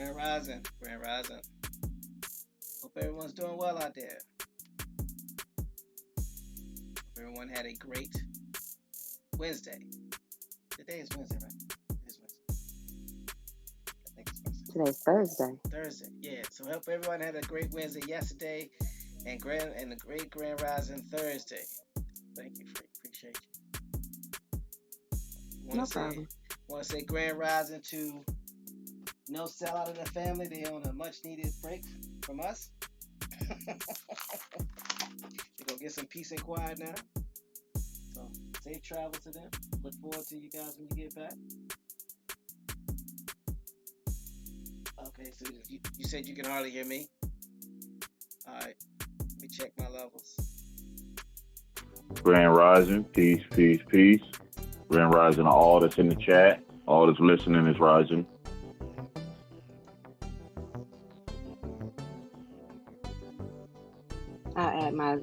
Grand Rising, Grand Rising. Hope everyone's doing well out there. Hope everyone had a great Wednesday. Today is Wednesday, right? It is Wednesday. I think it's Wednesday. Today's Thursday. Thursday, yeah. So hope everyone had a great Wednesday yesterday and a great Grand Rising Thursday. Thank you, Free. Appreciate you. No problem. Want to say Grand Rising to No Sellout in the family. They on a much needed break from us. They're gonna get some peace and quiet now. So safe travel to them. Look forward to you guys when you get back. Okay, so you said you can hardly hear me. Alright, let me check my levels. Grand Rising, peace, peace, peace. Grand Rising to all that's in the chat, all that's listening is rising. I add my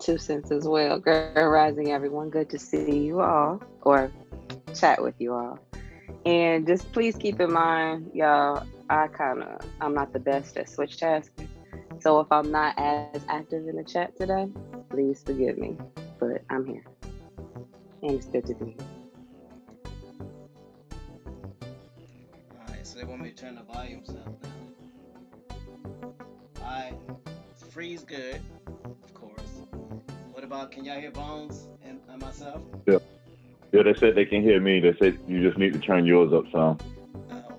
2 cents as well. Grand Rising, everyone. Good to see you all, or chat with you all. And just please keep in mind, y'all, I'm not the best at switch tasking. So if I'm not as active in the chat today, please forgive me. But I'm here. And it's good to be here. Alright, so they want me to turn the volumes up now. Alright, Free's good, of course. What about, can y'all hear Bones and myself? Yeah, they said they can hear me. They said you just need to turn yours up some. Oh,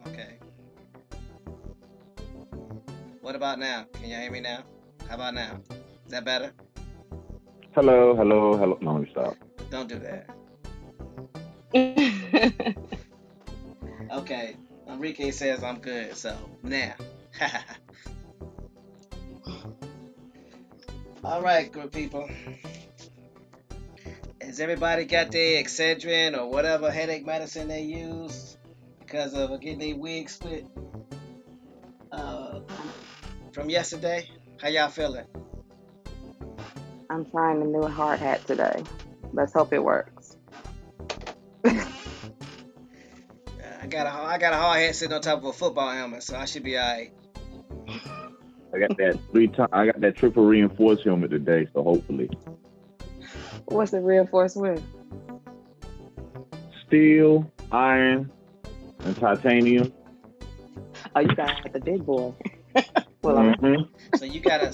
okay. What about now? Can y'all hear me now? How about now? Is that better? Hello. No, let me stop. Don't do that. Okay, Enrique says I'm good, so now. All right, good people. Has everybody got their Excedrin or whatever headache medicine they use because of getting their wig split from yesterday? How y'all feeling? I'm trying a new hard hat today. Let's hope it works. I got a hard hat sitting on top of a football helmet, so I should be all right. I got that triple reinforced helmet today, so hopefully. What's it reinforced with? Steel, iron, and titanium. Oh, you got the big boy. Well, so you got a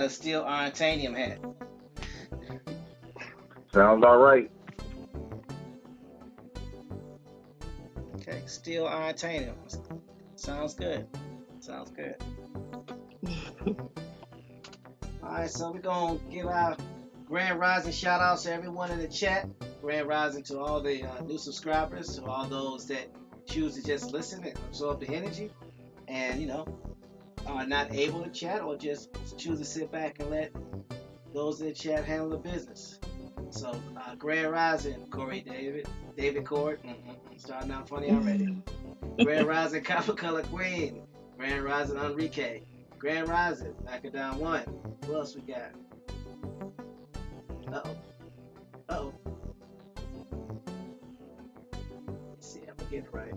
steel iron titanium hat. Sounds all right. Okay, steel iron titanium. Sounds good. All right, so we're gonna give our Grand Rising shout outs to everyone in the chat. Grand Rising to all the new subscribers, to all those that choose to just listen and absorb the energy, and are not able to chat or just choose to sit back and let those in the chat handle the business. So Grand Rising, Corey David Cord, starting out funny already. Grand Rising, Copper Color Queen. Grand Rising, Enrique. Grand Rising, Macadam 1. Who else we got? Uh-oh. Let's see, I'm gonna get it right.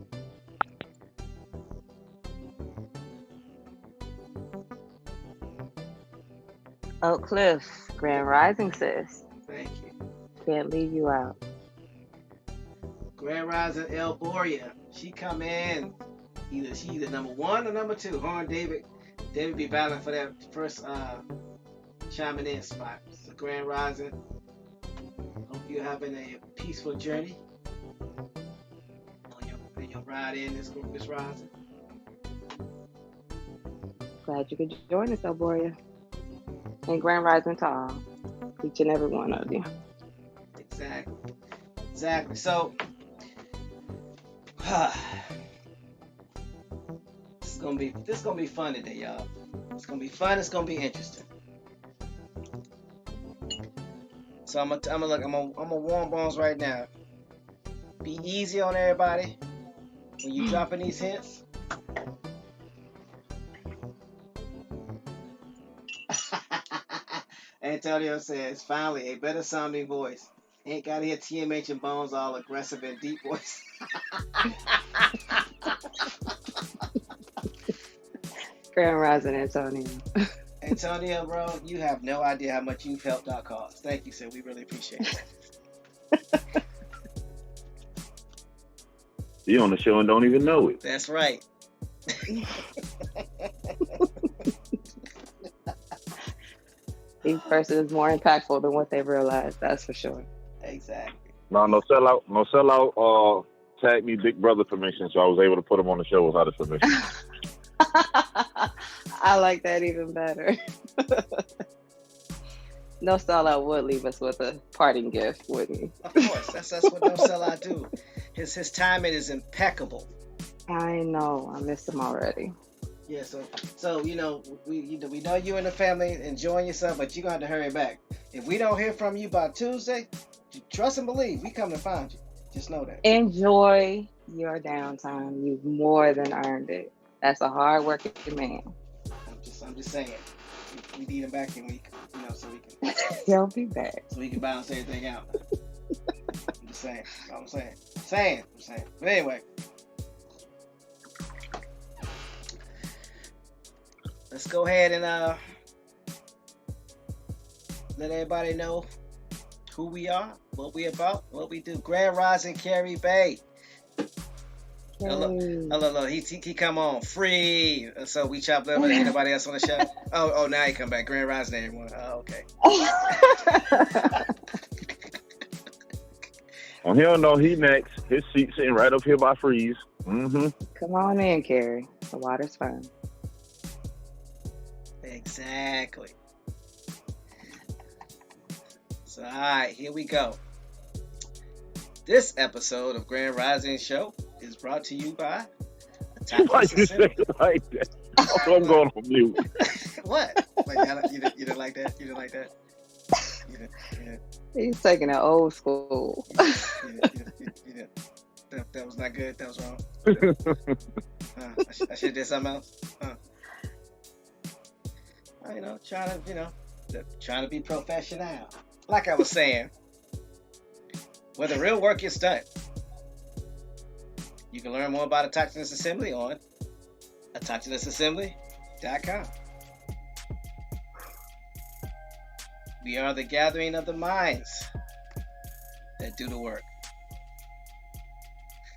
Oh, Cliff. Grand Rising, sis. Thank you. Can't leave you out. Grand Rising, El Boria. She come in. She's either number 1 or number 2. Her and David be battling for that first chiming in spot. So Grand Rising. Hope you're having a peaceful journey on your ride in this rising. Glad you could join us, Elboria. And Grand Rising to all. Each and every one of you. Exactly. So this is gonna be fun today, y'all. It's gonna be fun. It's gonna be interesting. So I'm gonna warm bones right now. Be easy on everybody when you dropping these hints. Antonio says, finally, a better sounding voice. Ain't gotta hear TMH and Bones all aggressive and deep voice. Grand Rising, Antonio. Antonio, bro, you have no idea how much you've helped our cause. Thank you, sir. We really appreciate it. You on the show and don't even know it. That's right. Each person is more impactful than what they realize. That's for sure. Exactly. No sellout. Tag me Big Brother permission, so I was able to put him on the show without his permission. I like that even better. No sellout would leave us with a parting gift, wouldn't he? Of course, that's what no sellout do. His timing is impeccable. I know. I missed him already. Yeah, so we know you and the family enjoying yourself, but you're gonna have to hurry back. If we don't hear from you by Tuesday, trust and believe, we come to find you. Just know that. Enjoy your downtime. You've more than earned it. That's a hard-working man. I'm just saying. We need him back in week, so we can. He'll be back. So we can balance everything out. I'm just saying. I'm saying. But anyway, let's go ahead and let everybody know who we are, what we about, what we do. Grand Rising Carrie Bay. Hello. He come on free. So we chopped up with anybody else on the show. Oh, now he come back. Grand Rising, everyone. Oh, okay. On here, no, he next. His seat sitting right up here by Freeze. Mm-hmm. Come on in, Carrie. The water's fine. Exactly. So, all right, here we go. This episode of Grand Rising Show is brought to you by Why you say it like that? I'm going on mute. What? Like, you didn't like that? You didn't like that? You didn't. He's taking it old school. That was not good. That was wrong. I should have did something else. Trying to be professional. Like I was saying, where the real work is done. You can learn more about Autochthonous Assembly on autochthonousassembly.com. We are the gathering of the minds that do the work.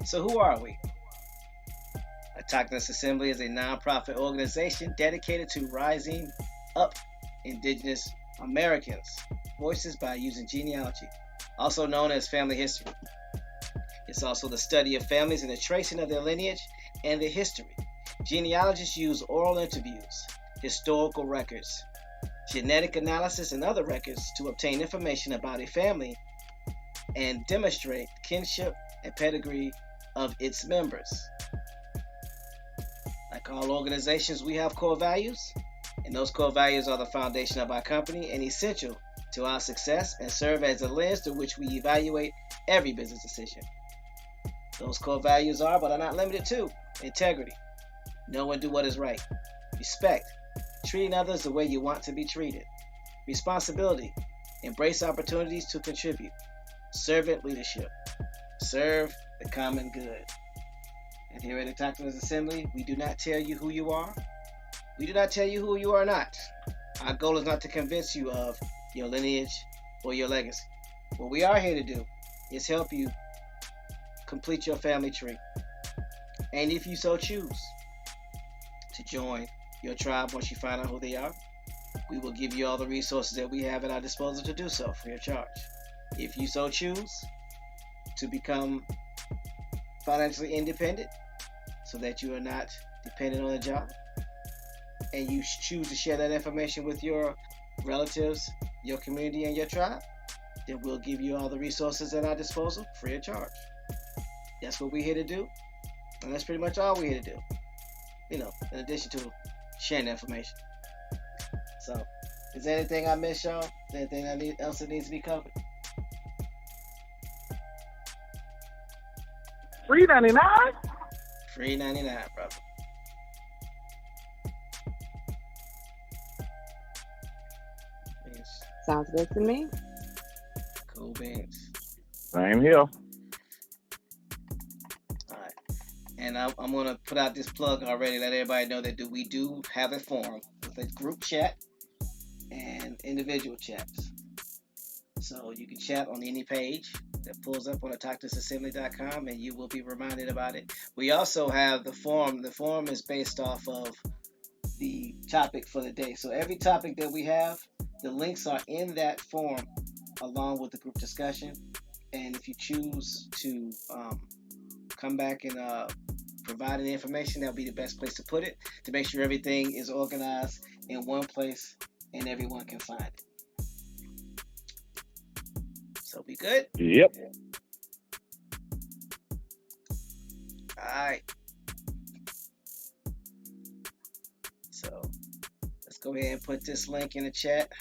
So who are we? Autochthonous Assembly is a nonprofit organization dedicated to rising up Indigenous Americans' voices by using genealogy, also known as family history. It's also the study of families and the tracing of their lineage and their history. Genealogists use oral interviews, historical records, genetic analysis, and other records to obtain information about a family and demonstrate kinship and pedigree of its members. Like all organizations, we have core values, and those core values are the foundation of our company and essential to our success and serve as a lens through which we evaluate every business decision. Those core values are, but are not limited to, integrity, know and do what is right, respect, treating others the way you want to be treated, responsibility, embrace opportunities to contribute, servant leadership, serve the common good. And here at the Autochthonous Assembly, we do not tell you who you are. We do not tell you who you are not. Our goal is not to convince you of your lineage or your legacy. What we are here to do is help you complete your family tree. And if you so choose to join your tribe once you find out who they are, we will give you all the resources that we have at our disposal to do so free of charge. If you so choose to become financially independent so that you are not dependent on a job, and you choose to share that information with your relatives, your community, and your tribe, then we'll give you all the resources at our disposal free of charge. That's what we're here to do, and that's pretty much all we're here to do. In addition to sharing information. So, is there anything I missed, y'all? Is there anything else that needs to be covered? $3.99? $3.99, brother. Sounds good to me. Cool beans. Same here. All right. And I'm going to put out this plug already, let everybody know that we do have a forum with a group chat and individual chats. So you can chat on any page that pulls up on talkthusassembly.com, and you will be reminded about it. We also have the forum. The forum is based off of the topic for the day. So every topic that we have, the links are in that forum along with the group discussion. And if you choose to come back and provide the information, that'll be the best place to put it, to make sure everything is organized in one place and everyone can find it. So we good? Yep. All right. So let's go ahead and put this link in the chat.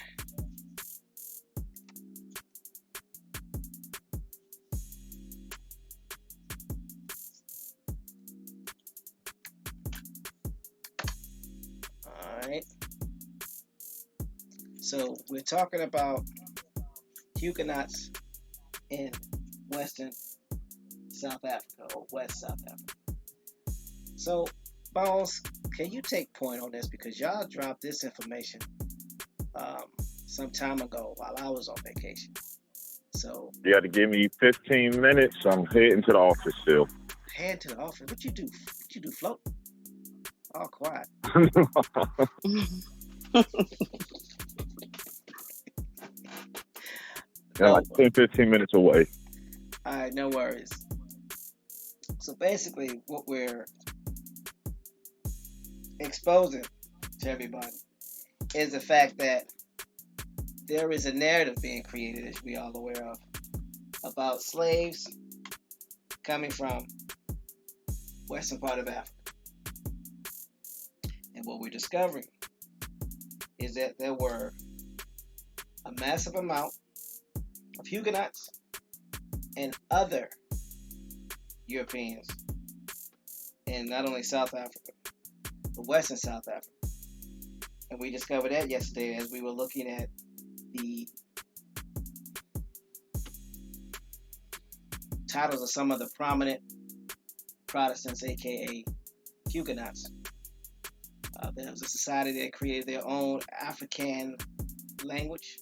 All right. So we're talking about Huguenots in Western South Africa, or West South Africa. So, Bones, can you take point on this? Because y'all dropped this information some time ago while I was on vacation. So You got to give me 15 minutes. I'm heading to the office still. Head to the office. What you do? What you do? Float? All quiet. Yeah, like 10, 15 minutes away. All right, no worries. So basically, what we're exposing to everybody is the fact that there is a narrative being created, as we all aware of, about slaves coming from western part of Africa. And what we're discovering is that there were a massive amount of Huguenots and other Europeans in not only South Africa, but Western South Africa. And we discovered that yesterday as we were looking at the titles of some of the prominent Protestants, aka Huguenots. There was a society that created their own African language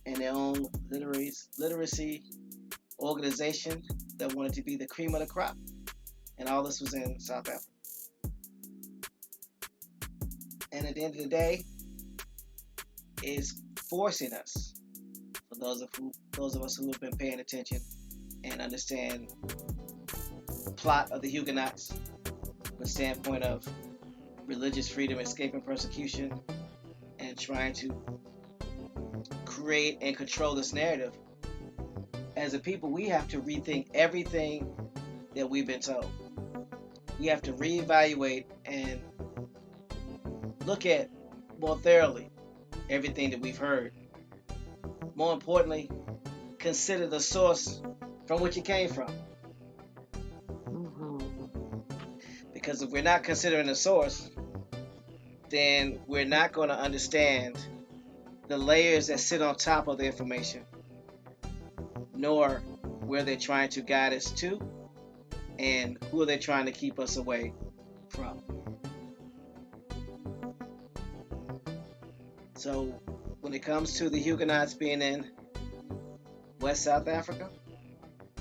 and their own literacy organization that wanted to be the cream of the crop. And all this was in South Africa. And at the end of the day, is forcing us, for those of us who have been paying attention and understand the plot of the Huguenots from the standpoint of religious freedom, escaping persecution, and trying to create and control this narrative. As a people, we have to rethink everything that we've been told. We have to reevaluate and look at more thoroughly everything that we've heard. More importantly, consider the source from which it came from. Because if we're not considering the source, then we're not going to understand the layers that sit on top of the information, nor where they're trying to guide us to, and who they're trying to keep us away from. So when it comes to the Huguenots being in West South Africa,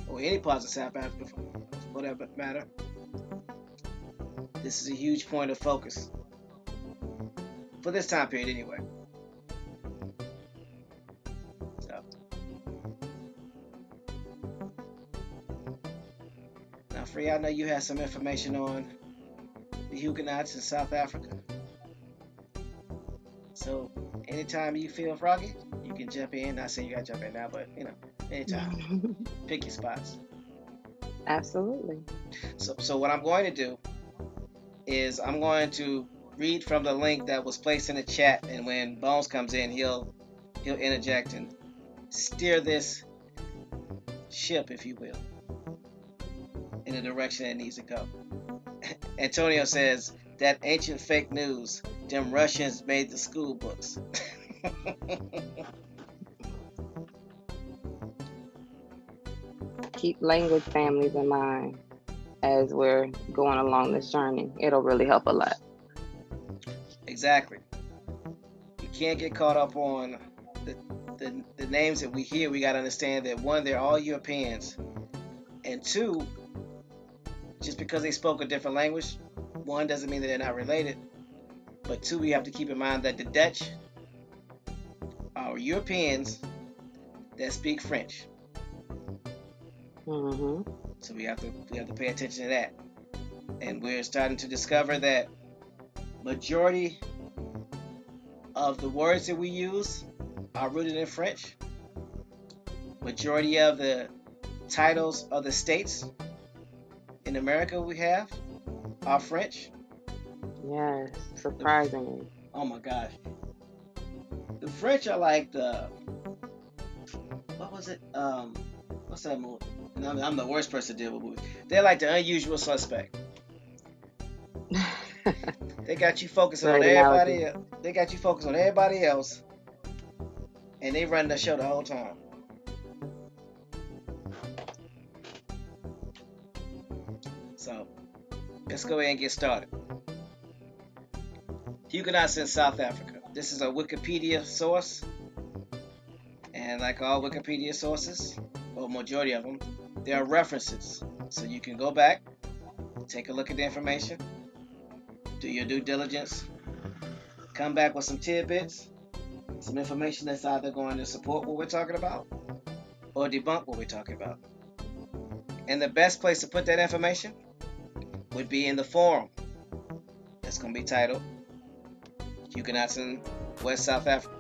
or any parts of South Africa for that matter, this is a huge point of focus for this time period anyway. So now, Free, I know you had some information on the Huguenots in South Africa. So anytime you feel froggy, you can jump in. Not saying you gotta jump in now, but anytime. Pick your spots. Absolutely. So what I'm going to do is I'm going to read from the link that was placed in the chat, and when Bones comes in, he'll interject and steer this ship, if you will, in the direction it needs to go. Antonio says that ancient fake news, them Russians made the school books. Keep language families in mind. as we're going along this journey. It'll really help a lot. Exactly. We can't get caught up on the names that we hear. We got to understand that one, they're all Europeans, and two, just because they spoke a different language, one doesn't mean that they're not related. But two, we have to keep in mind that the Dutch are Europeans that speak French. Mm-hmm. So we have to pay attention to that. And we're starting to discover that majority of the words that we use are rooted in French. Majority of the titles of the states in America we have are French. Yes, surprisingly. Oh my gosh. The French are like what was it? What's that movie? I'm the worst person to deal with movies. They're like the unusual suspect. They got you focusing on everybody else. They got you focused on everybody else, and they run the show the whole time. So, let's go ahead and get started. Huguenots in South Africa. This is a Wikipedia source, and like all Wikipedia sources, or majority of them, there are references. So you can go back, take a look at the information, do your due diligence, come back with some tidbits, some information that's either going to support what we're talking about or debunk what we're talking about. And the best place to put that information would be in the forum. That's going to be titled Huguenots in West South Africa.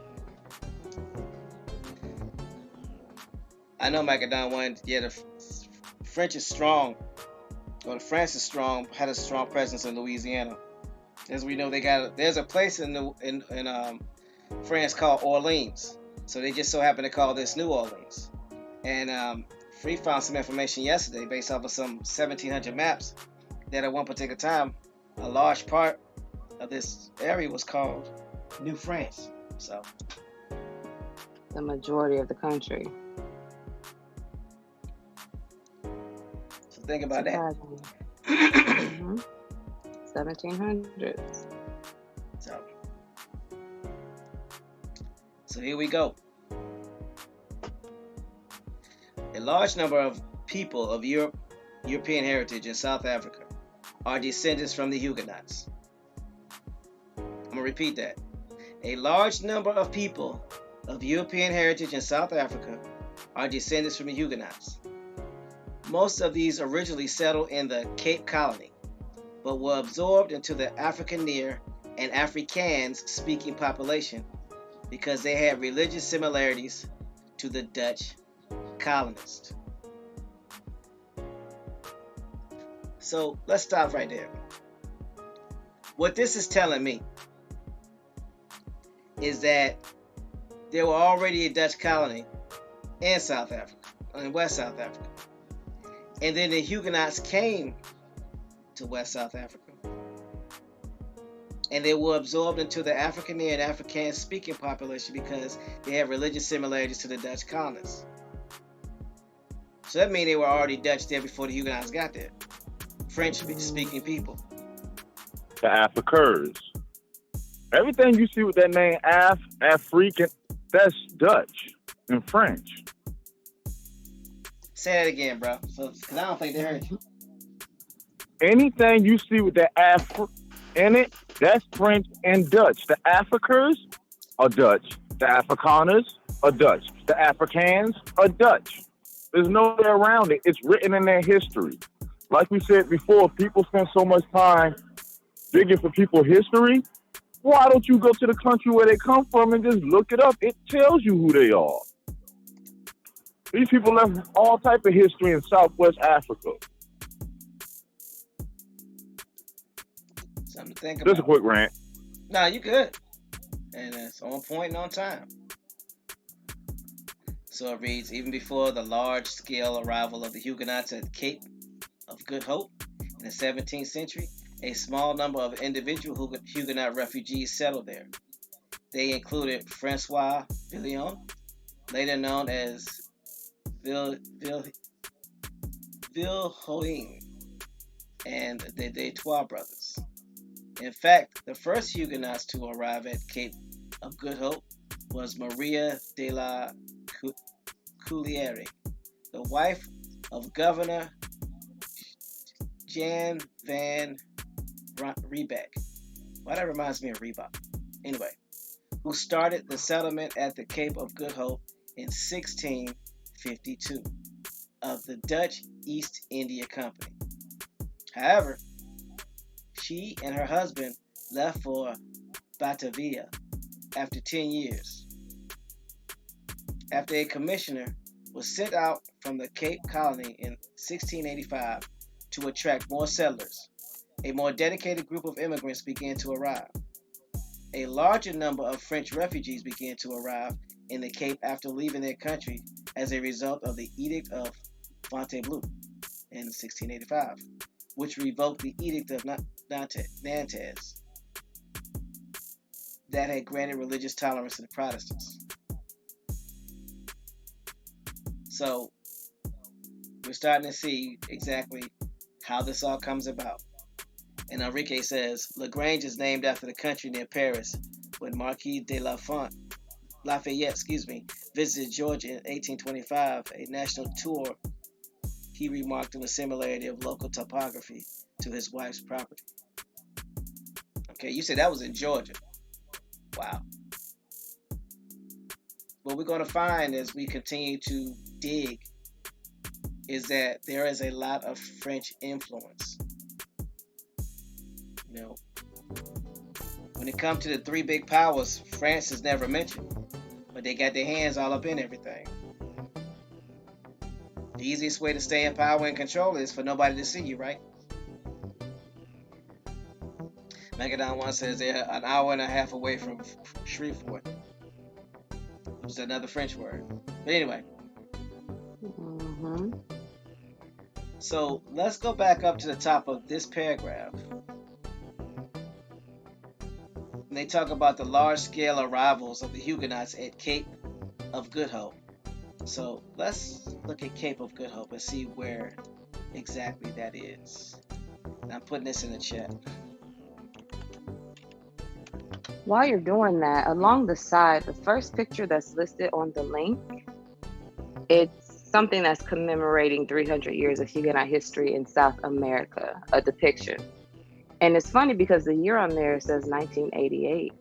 I know Macadon wanted, the French is strong, or the France is strong, had a strong presence in Louisiana. As we know, there's a place in France called Orleans. So they just so happen to call this New Orleans. And Free found some information yesterday based off of some 1,700 maps that at one particular time, a large part of this area was called New France. So the majority of the country. So think about that. 1700s. So here we go. A large number of people of European heritage in South Africa are descendants from the Huguenots. I'm going to repeat that. A large number of people of European heritage in South Africa are descendants from the Huguenots. Most of these originally settled in the Cape Colony, but were absorbed into the Afrikaner and Afrikaans-speaking population because they had religious similarities to the Dutch colonists. So let's stop right there. What this is telling me is that there were already a Dutch colony in South Africa, in West South Africa. And then the Huguenots came to West South Africa. And they were absorbed into the Afrikaner and Afrikaans-speaking population because they had religious similarities to the Dutch colonists. So that means they were already Dutch there before the Huguenots got there. French-speaking people. The Afrikers. Everything you see with that name African, that's Dutch and French. Say that again, bro. Because I don't think they heard you. Anything you see with that in it, that's French and Dutch. The Afrikers are Dutch. The Afrikaners are Dutch. The Afrikaans are Dutch. There's no way around it. It's written in their history. Like we said before, people spend so much time digging for people's history. Why don't you go to the country where they come from and just look it up? It tells you who they are. These people left all type of history in Southwest Africa. Something to think about. Just a quick rant. Nah, you good. And it's on point and on time. So it reads, even before the large-scale arrival of the Huguenots at Cape of Good Hope in the 17th century, a small number of individual Huguenot refugees settled there. They included Francois Villion, later known as Viljoen, and the Detroit brothers. In fact, the first Huguenots to arrive at Cape of Good Hope was Maria de la Quellerie, the wife of Governor Jan van Riebeeck. Well, that reminds me of Reebok. Anyway, who started the settlement at the Cape of Good Hope in 1652 of the Dutch East India Company. However, she and her husband left for Batavia after 10 years. After a commissioner was sent out from the Cape Colony in 1685 to attract more settlers, a more dedicated group of immigrants began to arrive. A larger number of French refugees began to arrive in the Cape after leaving their country as a result of the Edict of Fontainebleau in 1685, which revoked the Edict of Nantes that had granted religious tolerance to the Protestants. So we're starting to see exactly how this all comes about. And Enrique says, Lagrange is named after the country near Paris when Marquis de Lafayette, visited Georgia in 1825, a national tour. He remarked on the similarity of local topography to his wife's property. Okay, you said that was in Georgia. Wow. What we're going to find as we continue to dig is that there is a lot of French influence. You know, when it comes to the three big powers, France is never mentioned, but they got their hands all up in everything. The easiest way to stay in power and control is for nobody to see you, right? Megadon 1 says they're an hour and a half away from Shreveport, which is another French word. But anyway. Mm-hmm. So let's go back up to the top of this paragraph. And they talk about the large-scale arrivals of the Huguenots at Cape of Good Hope. So let's look at Cape of Good Hope and see where exactly that is. And I'm putting this in the chat. While you're doing that, along the side, the first picture that's listed on the link, it's something that's commemorating 300 years of Huguenot history in South America, a depiction. And it's funny because the year on there says 1988.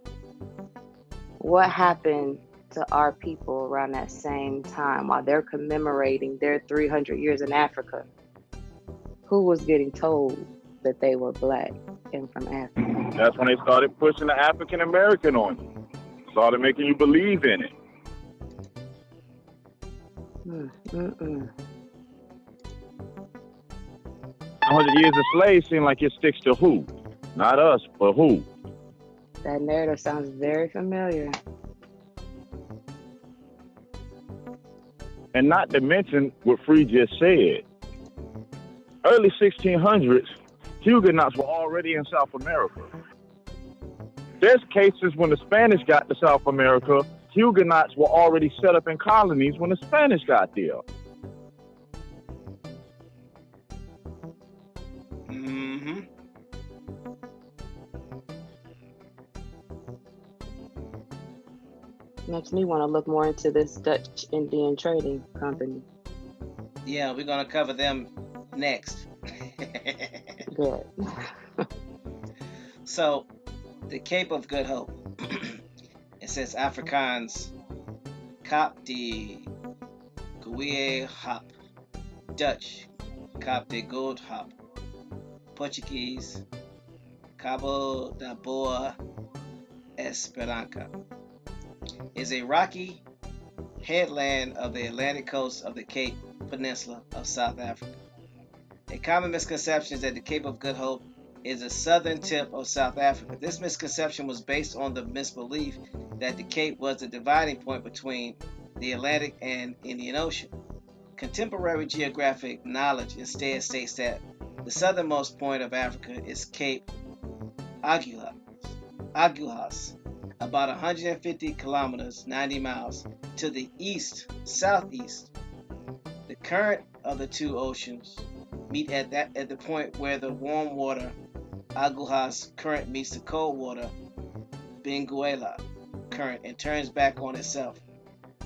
What happened to our people around that same time while they're commemorating their 300 years in Africa? Who was getting told that they were black and from Africa? That's when they started pushing the African American on you. Started making you believe in it. 100 years of slaves seem like it sticks to who? Not us, but who? That narrative sounds very familiar. And not to mention what Free just said. Early 1600s, Huguenots were already in South America. There's cases when the Spanish got to South America, Huguenots were already set up in colonies when the Spanish got there. Mm-hmm. Makes me want to look more into this Dutch Indian trading company. Yeah, we're going to cover them next. Good. So, the Cape of Good Hope. It says Afrikaans, Kap de Goeie Hoop. Dutch, Kap de Goud Hoop. Portuguese, Cabo da Boa Esperança. Is a rocky headland of the Atlantic coast of the Cape Peninsula of South Africa. A common misconception is that the Cape of Good Hope is the southern tip of South Africa. This misconception was based on the misbelief that the Cape was the dividing point between the Atlantic and Indian Ocean. Contemporary geographic knowledge instead states that the southernmost point of Africa is Cape Agulhas, about 150 kilometers, 90 miles, to the east-southeast. The current of the two oceans meet at the point where the warm water Agujas current meets the cold water Benguela current and turns back on itself.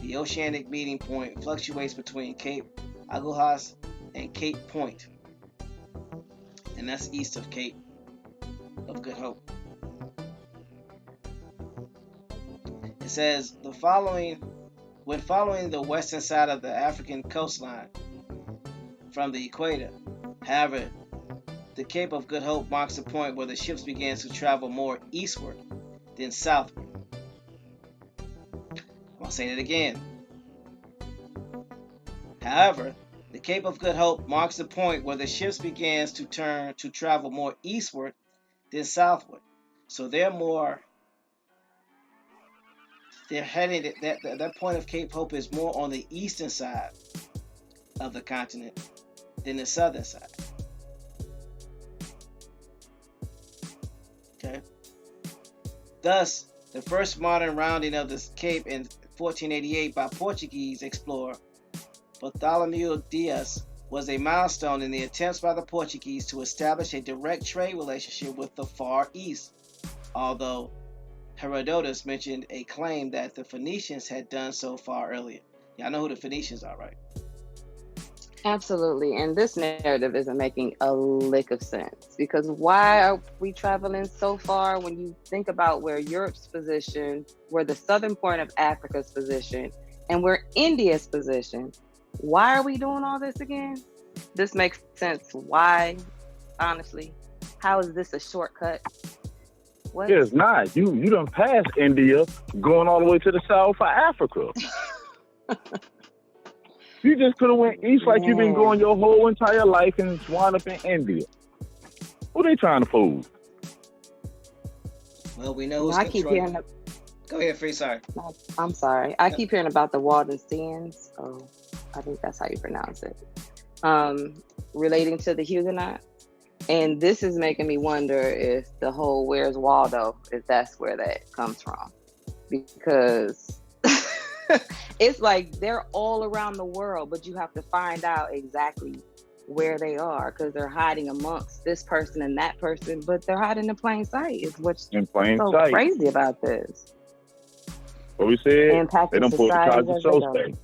The oceanic meeting point fluctuates between Cape Agujas and Cape Point, and that's east of Cape of Good Hope. It says when following the western side of the African coastline from the equator. However, the Cape of Good Hope marks the point where the ships began to travel more eastward than southward. I'll say that again. However, the Cape of Good Hope marks the point where the ships began to travel more eastward than southward. So they're heading that point of Cape Hope is more on the eastern side of the continent than the southern side. Okay. Thus, the first modern rounding of this cape in 1488 by Portuguese explorer Bartholomew Dias was a milestone in the attempts by the Portuguese to establish a direct trade relationship with the Far East, although Herodotus mentioned a claim that the Phoenicians had done so far earlier. Y'all know who the Phoenicians are, right? Absolutely. And this narrative isn't making a lick of sense, because why are we traveling so far when you think about where Europe's position, where the southern point of Africa's position, and where India's position? Why are we doing all this again? This makes sense. Why? Honestly, how is this a shortcut? What? Yeah, it's not. You done passed India, going all the way to the south of Africa. You just could have went east like you've been going your whole entire life and wound up in India. Who they trying to fool? Well, we know who's I keep hearing. Go ahead, Free. Sorry. No, I'm sorry. I keep hearing about the Waldensteins. Oh, I think that's how you pronounce it. Relating to the Huguenots. And this is making me wonder if the whole "Where's Waldo?" if that's where that comes from, because it's like they're all around the world, but you have to find out exactly where they are, because they're hiding amongst this person and that person, but they're hiding in plain sight. Is what's so crazy about this. What we said? They don't pull the cards of so state.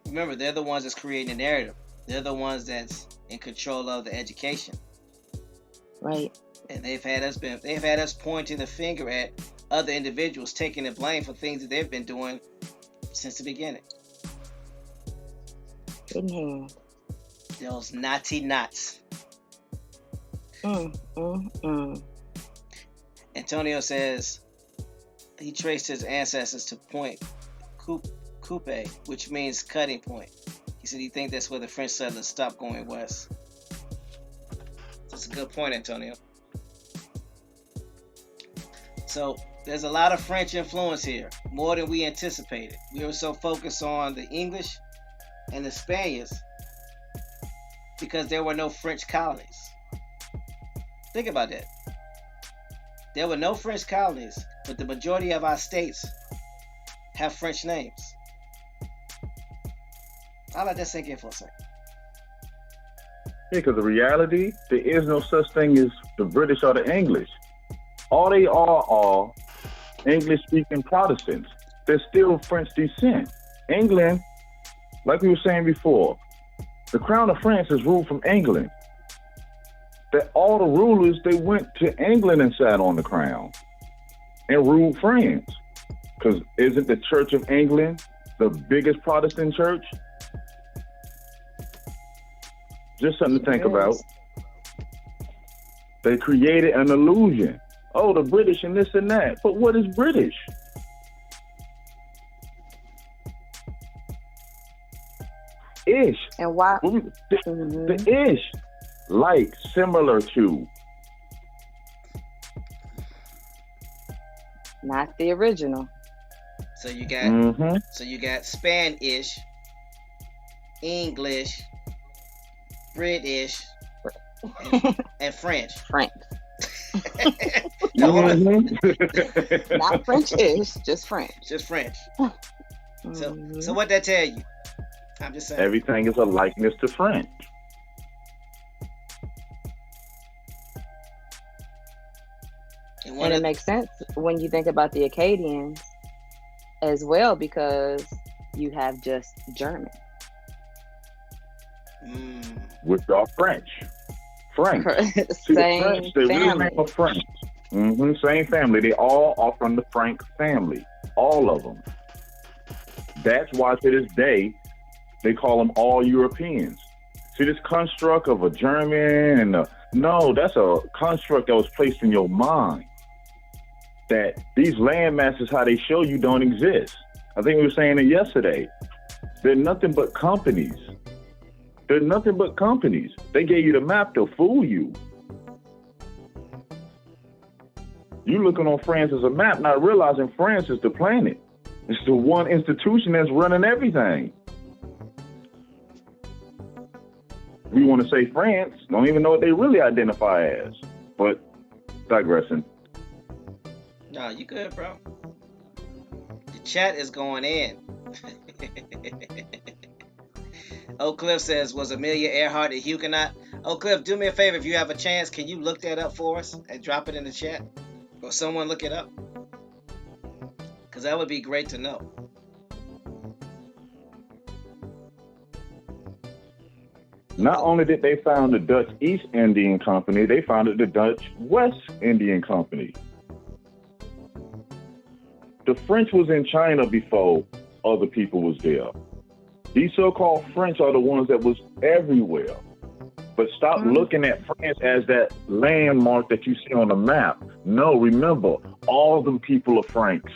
Remember, they're the ones that's creating the narrative. They're the ones that's in control of the education. Right. And they've had us pointing the finger at other individuals, taking the blame for things that they've been doing since the beginning. In hand. Those naughty knots. Antonio says he traced his ancestors to Point Coupe, which means cutting point. He said he thinks that's where the French settlers stopped going west. That's a good point, Antonio. So there's a lot of French influence here, more than we anticipated. We were so focused on the English and the Spaniards because there were no French colonies. Think about that. There were no French colonies, but the majority of our states have French names. I'll let that sink in for a second. Yeah, because the reality, there is no such thing as the British or the English. All they are English-speaking Protestants. They're still French descent. England, like we were saying before, the crown of France is ruled from England. That all the rulers, they went to England and sat on the crown and ruled France. Because isn't the Church of England the biggest Protestant church? Just something to think about. They created an illusion. Oh, the British and this and that. But what is British? Ish. And why? The ish. Like, similar to. Not the original. So you got Spanish, English, British, and French. French. Mhm. Not French-ish, just French. Just French. So Mhm. what that tell you? I'm just saying. Everything is a likeness to French. And it makes sense when you think about the Acadians as well, because you have just German. Which are French. French. See, Same the French, they really family. name are French. Same family. They all are from the Frank family. All of them. That's why to this day, they call them all Europeans. See, this construct of a German and no, that's a construct that was placed in your mind. That these land masses, how they show you, don't exist. I think we were saying it yesterday. They're nothing but companies. They're nothing but companies. They gave you the map to fool you. You looking on France as a map, not realizing France is the planet. It's the one institution that's running everything. We want to say France, don't even know what they really identify as. But digressing. No, you good, bro. The chat is going in. Oak Cliff says, was Amelia Earhart a Huguenot? Oak Cliff, do me a favor. If you have a chance, can you look that up for us and drop it in the chat? Or someone look it up? Because that would be great to know. Not only did they found the Dutch East Indian Company, they founded the Dutch West Indian Company. The French was in China before other people was there. These so-called French are the ones that was everywhere. But stop looking at France as that landmark that you see on the map. No, remember, all of them people are Franks.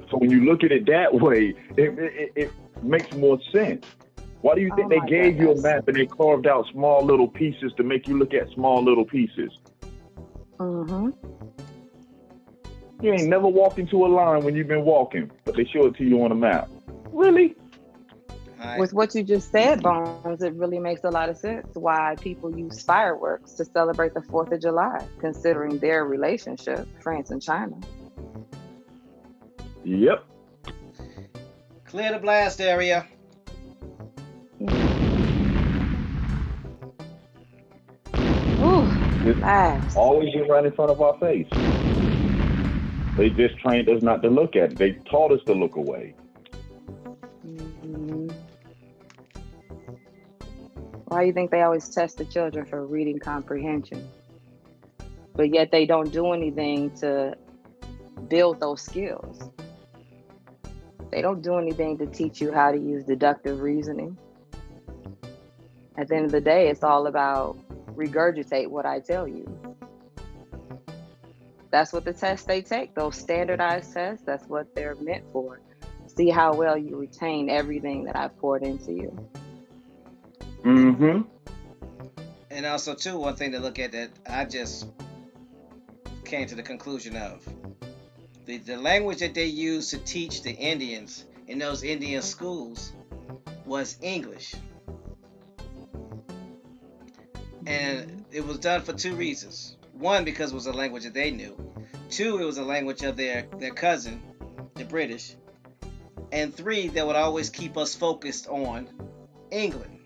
So when you look at it that way, it makes more sense. Why do you think they gave you a map and they carved out small little pieces to make you look at small little pieces? You ain't never walked into a line when you've been walking, but they show it to you on a map. Really? With what you just said, Bones, it really makes a lot of sense why people use fireworks to celebrate the 4th of July, considering their relationship, France and China. Yep. Clear the blast area. Blast. Always get right in front of our face. They just trained us not to look at it. They taught us to look away. Why do you think they always test the children for reading comprehension? But yet they don't do anything to build those skills. They don't do anything to teach you how to use deductive reasoning. At the end of the day, it's all about regurgitate what I tell you. That's what the tests they take, those standardized tests, that's what they're meant for. See how well you retain everything that I've poured into you. And also, too, one thing to look at that I just came to the conclusion of. The language that they used to teach the Indians in those Indian schools was English. And it was done for two reasons. One, because it was a language that they knew. Two, it was a language of their cousin, the British. And three, that would always keep us focused on England,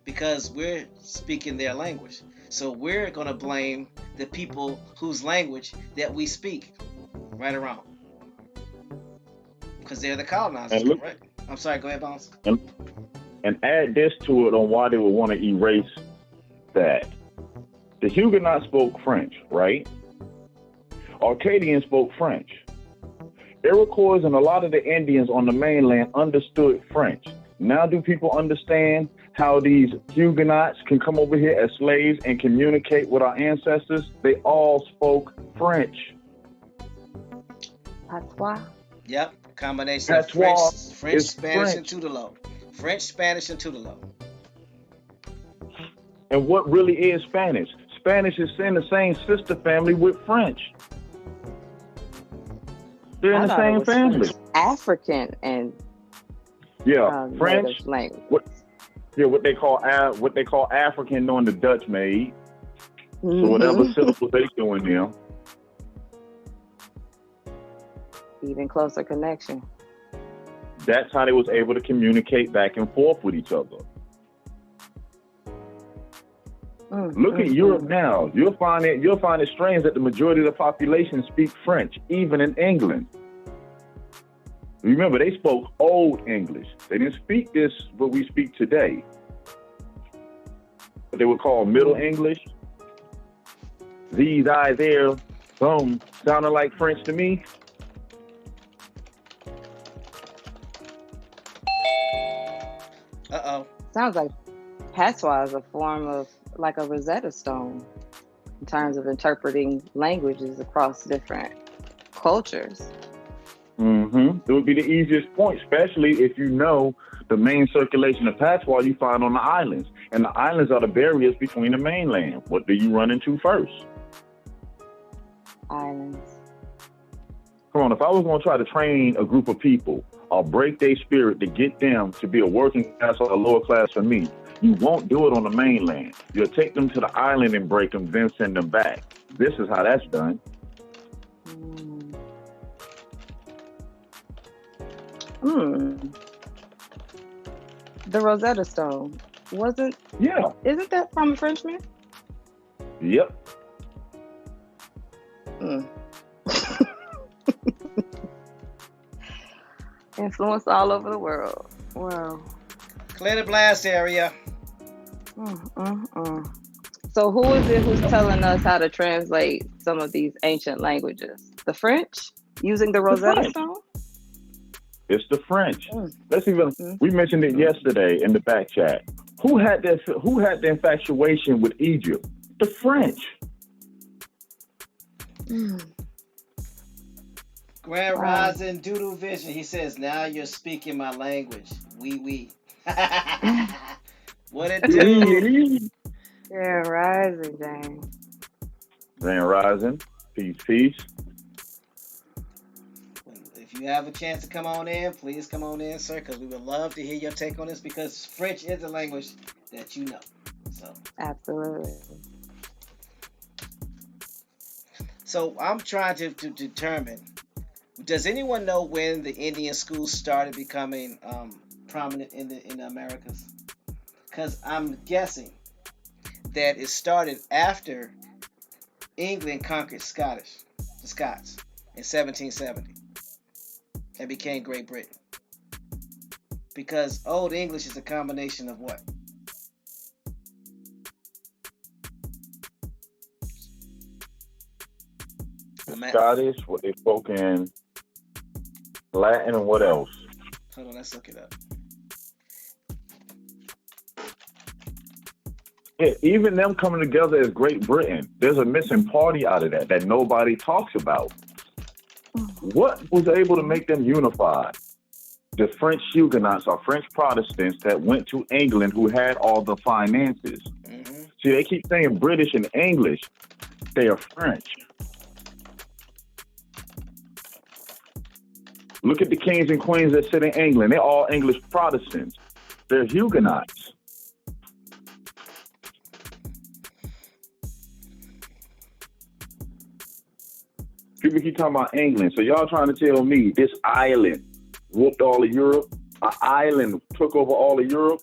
because we're speaking their language. So we're going to blame the people whose language that we speak, right or wrong. Because they're the colonizers, correct? I'm sorry, go ahead, Bones. And add this to it on why they would want to erase that. The Huguenots spoke French, right? Acadians spoke French. Iroquois and a lot of the Indians on the mainland understood French. Now do people understand how these Huguenots can come over here as slaves and communicate with our ancestors? They all spoke French. Patois. Yep, combination of French, Spanish, and Tudelo. French, Spanish, and Tudelo. And what really is Spanish? Spanish is in the same sister family with French. They're in the same family. African and French language. What they call African, knowing the Dutch made. So whatever syllables they doing there. Even closer connection. That's how they was able to communicate back and forth with each other. Look at Europe now. You'll find it strange that the majority of the population speak French, even in England. Remember, they spoke Old English. They didn't speak this what we speak today. What they would call Middle English. These, I, there, some sounded like French to me. Sounds like patois is a form of like a Rosetta Stone in terms of interpreting languages across different cultures. It would be the easiest point, especially if you know the main circulation of patois you find on the islands. And the islands are the barriers between the mainland. What do you run into first? Islands. Come on, if I was going to try to train a group of people or break their spirit to get them to be a working class or a lower class for me, you won't do it on the mainland. You'll take them to the island and break them, then send them back. This is how that's done. The Rosetta Stone wasn't? Yeah. Isn't that from a Frenchman? Yep. Influence all over the world. Wow. Clear the blast area. So who is it who's telling us how to translate some of these ancient languages? The French? Using the Rosetta Stone? It's the French. Let's even. We mentioned it yesterday in the back chat. Who had the infatuation with Egypt? The French. Grand Rising Doodle Vision. He says, "Now you're speaking my language." Oui. What it do? Grand Rising, James. Grand Rising. Peace. If you have a chance to come on in, please come on in, sir, because we would love to hear your take on this, because French is a language that you know. So absolutely. So I'm trying to determine, does anyone know when the Indian schools started becoming prominent in the Americas? Because I'm guessing that it started after England conquered the Scots in 1770 and became Great Britain. Because Old English is a combination of what? Scottish, what they spoke in Latin, and what else? Hold on, let's look it up. Yeah, even them coming together as Great Britain, there's a missing party out of that nobody talks about. What was able to make them unified? The French Huguenots or French Protestants that went to England who had all the finances. See, they keep saying British and English. They are French. Look at the kings and queens that sit in England. They're all English Protestants. They're Huguenots. People keep talking about England. So y'all trying to tell me this island whooped all of Europe? An island took over all of Europe?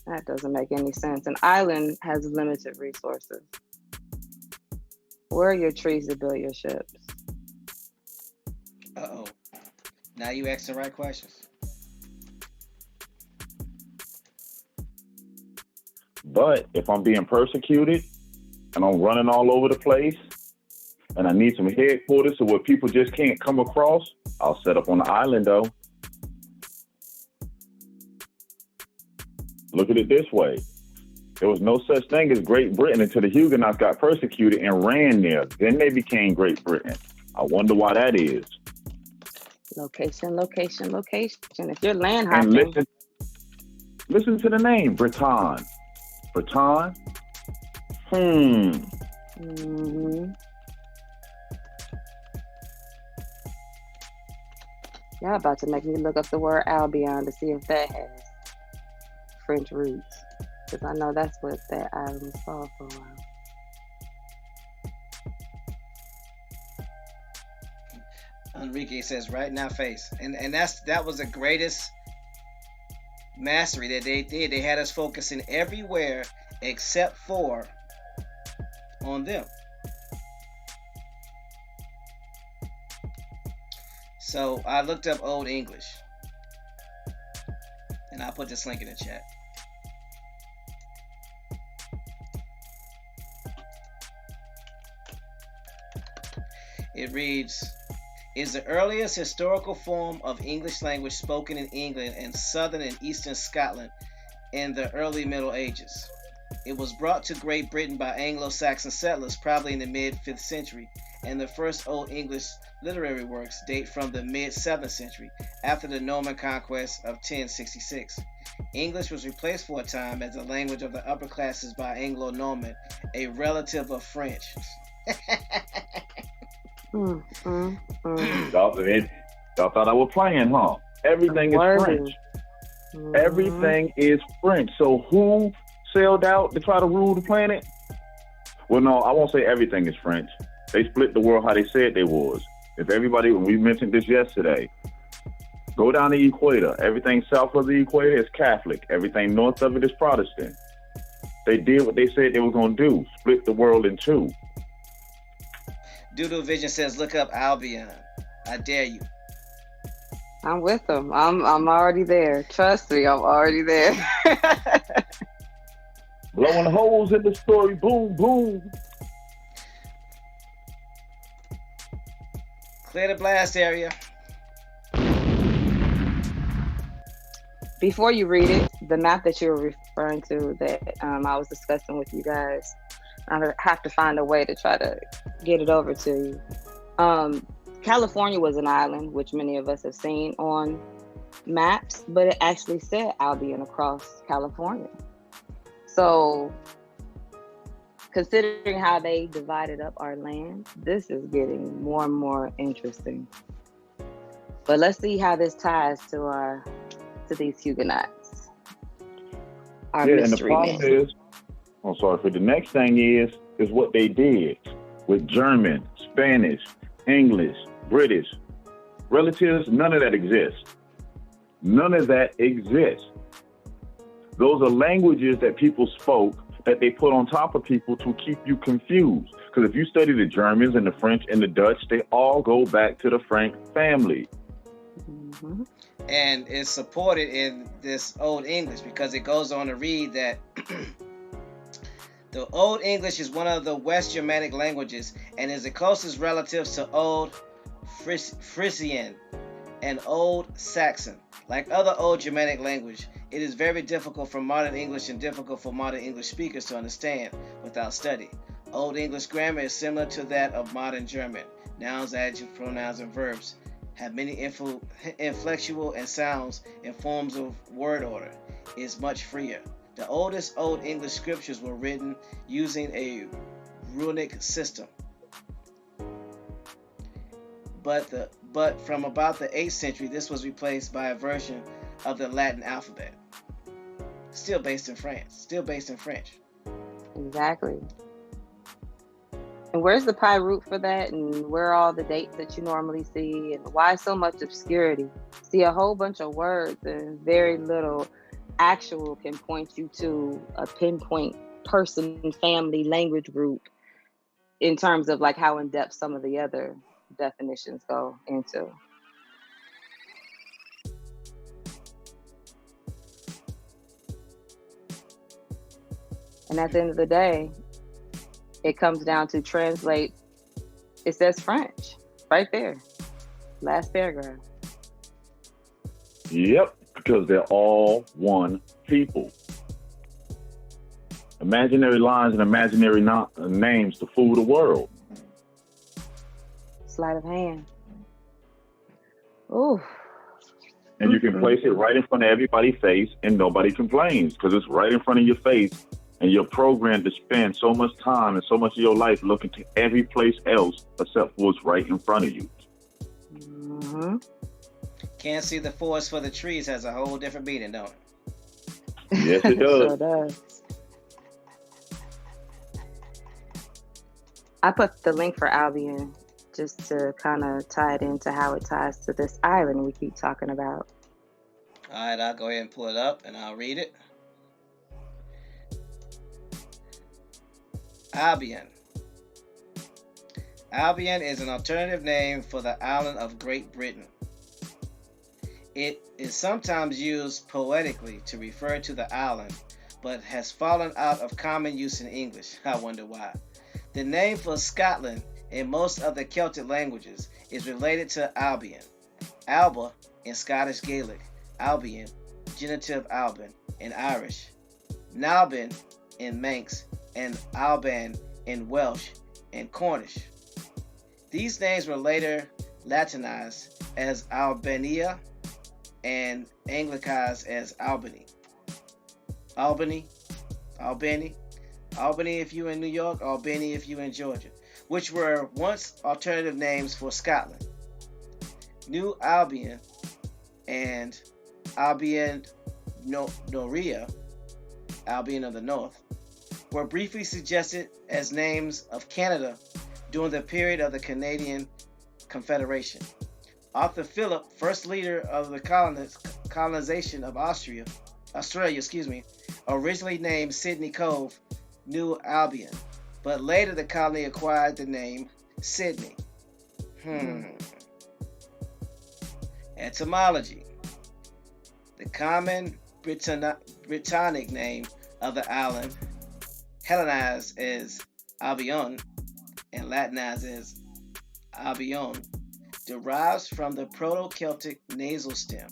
That doesn't make any sense. An island has limited resources. Where are your trees to build your ships? Uh-oh. Now you ask the right questions. But if I'm being persecuted and I'm running all over the place and I need some headquarters so where people just can't come across, I'll set up on the island though. Look at it this way. There was no such thing as Great Britain until the Huguenots got persecuted and ran there. Then they became Great Britain. I wonder why that is. Location. If you're land hopping. And listen to the name, Breton. Breton? Y'all about to make me look up the word Albion to see if that has French roots. Because I know that's what that island was called for a while. Enrique says right in our face, and that was the greatest mastery that they did. They had us focusing everywhere except for on them. So I looked up Old English, and I'll put this link in the chat. It reads, is the earliest historical form of English language spoken in England and southern and eastern Scotland in the early Middle Ages. It was brought to Great Britain by Anglo-Saxon settlers probably in the mid-5th century, and the first Old English literary works date from the mid-7th century, after the Norman conquest of 1066. English was replaced for a time as the language of the upper classes by Anglo-Norman, a relative of French. Y'all thought I was playing, huh? Everything is French. Everything is French. So who sailed out to try to rule the planet? Well, no, I won't say everything is French. They split the world how they said they was. If everybody, we mentioned this yesterday, go down the equator. Everything south of the equator is Catholic. Everything north of it is Protestant. They did what they said they were going to do, split the world in two. Doodle Vision says, look up Albion. I dare you. I'm with them. I'm already there. Trust me, I'm already there. Blowing holes in the story. Boom, boom. Clear the blast area. Before you read it, the map that you were referring to that I was discussing with you guys, I have to find a way to try to get it over to you. California was an island, which many of us have seen on maps, but it actually said Albion across California. So considering how they divided up our land, this is getting more and more interesting. But let's see how this ties to these Huguenots. Our and the mystery problem men. is, for the next thing is what they did with German, Spanish, English, British relatives. None of that exists. None of that exists. Those are languages that people spoke that they put on top of people to keep you confused. Because if you study the Germans and the French and the Dutch, they all go back to the Frank family. Mm-hmm. And it's supported in this Old English because it goes on to read that the Old English is one of the West Germanic languages and is the closest relatives to Old Frisian and Old Saxon. Like other Old Germanic language, it is very difficult for modern English and difficult for modern English speakers to understand without study. Old English grammar is similar to that of modern German. Nouns, adjectives, pronouns, and verbs have many inflectual and sounds and forms of word order. It is much freer. The oldest Old English scriptures were written using a runic system. But from about the 8th century, this was replaced by a version of the Latin alphabet. Still based in France. Still based in French. Exactly. And where's the pi root for that? And where are all the dates that you normally see? And why so much obscurity? See a whole bunch of words and very little actual can point you to a pinpoint person, family, language group in terms of like how in depth some of the other definitions go into. And at the end of the day, it comes down to translate. It says French right there. Last paragraph. Yep, because they're all one people. Imaginary lines and imaginary names to fool the world. Sleight of hand. Ooh. And you can place it right in front of everybody's face and nobody complains because it's right in front of your face and you're programmed to spend so much time and so much of your life looking to every place else except for what's right in front of you. Mm-hmm. Can't see the forest for the trees has a whole different meaning, don't it? Yes, it does. Sure does. I put the link for Albion just to kind of tie it into how it ties to this island we keep talking about. All right, I'll go ahead and pull it up and I'll read it. Albion. Albion is an alternative name for the island of Great Britain. It is sometimes used poetically to refer to the island, but has fallen out of common use in English. I wonder why. The name for Scotland in most of the Celtic languages is related to Albion. Alba in Scottish Gaelic, Albion, genitive Alban in Irish, Nalbin in Manx, and Alban in Welsh and Cornish. These names were later Latinized as Albania and Anglicized as Albany. Albany if you in New York, Albany if you in Georgia, which were once alternative names for Scotland. New Albion and Albion Noria, Albion of the North, were briefly suggested as names of Canada during the period of the Canadian Confederation. Arthur Phillip, first leader of the colonization of Australia, originally named Sydney Cove New Albion, but later the colony acquired the name Sydney. Etymology. The common Britannic name of the island, Hellenized as Albion and Latinized as Albion, derives from the Proto-Celtic nasal stem,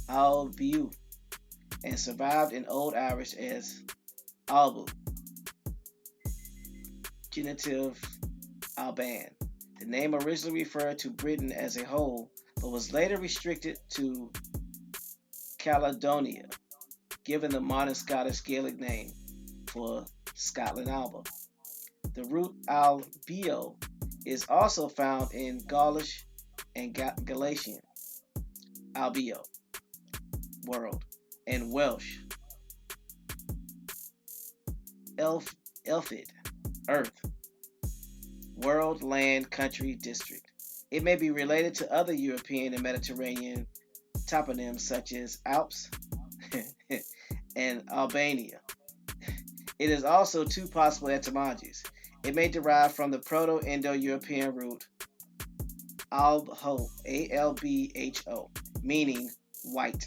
albiu, and survived in Old Irish as albu, genitive Alban. The name originally referred to Britain as a whole, but was later restricted to Caledonia, given the modern Scottish Gaelic name for Scotland Alba. The root albio is also found in Gaulish and Galician, albio, world, and Welsh, elfid, earth, world, land, country, district. It may be related to other European and Mediterranean toponyms such as Alps and Albania. It is also two possible etymologies. It may derive from the Proto-Indo-European root albho, A-L-B-H-O, meaning white.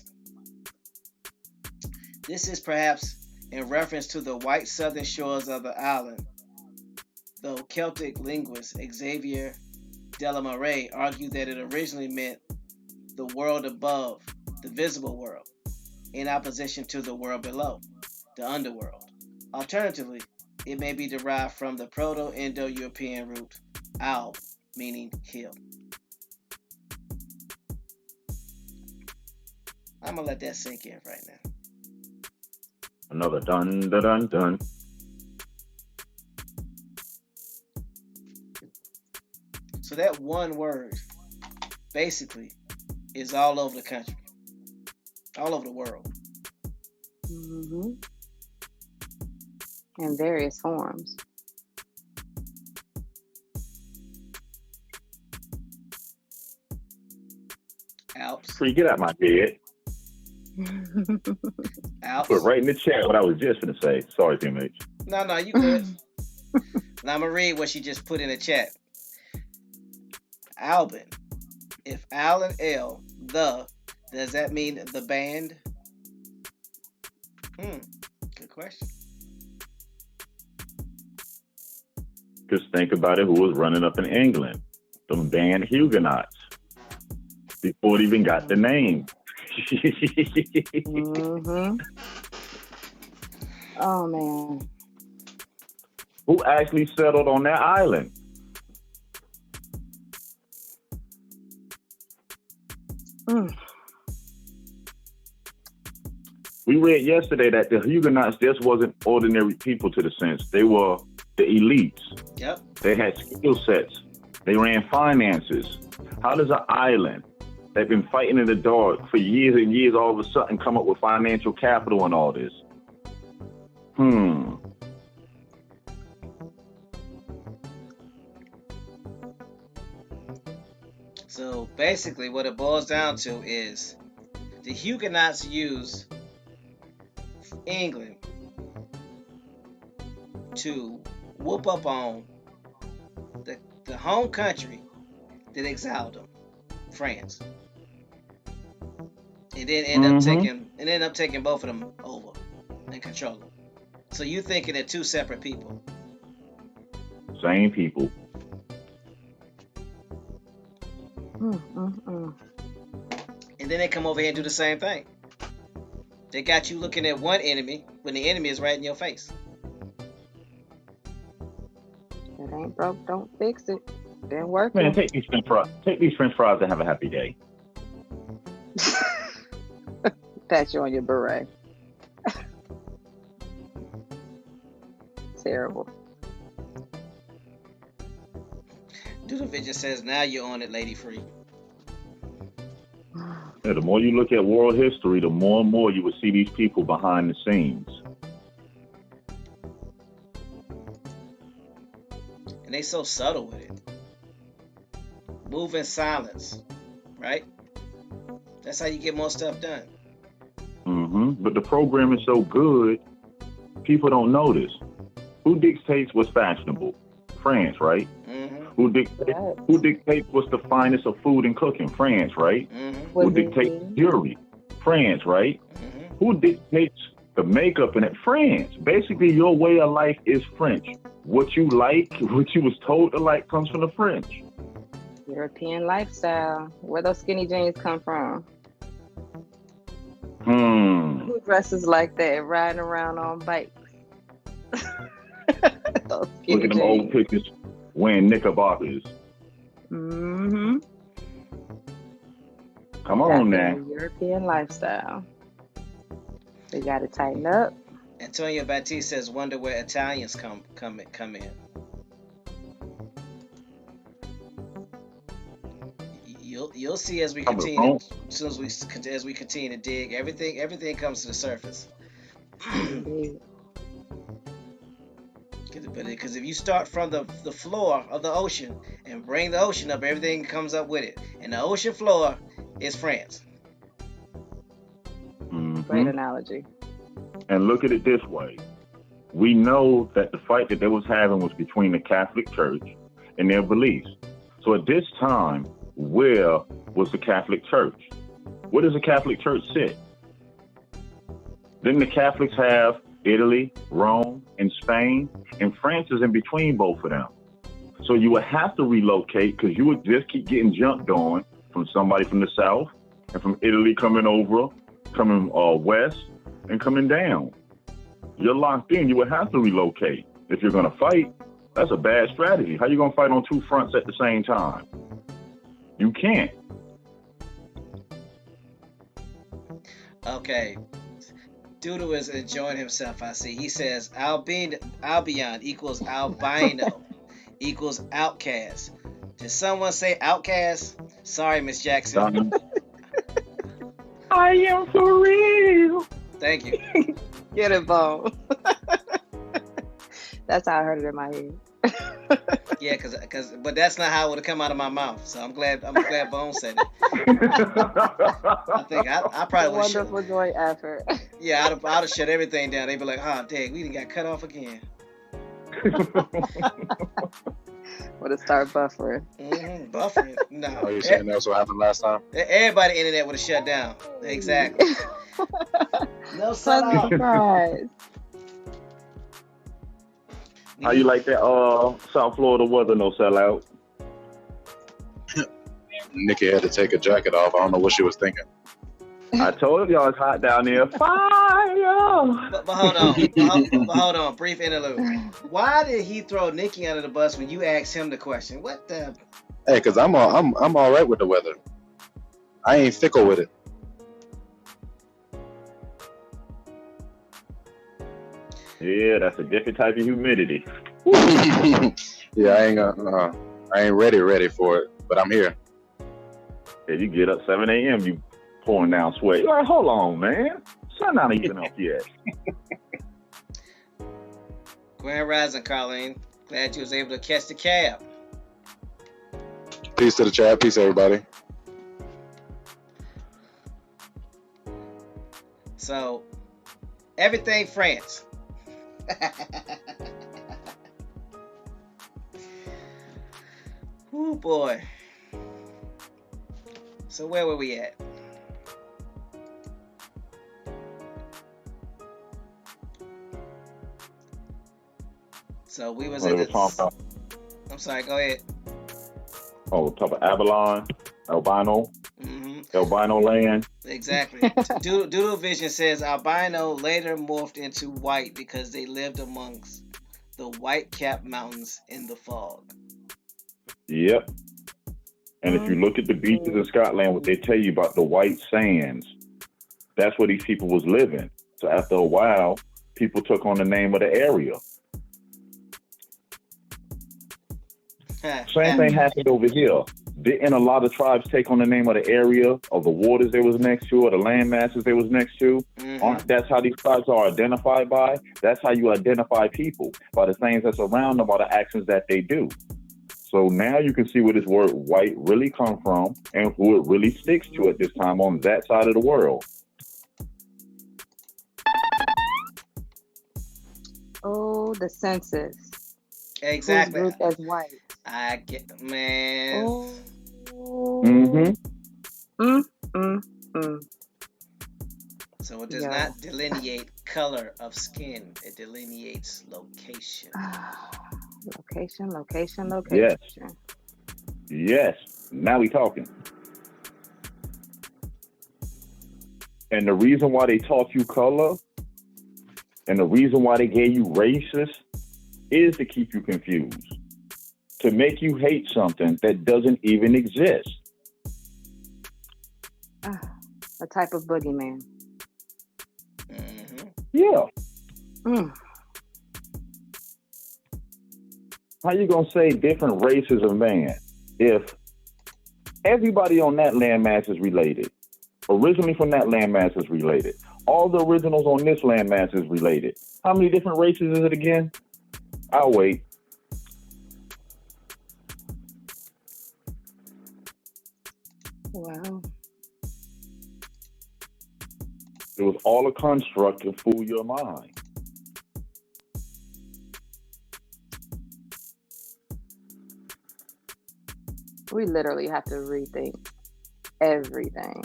This is perhaps in reference to the white southern shores of the island, though Celtic linguist Xavier Delamare argued that it originally meant the world above, the visible world, in opposition to the world below, the underworld. Alternatively, it may be derived from the Proto-Indo-European root alb, meaning hill. I'm gonna let that sink in right now. Another dun dun dun dun. So that one word basically is all over the country, all over the world. Mm-hmm. In various forms. Alps. So you get out my bed. Alps. Put right in the chat what I was just going to say. Sorry, PMH. No, you good. Now I'm going to read what she just put in the chat. Albin. If Al and L, does that mean the band? Good question. Just think about it. Who was running up in England? Some band Huguenots. Before it even got the name. Mm-hmm. Oh, man. Who actually settled on that island? We read yesterday that the Huguenots just wasn't ordinary people to the sense. They were the elites. Yep. They had skill sets. They ran finances. How does an island that's been fighting in the dark for years and years all of a sudden come up with financial capital and all this? So basically, what it boils down to is the Huguenots used England to whoop up on the home country that exiled them, France, and then end up taking both of them over and control them. So you thinking they're two separate people? Same people. And then they come over here and do the same thing. They got you looking at one enemy when the enemy is right in your face. It ain't broke, don't fix it. Didn't work. Man, take these French fries and have a happy day. Pat you on your beret. Terrible. Dudovic just says, now you're on it, Lady Free. Yeah, the more you look at world history, the more and more you will see these people behind the scenes. And they so subtle with it. Move in silence, right? That's how you get more stuff done. But the program is so good, people don't notice. Who dictates what's fashionable? France, right? Who dictates what's the finest of food and cooking? France, right? Who dictates jewelry? France, right? Who dictates the makeup in it? France. Basically, your way of life is French. What you like, what you was told to like, comes from the French. European lifestyle. Where those skinny jeans come from? Who dresses like that, riding around on bikes? Those skinny Look at them old pictures wearing knickerbockers. Come on now. European lifestyle. They got to tighten up. Antonio Batiste says, wonder where Italians come in. You'll see as we continue. As soon as we continue to dig, everything comes to the surface. Because if you start from the floor of the ocean and bring the ocean up, everything comes up with it. And the ocean floor is France. Great analogy. And look at it this way. We know that the fight that they was having was between the Catholic Church and their beliefs. So at this time, where was the Catholic Church? Where does the Catholic Church sit? Didn't the Catholics have Italy, Rome, and Spain? And France is in between both of them. So you would have to relocate because you would just keep getting jumped on from somebody from the south and from Italy coming west and coming down. You're locked in. You would have to relocate. If you're going to fight, that's a bad strategy. How you going to fight on two fronts at the same time? You can't. Okay. Doodle is enjoying himself, I see. He says Albion equals albino equals outcast. Did someone say outcast? Sorry, Miss Jackson. I am for real. Thank you. Get it, Bo. That's how I heard it in my head. Yeah, but that's not how it would have come out of my mouth. So I'm glad Bone said it. I think I probably would have. Wonderful joint effort. Yeah, I'd have shut everything down. They'd be like, "Oh, dang, we done got cut off again." Would have started buffering. Buffering? No. Oh, you saying that's what happened last time? Everybody internet would have shut down. Exactly. No surprise. How you like that South Florida weather, no sellout? Nikki had to take her jacket off. I don't know what she was thinking. I told y'all it's hot down there. Fire! But hold on. Brief interlude. Why did he throw Nikki under the bus when you asked him the question? What the? Hey, cause I'm all right with the weather. I ain't fickle with it. Yeah, that's a different type of humidity. Yeah, I ain't ready for it, but I'm here. Yeah, you get up 7 a.m., you pouring down sweat. You're like, hold on, man. Sun not even up yet. Grand Rising, Colleen. Glad you was able to catch the cab. Peace to the chat. Peace, everybody. So, everything France. Oh boy. So where were we at? So we was at the... I'm sorry, go ahead. Oh, top of Avalon, albino, albino land. Exactly. Doodle Vision says albino later morphed into white because they lived amongst the white-capped mountains in the fog. Yep. And if you look at the beaches in Scotland, what they tell you about the white sands, that's where these people was living. So after a while, people took on the name of the area. Same thing happened over here. Didn't a lot of tribes take on the name of the area, of the waters they was next to, or the land masses they was next to? That's how these tribes are identified by? That's how you identify people, by the things that's around them, by the actions that they do. So now you can see where this word white really come from and who it really sticks to at this time on that side of the world. Oh, the census. Exactly. Who's grouped as white? I get, man. So it does not delineate color of skin. It delineates location. Location. Yes. Now we talking. And the reason why they taught you color and the reason why they gave you races is to keep you confused. To make you hate something that doesn't even exist. A type of boogeyman. Yeah. How you gonna say different races of man if everybody on that landmass is related? Originally from that landmass is related. All the originals on this landmass is related. How many different races is it again? I'll wait. Wow. It was all a construct to fool your mind. We literally have to rethink everything.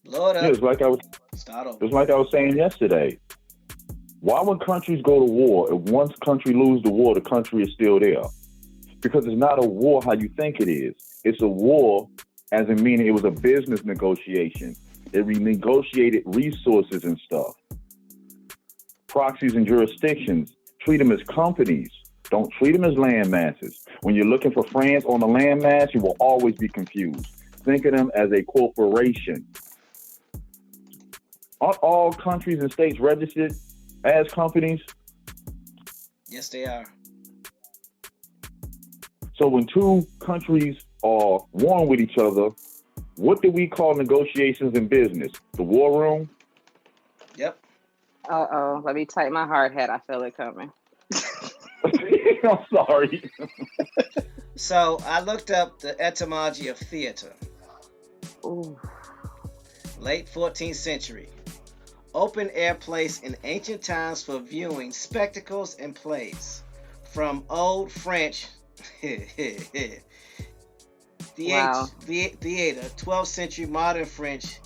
Lord up. Just like I was saying yesterday. Why when countries go to war, if one country loses the war, the country is still there? Because it's not a war how you think it is. It's a war as in meaning it was a business negotiation. They renegotiated resources and stuff. Proxies and jurisdictions, treat them as companies. Don't treat them as land masses. When you're looking for France on a land mass, you will always be confused. Think of them as a corporation. Aren't all countries and states registered as companies? Yes, they are. So when two countries are warring with each other, what do we call negotiations in business? The war room? Yep. Uh-oh. Let me tighten my hard hat. I feel it coming. I'm sorry. So I looked up the etymology of theater. Ooh. Late 14th century. Open air place in ancient times for viewing spectacles and plays. From Old French theater, 12th century modern French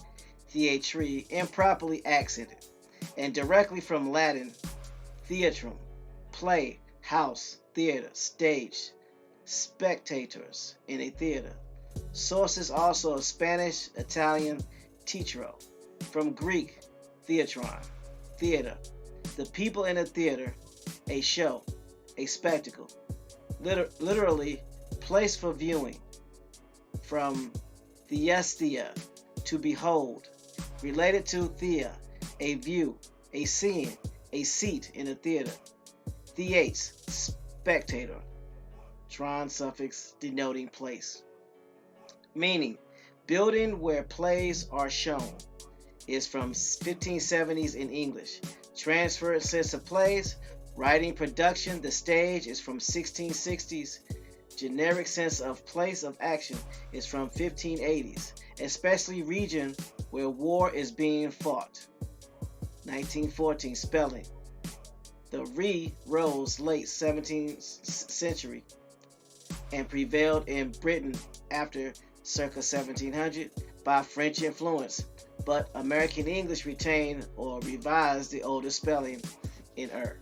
theatre, improperly accented, and directly from Latin theatrum, play, house, theater, stage, spectators in a theater. Sources also of Spanish, Italian, teatro, from Greek, theatron, theater, the people in a theater, a show, a spectacle, literally place for viewing, from theestheia, to behold, related to thea, a view, a seeing, a seat in a theater. Theates, spectator, tron suffix denoting place. Meaning, building where plays are shown, is from 1570s in English. Transferred sense of plays, writing production, the stage is from 1660s. Generic sense of place of action is from 1580s, especially region where war is being fought. 1914 spelling. The re rose late 17th century and prevailed in Britain after circa 1700 by French influence, but American English retained or revised the older spelling in er.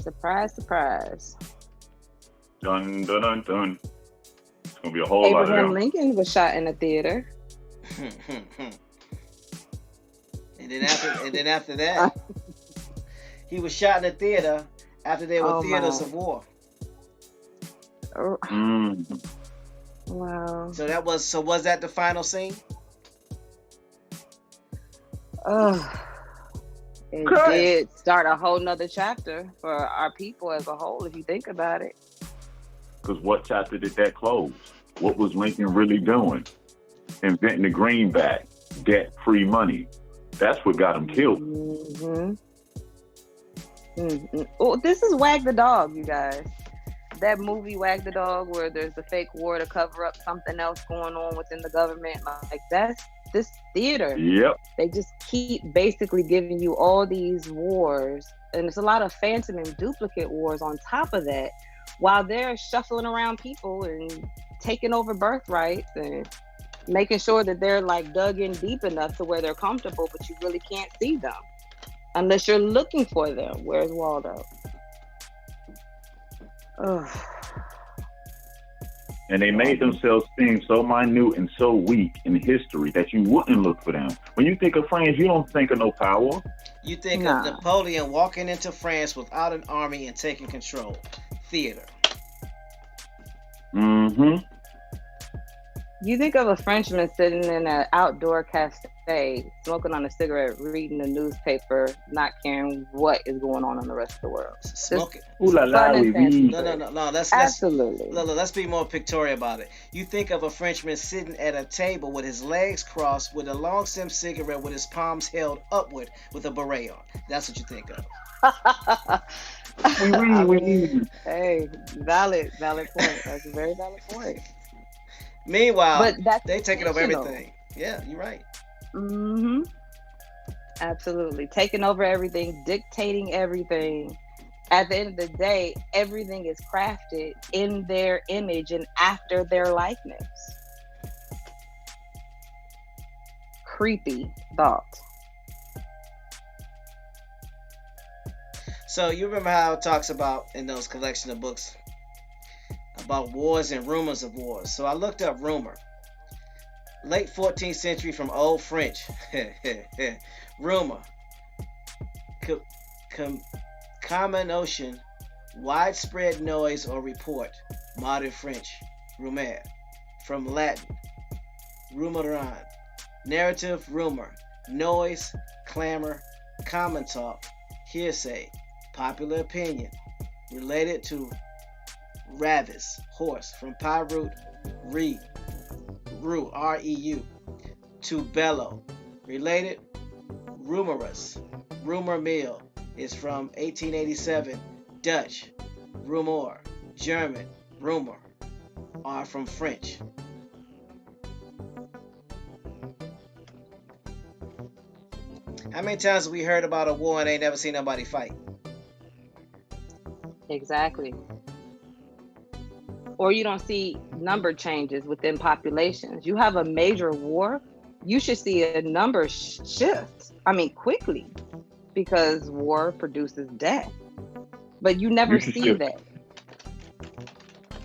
Surprise, surprise. Dun dun dun dun. It's gonna be a whole lot of Abraham them. Lincoln was shot in a theater. and then after that, he was shot in a theater after there were theaters of war. Oh, Mm. wow. So was that the final scene? It Correct. did start a whole nother chapter for our people as a whole, if you think about it. Because what chapter did that close? What was Lincoln really doing? Inventing the greenback, debt-free money. That's what got him killed. Mm-hmm. Mm-hmm. Oh, this is Wag the Dog, you guys. That movie Wag the Dog, where there's a fake war to cover up something else going on within the government. Like, that's this theater. Yep. They just keep basically giving you all these wars, and it's a lot of phantom and duplicate wars on top of that, while they're shuffling around people and taking over birthrights and making sure that they're like dug in deep enough to where they're comfortable, but you really can't see them unless you're looking for them. Where's Waldo? Ugh. And they made themselves seem so minute and so weak in history that you wouldn't look for them. When you think of France, you don't think of no power. You think of Napoleon walking into France without an army and taking control. Theater. Mm-hmm. You think of a Frenchman sitting in an outdoor cafe, smoking on a cigarette, reading the newspaper, not caring what is going on in the rest of the world. Smoking. Ooh la la, Fun we and fancy. read. No. Absolutely. Let's be more pictorial about it. You think of a Frenchman sitting at a table with his legs crossed, with a long stem cigarette, with his palms held upward, with a beret on. That's what you think of. We read. Hey, valid point. That's a very valid point. Meanwhile, But that's they taking over intentional. everything. Yeah, you're right. Mm-hmm. Absolutely. Taking over everything, dictating everything. At the end of the day, everything is crafted in their image and after their likeness. Creepy thought. So you remember how it talks about in those collection of books about wars and rumors of wars. So I looked up rumor. Late 14th century from Old French. Rumor. Common notion. Widespread noise or report. Modern French. Rumeur. From Latin. Rumoran. Narrative, rumor. Noise, clamor, common talk, hearsay, popular opinion. Related to ravis, horse, from pi root reu, R-E-U, to bellow. Related, rumorous, rumor mill, is from 1887, Dutch, rumor, German, rumor, are from French. How many times have we heard about a war and ain't never seen nobody fight? Exactly. Or you don't see number changes within populations. You have a major war, you should see a number shift. Quickly, because war produces death. But you never see that.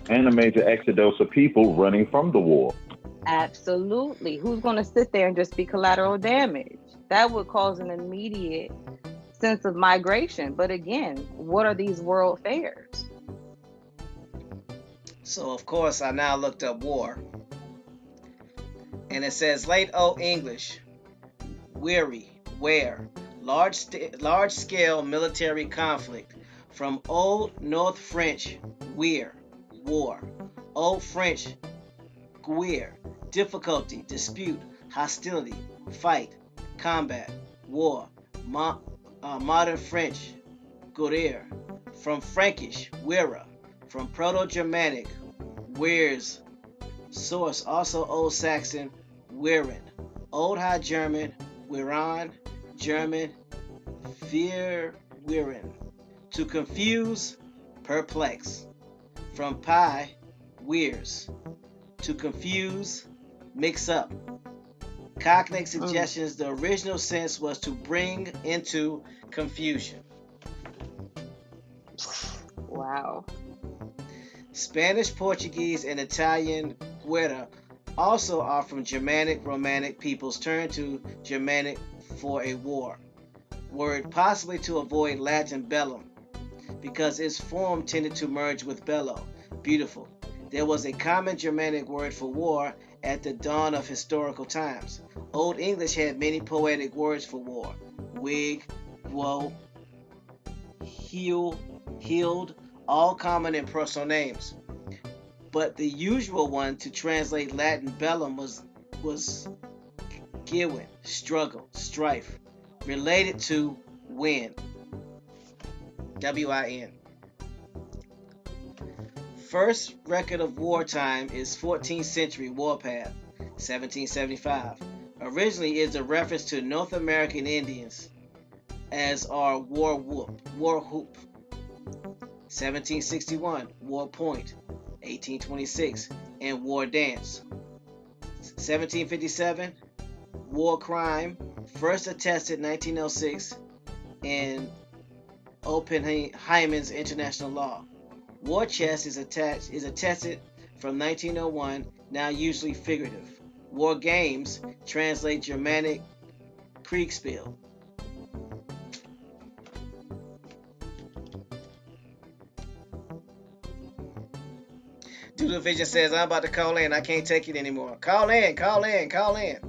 And a major exodus of people running from the war. Absolutely. Who's going to sit there and just be collateral damage? That would cause an immediate sense of migration. But again, what are these world fairs? So, of course, I now looked up war. And it says late Old English, weary, where, large-scale military conflict. From Old North French, weir, war. Old French, guerre, difficulty, dispute, hostility, fight, combat, war. Modern French, guerre. From Frankish, wera. From Proto-Germanic, wers. Source, also Old Saxon, werin. Old High German, weran. German, verwirren. To confuse, perplex. From pi, weirs. To confuse, mix up. Cognate suggestions, the original sense was to bring into confusion. Wow. Spanish, Portuguese, and Italian guerra also are from Germanic Romanic peoples turned to Germanic for a war. Word possibly to avoid Latin bellum, because its form tended to merge with bellow. Beautiful. There was a common Germanic word for war at the dawn of historical times. Old English had many poetic words for war. Wig, woe, heal, healed, all common and personal names. But the usual one to translate Latin bellum was gewin, struggle, strife, related to win. W-I-N. First record of wartime is 14th century warpath, 1775. Originally is a reference to North American Indians, as are war whoop, 1761, war point, 1826, and war dance. 1757, war crime, first attested 1906 in Oppenheimer's International Law. War chest is attested from 1901, now usually figurative. War games translate Germanic Kriegspiel. Doodle Vision says, I'm about to call in. I can't take it anymore. Call in, call in, call in.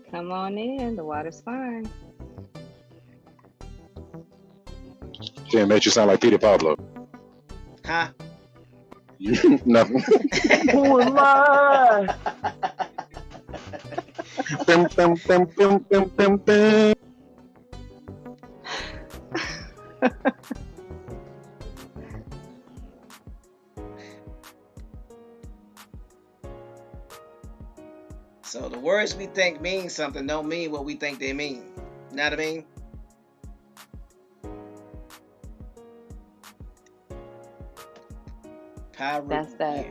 Come on in. The water's fine. Damn, made you sound like Peter Pablo. Huh? Nothing. Who am I? Bim, bim, bim, bim, bim, bim, bim. So the words we think mean something don't mean what we think they mean. You know what I mean? That's that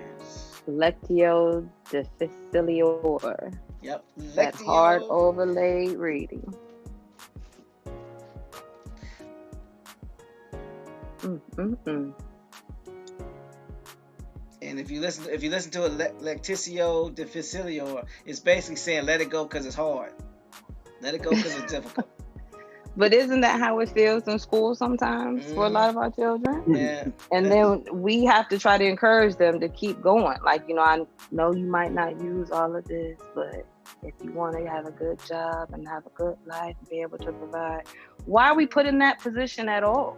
Lectio Difficilior. Yep. That hard overlaid reading. And if you listen to a Lectio Difficilior, it's basically saying let it go because it's hard. Let it go because it's difficult. But isn't that how it feels in school sometimes for a lot of our children? Yeah. And then we have to try to encourage them to keep going. Like, I know you might not use all of this, but if you want to have a good job and have a good life and be able to provide, why are we put in that position at all?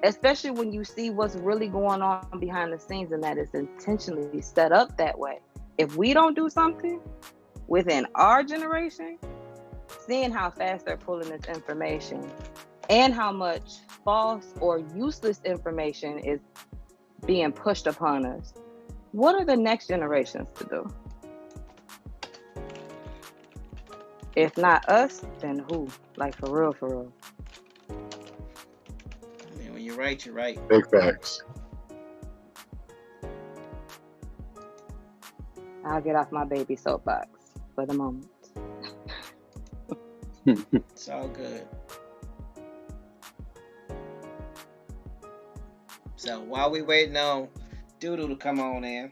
Especially when you see what's really going on behind the scenes and that it's intentionally set up that way. If we don't do something within our generation, seeing how fast they're pulling this information and how much false or useless information is being pushed upon us, what are the next generations to do? If not us, then who? Like, for real, for real. I mean, when you're right, you're right. Big facts. I'll get off my baby soapbox for the moment. It's all good. So while we waiting on Doodle to come on in,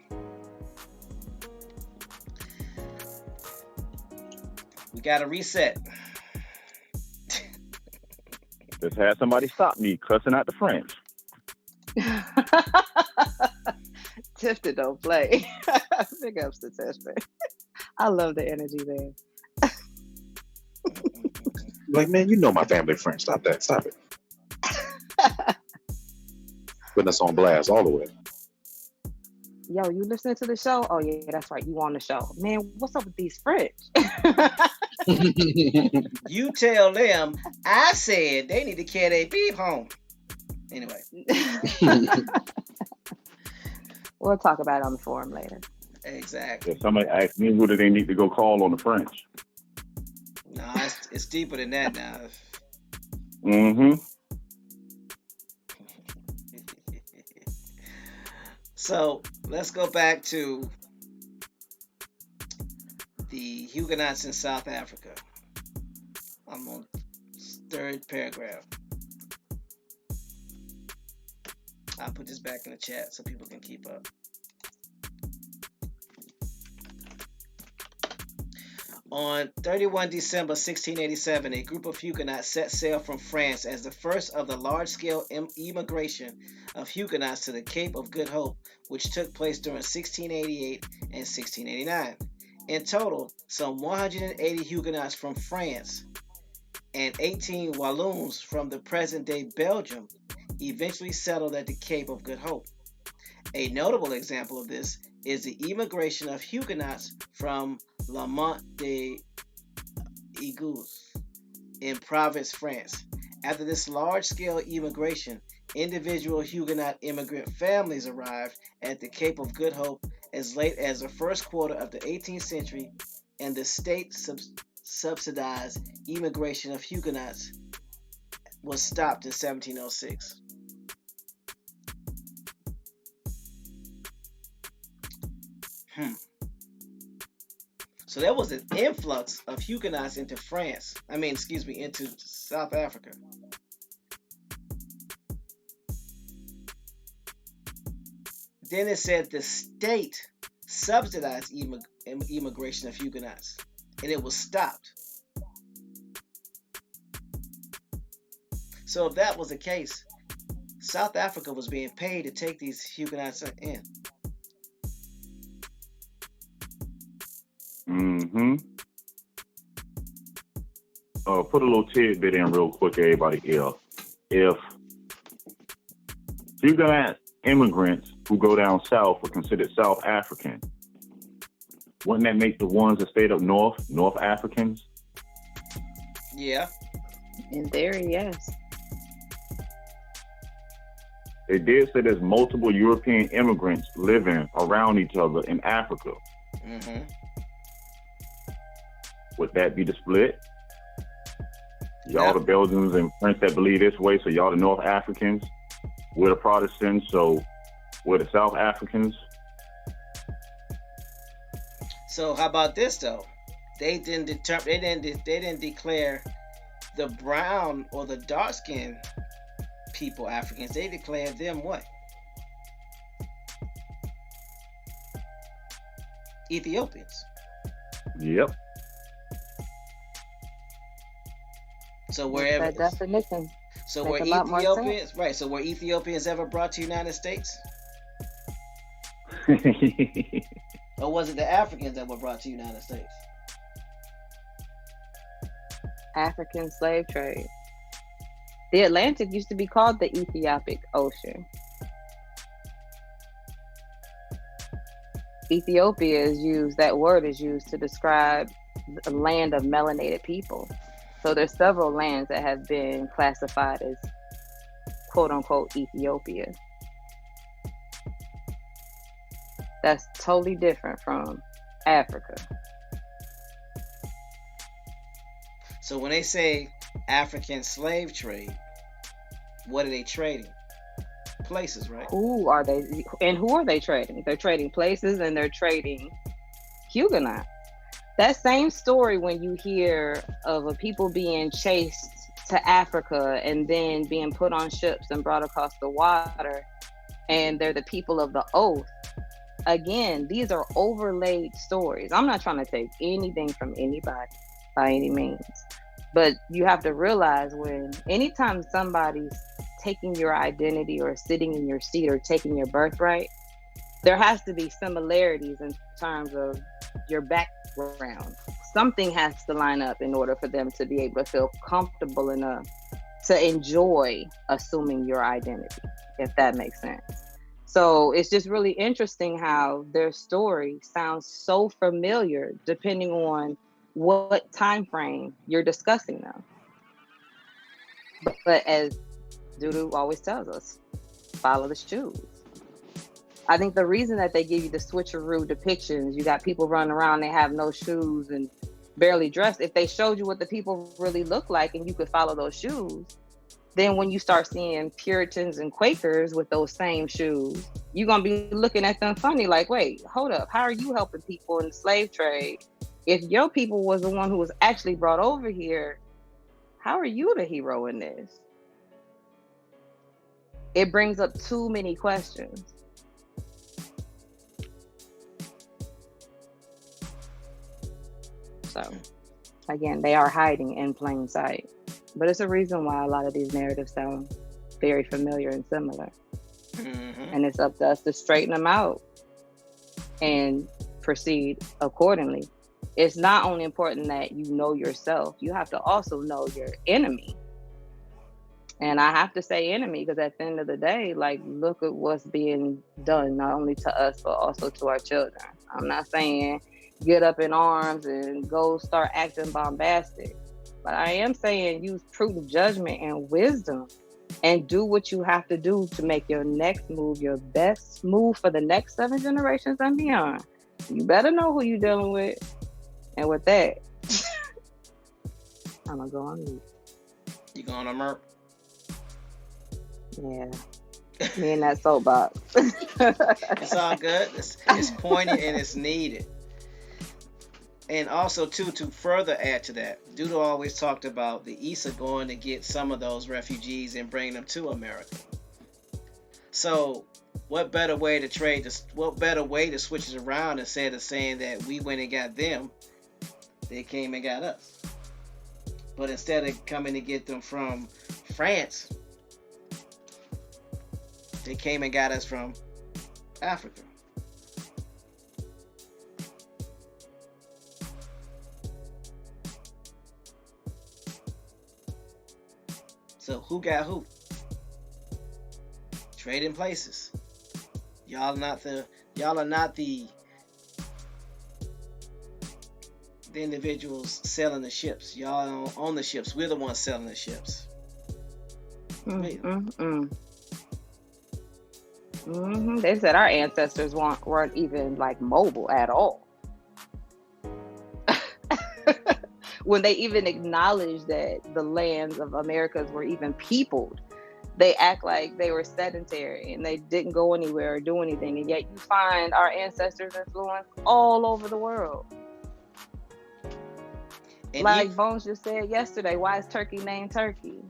we got to reset. Just had somebody stop me cussing out the French. Tifton don't play. Big ups to Tifton. I love the energy there. Like, man, you know my family French. Stop that. Stop it. Putting us on blast all the way. Yo, you listening to the show? Oh, yeah, that's right. You on the show. Man, what's up with these French? You tell them I said they need to carry their beef home. Anyway. We'll talk about it on the forum later. Exactly. If somebody asks me who do they need to go call on the French. No, it's deeper than that now. Mm-hmm. So let's go back to the Huguenots in South Africa. I'm on third paragraph. I'll put this back in the chat so people can keep up. On 31 December 1687, a group of Huguenots set sail from France as the first of the large-scale immigration of Huguenots to the Cape of Good Hope, which took place during 1688 and 1689. In total, some 180 Huguenots from France and 18 Walloons from the present-day Belgium eventually settled at the Cape of Good Hope. A notable example of this is the immigration of Huguenots from La Motte des Igoues in Provence, France. After this large-scale immigration, individual Huguenot immigrant families arrived at the Cape of Good Hope as late as the first quarter of the 18th century, and the state-subsidized immigration of Huguenots was stopped in 1706. So there was an influx of Huguenots into into South Africa. Then it said the state subsidized immigration of Huguenots, and it was stopped. So if that was the case, South Africa was being paid to take these Huguenots in. Mm-hmm. Put a little tidbit in real quick, everybody. If Huguenot immigrants who go down south are considered South African, wouldn't that make the ones that stayed up north Africans? Yeah. In theory, yes. They did say there's multiple European immigrants living around each other in Africa. Mm-hmm. Would that be the split? Y'all Yeah. the Belgians and French that believe this way, so y'all the North Africans. We're the Protestants, so we're the South Africans. So how about this though? They didn't declare the brown or the dark skinned people Africans. They declared them what? Ethiopians. Yep. So wherever That definition. So Make were a lot more Ethiopians right? So were Ethiopians ever brought to the United States? Or was it the Africans that were brought to the United States? African slave trade. The Atlantic used to be called the Ethiopic Ocean. Ethiopia is used, that word is used to describe a land of melanated people. So there's several lands that have been classified as quote unquote Ethiopia. That's totally different from Africa. So when they say African slave trade, what are they trading? Places, right? Who are they? And who are they trading? They're trading places and they're trading Huguenot. That same story when you hear of a people being chased to Africa and then being put on ships and brought across the water, and they're the people of the oath. Again, these are overlaid stories. I'm not trying to take anything from anybody by any means, but you have to realize anytime somebody's taking your identity or sitting in your seat or taking your birthright, there has to be similarities in terms of your background. Something has to line up in order for them to be able to feel comfortable enough to enjoy assuming your identity, if that makes sense. So it's just really interesting how their story sounds so familiar depending on what time frame you're discussing them. But as Dudu always tells us, follow the shoes. I think the reason that they give you the switcheroo depictions, you got people running around, they have no shoes and barely dressed. If they showed you what the people really look like and you could follow those shoes, then when you start seeing Puritans and Quakers with those same shoes, you're going to be looking at them funny like, wait, hold up. How are you helping people in the slave trade? If your people was the one who was actually brought over here, how are you the hero in this? It brings up too many questions. So, again, they are hiding in plain sight. But it's a reason why a lot of these narratives sound very familiar and similar. Mm-hmm. And it's up to us to straighten them out and proceed accordingly. It's not only important that you know yourself, you have to also know your enemy. And I have to say enemy because at the end of the day, like, look at what's being done, not only to us, but also to our children. I'm not saying get up in arms and go start acting bombastic. But I am saying use prudent judgment and wisdom and do what you have to do to make your next move your best move for the next 7 generations and beyond. You better know who you're dealing with. And with that, I'm going to go on mute. You going to murk? Yeah. Me and that soapbox. It's all good. It's poignant and it's needed. And also, too, to further add to that, Dudu always talked about the East are going to get some of those refugees and bring them to America. So, what better way to trade this? What better way to switch it around instead of saying that we went and got them, they came and got us. But instead of coming to get them from France, they came and got us from Africa. So who got who? Trading places. Y'all are not the individuals selling the ships. Y'all own the ships. We're the ones selling the ships. They said our ancestors weren't even like mobile at all. When they even acknowledged that the lands of Americas were even peopled, they act like they were sedentary and they didn't go anywhere or do anything. And yet you find our ancestors' influence all over the world. And like Bones just said yesterday, why is Turkey named Turkey?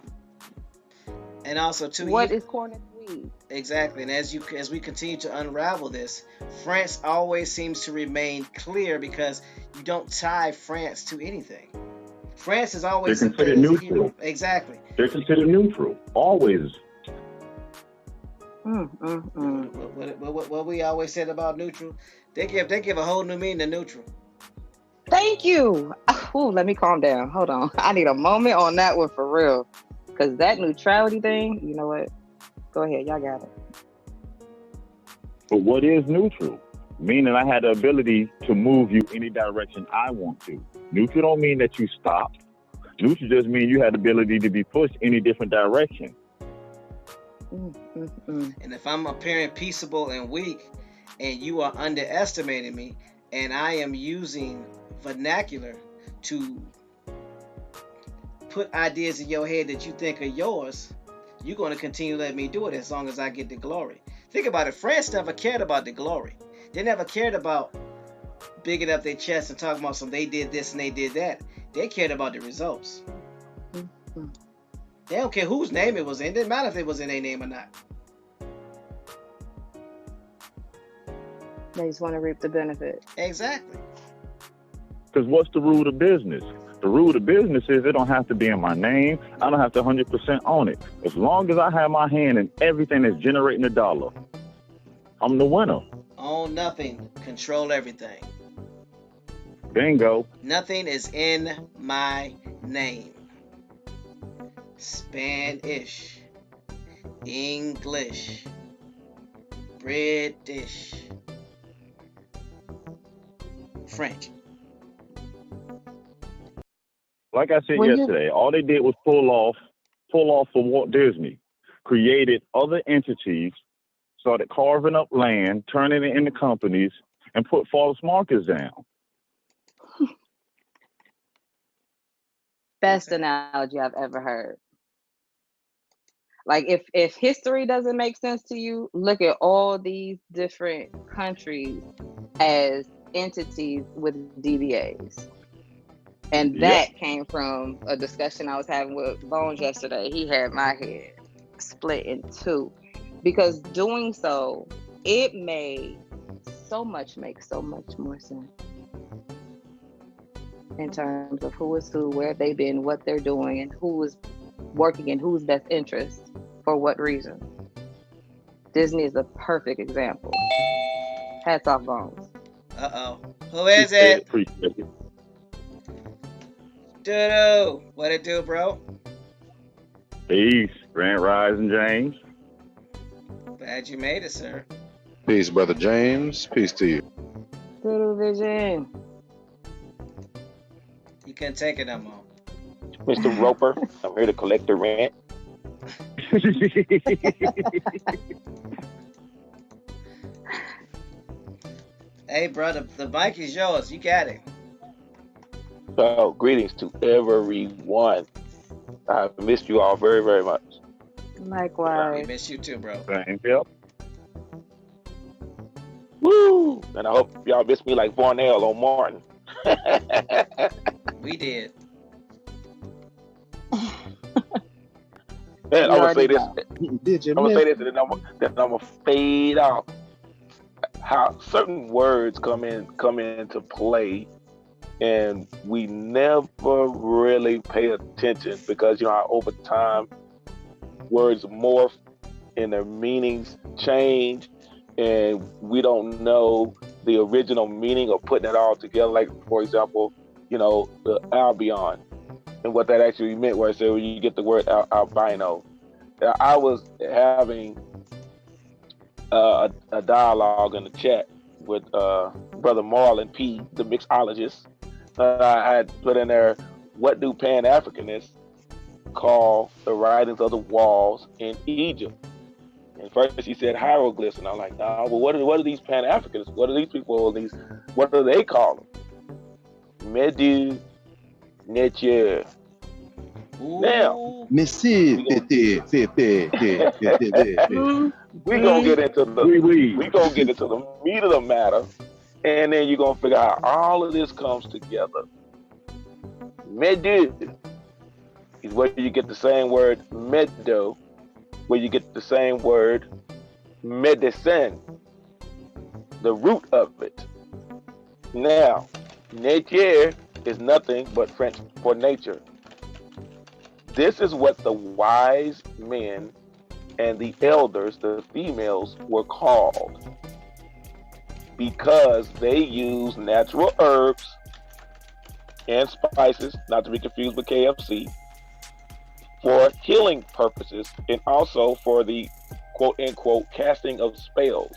And also, too, what is corn and wheat? Exactly. And as we continue to unravel this, France always seems to remain clear because you don't tie France to anything. France is always they're considered neutral. Exactly. They're considered neutral. Always. What we always said about neutral, they give a whole new meaning to neutral. Thank you. Ooh, let me calm down. Hold on. I need a moment on that one for real. Because that neutrality thing, you know what? Go ahead. Y'all got it. But what is neutral? Meaning I had the ability to move you any direction I want to. Neutral don't mean that you stop. Neutral just means you had the ability to be pushed any different direction. And if I'm appearing peaceable and weak, and you are underestimating me, and I am using vernacular to put ideas in your head that you think are yours, you're going to continue to let me do it as long as I get the glory. Think about it. France never cared about the glory. They never cared about bigging up their chest and talking about they did this and they did that. They cared about the results. They don't care whose name it was in. It didn't matter if it was in their name or not. They just want to reap the benefit. Exactly. Because what's the rule of business? The rule of business is it don't have to be in my name. I don't have to 100% own it. As long as I have my hand in everything that's generating a dollar, I'm the winner. Own nothing, control everything. Bingo. Nothing is in my name. Spanish, English, British, French. Like I said When you yesterday, all they did was pull off for Walt Disney, created other entities, started carving up land, turning it into companies, and put false markers down. best analogy I've ever heard. Like if history doesn't make sense to you, look at all these different countries as entities with DBAs. And that came from a discussion I was having with Bones yesterday. He had my head split in two. Because doing so, it made make so much more sense in terms of who is who, where they've been, what they're doing, and who is working in whose best interest for what reason. Disney is a perfect example. Hats off, Bones. Who is it? Appreciate it. Doodoo. What it do, bro? Peace, Grand Rising James. Glad you made it, sir. Peace, brother James. Peace to you. Doodoo Vision. You couldn't take it no more. Mr. Roper, I'm here to collect the rent. Hey, brother, the bike is yours. You got it. So, greetings to everyone. I missed you all very, very much. We Likewise. miss you too, bro. Thank you. Woo! And I hope y'all miss me like Varnell on Martin. We did. Man, I'm gonna say this. Did you I'm gonna miss? say this, and then I'm gonna fade out. How certain words come into play, and we never really pay attention because over time, words morph and their meanings change, and we don't know the original meaning of putting it all together. Like, for example, the Albion and what that actually meant, where I said when you get the word albino. I was having a dialogue in the chat with Brother Marlon P., the mixologist. I had put in there, what do Pan-Africanists call the writings of the walls in Egypt? And first he said hieroglyphs, and I'm like, nah, well, what are these Pan-Africanists? What are these people? What do they call them? Medu Nature. Now, Monsieur, we gonna get into the meat of the matter, and then you're gonna figure out how all of this comes together. Medu is where you get the same word meadow, where you get the same word medicine, the root of it. Now, nature is nothing but French for nature. This is what the wise men and the elders, the females, were called, because they use natural herbs and spices, not to be confused with KFC, for healing purposes and also for the quote-unquote casting of spells.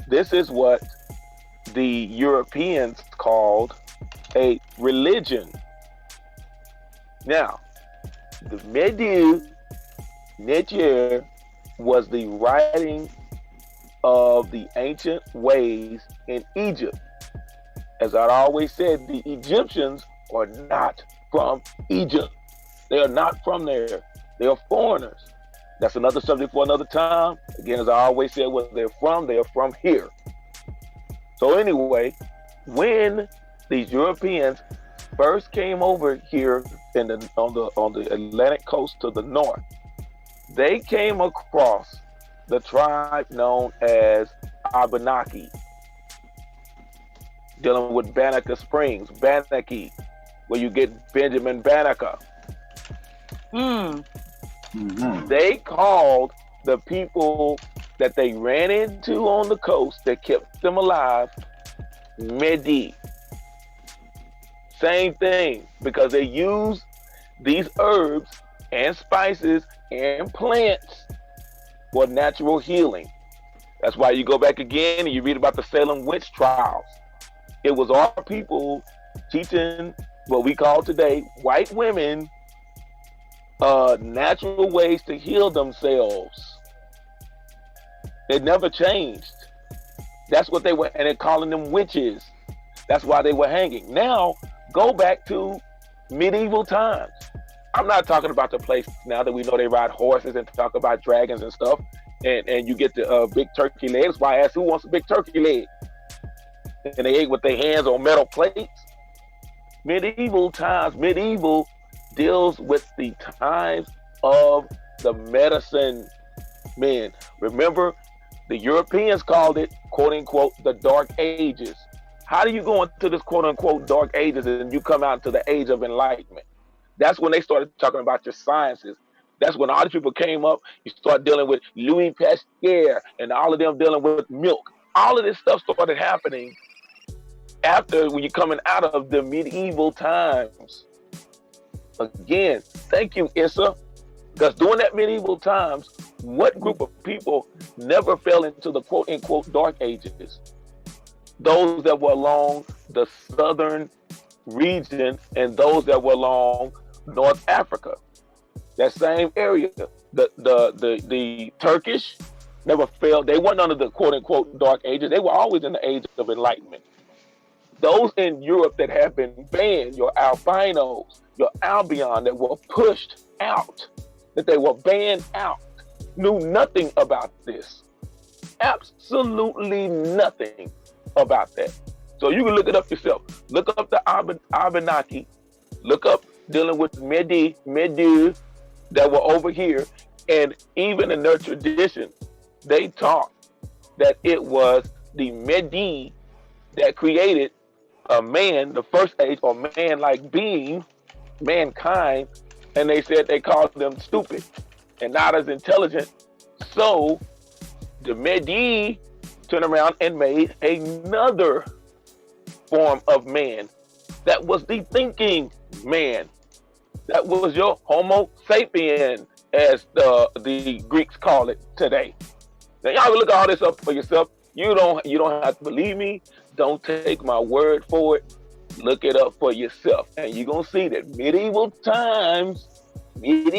This is what the Europeans called a religion. Now, the Medu Nature was the writing of the ancient ways in Egypt. As I always said, the Egyptians are not from Egypt. They are not from there. They are foreigners. That's another subject for another time. Again, as I always said, where they are from here. So anyway, when these Europeans first came over here on the Atlantic coast to the north, they came across the tribe known as Abenaki, dealing with Banneker Springs, Banaki, where you get Benjamin Banneker. Mm-hmm. They called the people that they ran into on the coast that kept them alive Medi. Same thing, because they use these herbs and spices and plants for natural healing. That's why you go back again and you read about the Salem witch trials. It was our people teaching what we call today white women natural ways to heal themselves. It never changed. That's what they were, and they're calling them witches. That's why they were hanging. Now, go back to medieval times. I'm not talking about the place now that we know they ride horses and talk about dragons and stuff, and you get the big turkey legs. Why I ask who wants a big turkey leg? And they ate with their hands on metal plates. Medieval times, medieval deals with the times of the medicine men. Remember, the Europeans called it, quote unquote, the Dark Ages. How do you go into this quote unquote Dark Ages and you come out to the Age of Enlightenment? That's when they started talking about your sciences. That's when all these people came up. You start dealing with Louis Pasteur and all of them dealing with milk. All of this stuff started happening after when you're coming out of the medieval times. Again, thank you, Issa. Because during that medieval times, what group of people never fell into the quote unquote Dark Ages? Those that were along the southern region and those that were along North Africa. That same area. The Turkish never fell. They weren't under the quote unquote Dark Ages. They were always in the Age of Enlightenment. Those in Europe that have been banned, your albinos, your Albion, that were pushed out, that they were banned out, knew nothing about this. Absolutely nothing about that. So you can look it up yourself. Look up the Abenaki. Look up dealing with Medi that were over here. And even in their tradition, they taught that it was the Medi that created a man, the first age, or man-like being, mankind, and they said they called them stupid and not as intelligent. So the Medi turned around and made another form of man that was the thinking man. That was your Homo sapien, as the Greeks call it today. Now y'all can look all this up for yourself. You don't have to believe me. Don't take my word for it. Look it up for yourself. And you're going to see that medieval times, it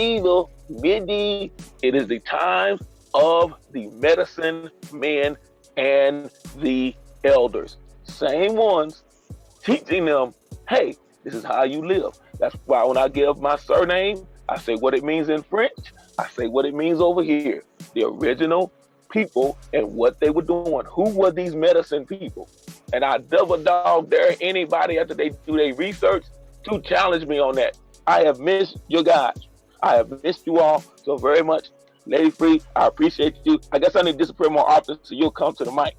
is the times of the medicine men and the elders. Same ones teaching them, hey, this is how you live. That's why when I give my surname, I say what it means in French. I say what it means over here. The original people and what they were doing. Who were these medicine people? And I double dog dare anybody after they do their research to challenge me on that. I have missed you guys. I have missed you all so very much. Lady Free, I appreciate you. I guess I need to disappear more often so you'll come to the mic.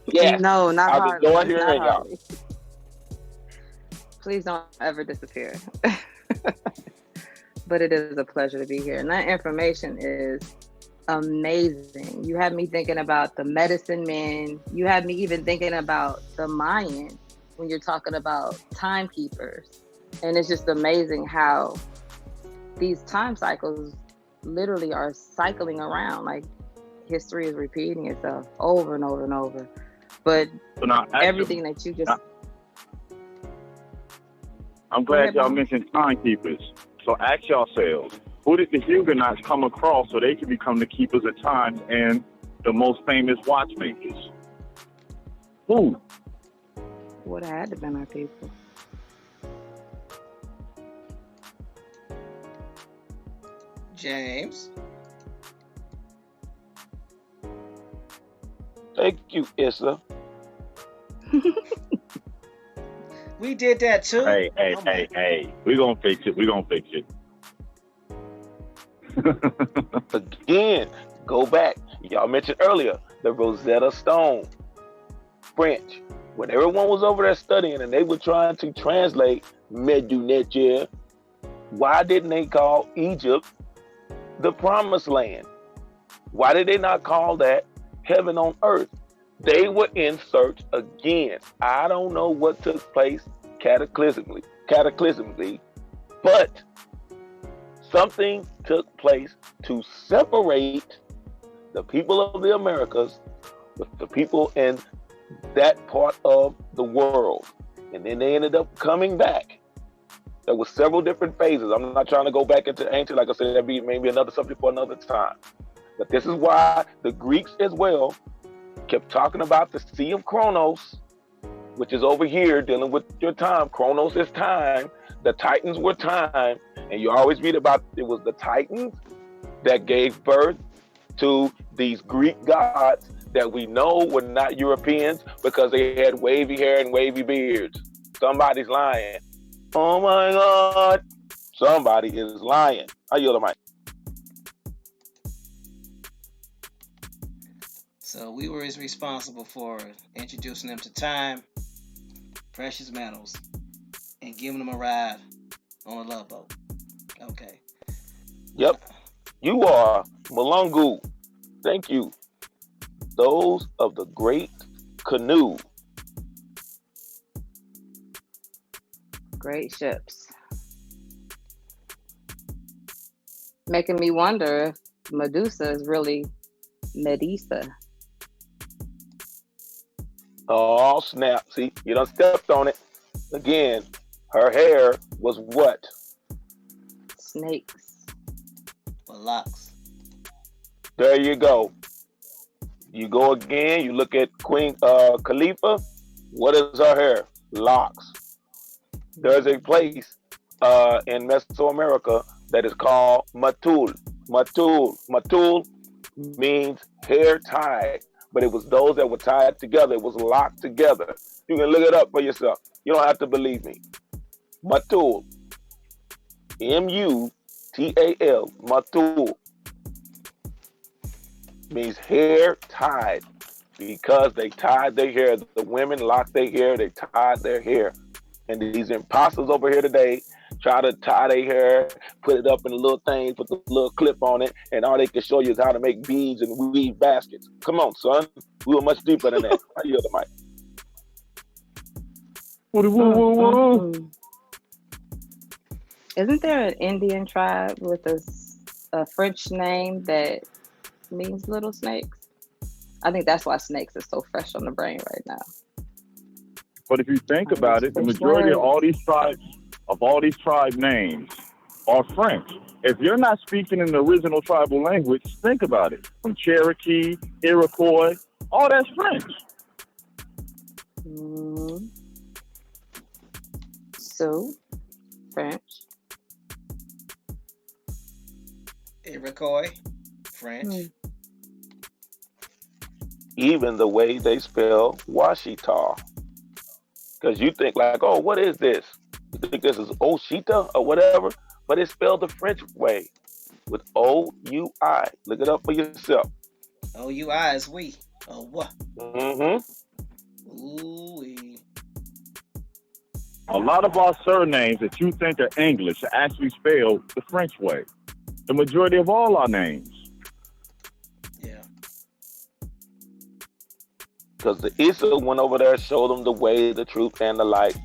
Yes. No, not I've hard. been going here and y'all. Please don't ever disappear. But it is a pleasure to be here. And that information is amazing. You have me thinking about the medicine men. You have me even thinking about the Mayan when you're talking about timekeepers. And it's just amazing how these time cycles literally are cycling around. Like history is repeating itself over and over and over. But So now, everything that you just... I'm glad y'all mentioned timekeepers. So ask yourselves, who did the Huguenots come across so they could become the keepers of time and the most famous watchmakers? Who? Would have had to been our people. James. Thank you, Issa. We did that too. Hey. We're going to fix it. Again, go back. Y'all mentioned earlier the Rosetta Stone, French. When everyone was over there studying and they were trying to translate Medunetje, why didn't they call Egypt the Promised Land? Why did they not call that heaven on earth? They were in search again. I don't know what took place cataclysmically, but something took place to separate the people of the Americas with the people in that part of the world. And then they ended up coming back There were several different phases. I'm not trying to go back into ancient, like I said, that'd be maybe another subject for another time. But this is why the Greeks as well kept talking about the Sea of Chronos, which is over here dealing with your time. Chronos is time. The Titans were time. And you always read about it was the Titans that gave birth to these Greek gods that we know were not Europeans because they had wavy hair and wavy beards. Somebody's lying. Oh my God. Somebody is lying. I yield the mic. So we were responsible for introducing them to time, precious metals, and giving them a ride on a love boat. Okay. Yep. You are Malungu. Thank you. Those of the great canoe. Great ships. Making me wonder if Medusa is really Medusa. Oh, snap. See, you done stepped on it. Again, her hair was what? Snakes. Or locks. There you go. You go again, you look at Queen Khalifa. What is her hair? Locks. There's a place in Mesoamerica that is called Matul. Matul means hair tied, but it was those that were tied together. It was locked together. You can look it up for yourself. You don't have to believe me. Matul. M-U-T-A-L. Matul means hair tied because they tied their hair. The women locked their hair. They tied their hair. And these imposters over here today try to tie their hair, put it up in a little thing, put the little clip on it, and all they can show you is how to make beads and weave baskets. Come on, son. We were much deeper than that. I yield the mic. Isn't there an Indian tribe with a French name that means little snakes? I think that's why snakes is so fresh on the brain right now. But if you think about it, the majority of all these tribe names are French. If you're not speaking in the original tribal language, think about it. From Cherokee, Iroquois, all that's French. So, French. Iroquois, French. Even the way they spell Washita. Because you think like, oh, what is this? You think this is Oshita or whatever, but it's spelled the French way with O-U-I. Look it up for yourself. O-U-I is we. Oh, what? Ooh-wee. A lot of our surnames that you think are English are actually spelled the French way. The majority of all our names. Yeah. Because the Issa went over there, showed them the way, the truth, and the light.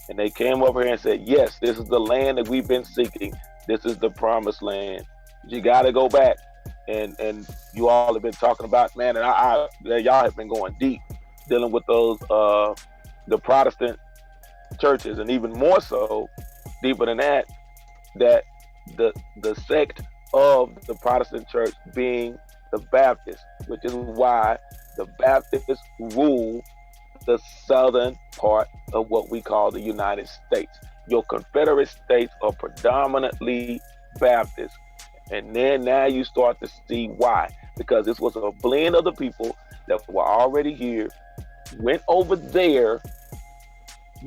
And they came over here and said, yes, this is the land that we've been seeking. This is the promised land. You got to go back. And you all have been talking about, man, and y'all have been going deep, dealing with those, the Protestant churches, and even more so, deeper than that, that the sect of the Protestant church being the Baptists, which is why the Baptists rule the southern part of what we call the United States. Your Confederate states are predominantly Baptist. And then now you start to see why. Because this was a blend of the people that were already here, went over there,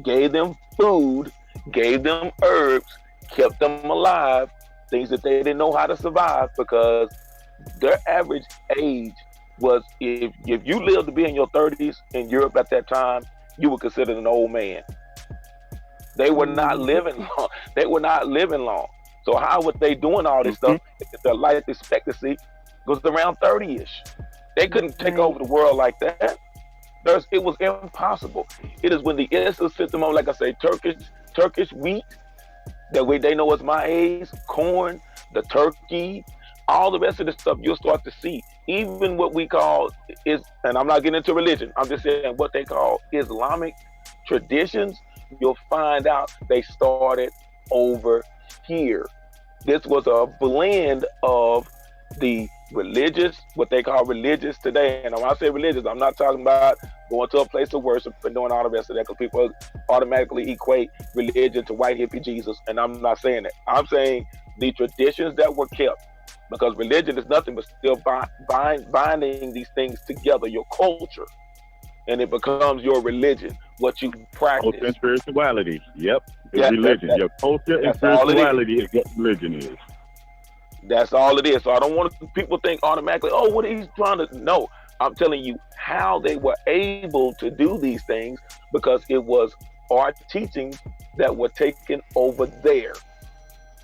gave them food, gave them herbs, kept them alive, things that they didn't know how to survive, because their average age was, if you lived to be in your 30s in Europe at that time, you were considered an old man. They were not living long. They were not living long. So how were they doing all this stuff if their life expectancy was around 30-ish? They couldn't take over the world like that. It was impossible. It is when the Issa sent them on, like I say, Turkish wheat, that way they know it's my age, corn, the turkey, all the rest of the stuff you'll start to see. Even what we call is, and I'm not getting into religion, I'm just saying what they call Islamic traditions, you'll find out they started over here. This was a blend of the religious, what they call religious today. And when I say religious, I'm not talking about going to a place of worship and doing all the rest of that, because people automatically equate religion to white hippie Jesus. And I'm not saying that. I'm saying the traditions that were kept, because religion is nothing but still binding these things together, your culture, and it becomes your religion, what you practice. Culture and spirituality. Yep. It's religion. Your culture and spirituality is what religion is. That's all it is. So I don't want people think automatically, oh, what he's trying to. No, I'm telling you how they were able to do these things, because it was our teachings that were taken over there.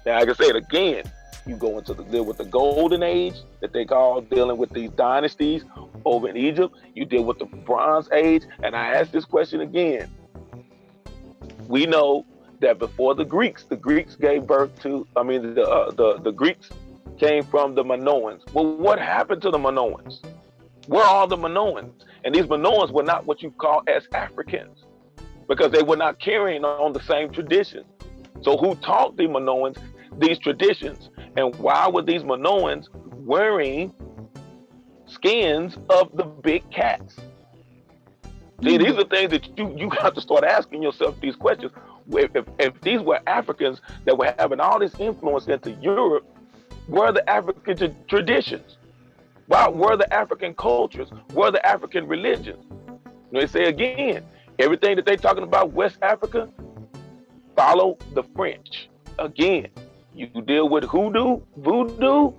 Now, like I said again, you go into deal with the golden age that they call dealing with these dynasties over in Egypt. You deal with the Bronze Age, and I ask this question again. We know that before the Greeks gave birth to. The Greeks came from the Minoans. Well, what happened to the Minoans? Where are the Minoans? And these Minoans were not what you call as Africans, because they were not carrying on the same traditions. So who taught the Minoans these traditions? And why were these Minoans wearing skins of the big cats? See, these are things that you have to start asking yourself these questions. If these were Africans that were having all this influence into Europe, where are the African traditions? Why were the African cultures? Where are the African religions? They say again, everything that they're talking about West Africa, follow the French. Again, you deal with voodoo,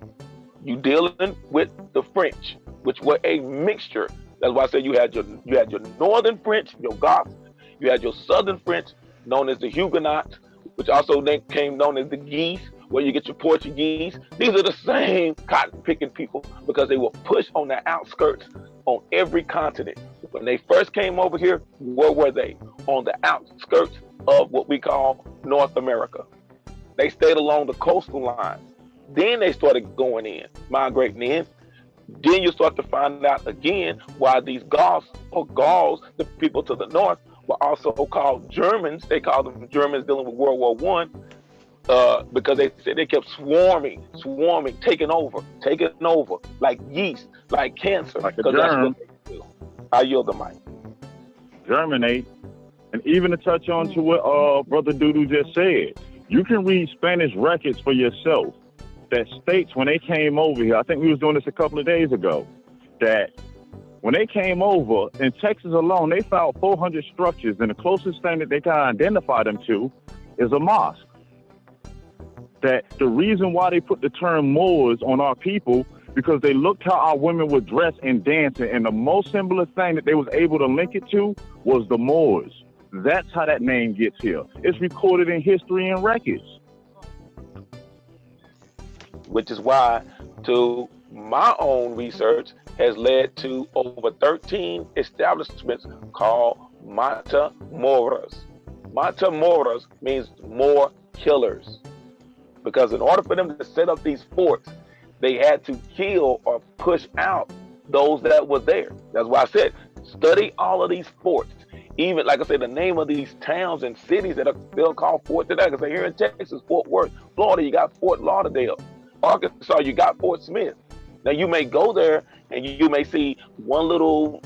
you dealing with the French, which were a mixture. That's why I said you had your northern French, your Goths, you had your southern French, known as the Huguenots, which also then came known as the Geese, where you get your Portuguese. These are the same cotton-picking people, because they were pushed on the outskirts on every continent. When they first came over here, where were they? On the outskirts of what we call North America. They stayed along the coastal lines. Then they started going in, migrating in. Then you start to find out again why these Goths or Gauls, the people to the north, were also called Germans. They called them Germans dealing with World War I, because they said they kept swarming, taking over, like yeast, like cancer. Like a germ. I yield the mic. Germinate. And even to touch on to what Brother Dudu just said, you can read Spanish records for yourself that states when they came over here, I think we was doing this a couple of days ago, that when they came over, in Texas alone, they found 400 structures, and the closest thing that they can identify them to is a mosque. That the reason why they put the term Moors on our people, because they looked how our women would dress and dancing, and the most simplest thing that they was able to link it to was the Moors. That's how that name gets here. It's recorded in history and records. Which is why, to my own research, has led to over 13 establishments called Matamoras. Matamoras means more killers. Because in order for them to set up these forts, they had to kill or push out those that were there. That's why I said, study all of these forts. Even, like I said, the name of these towns and cities that are still called Fort today. Because here in Texas, Fort Worth. Florida, you got Fort Lauderdale. Arkansas, you got Fort Smith. Now, you may go there and you may see one little,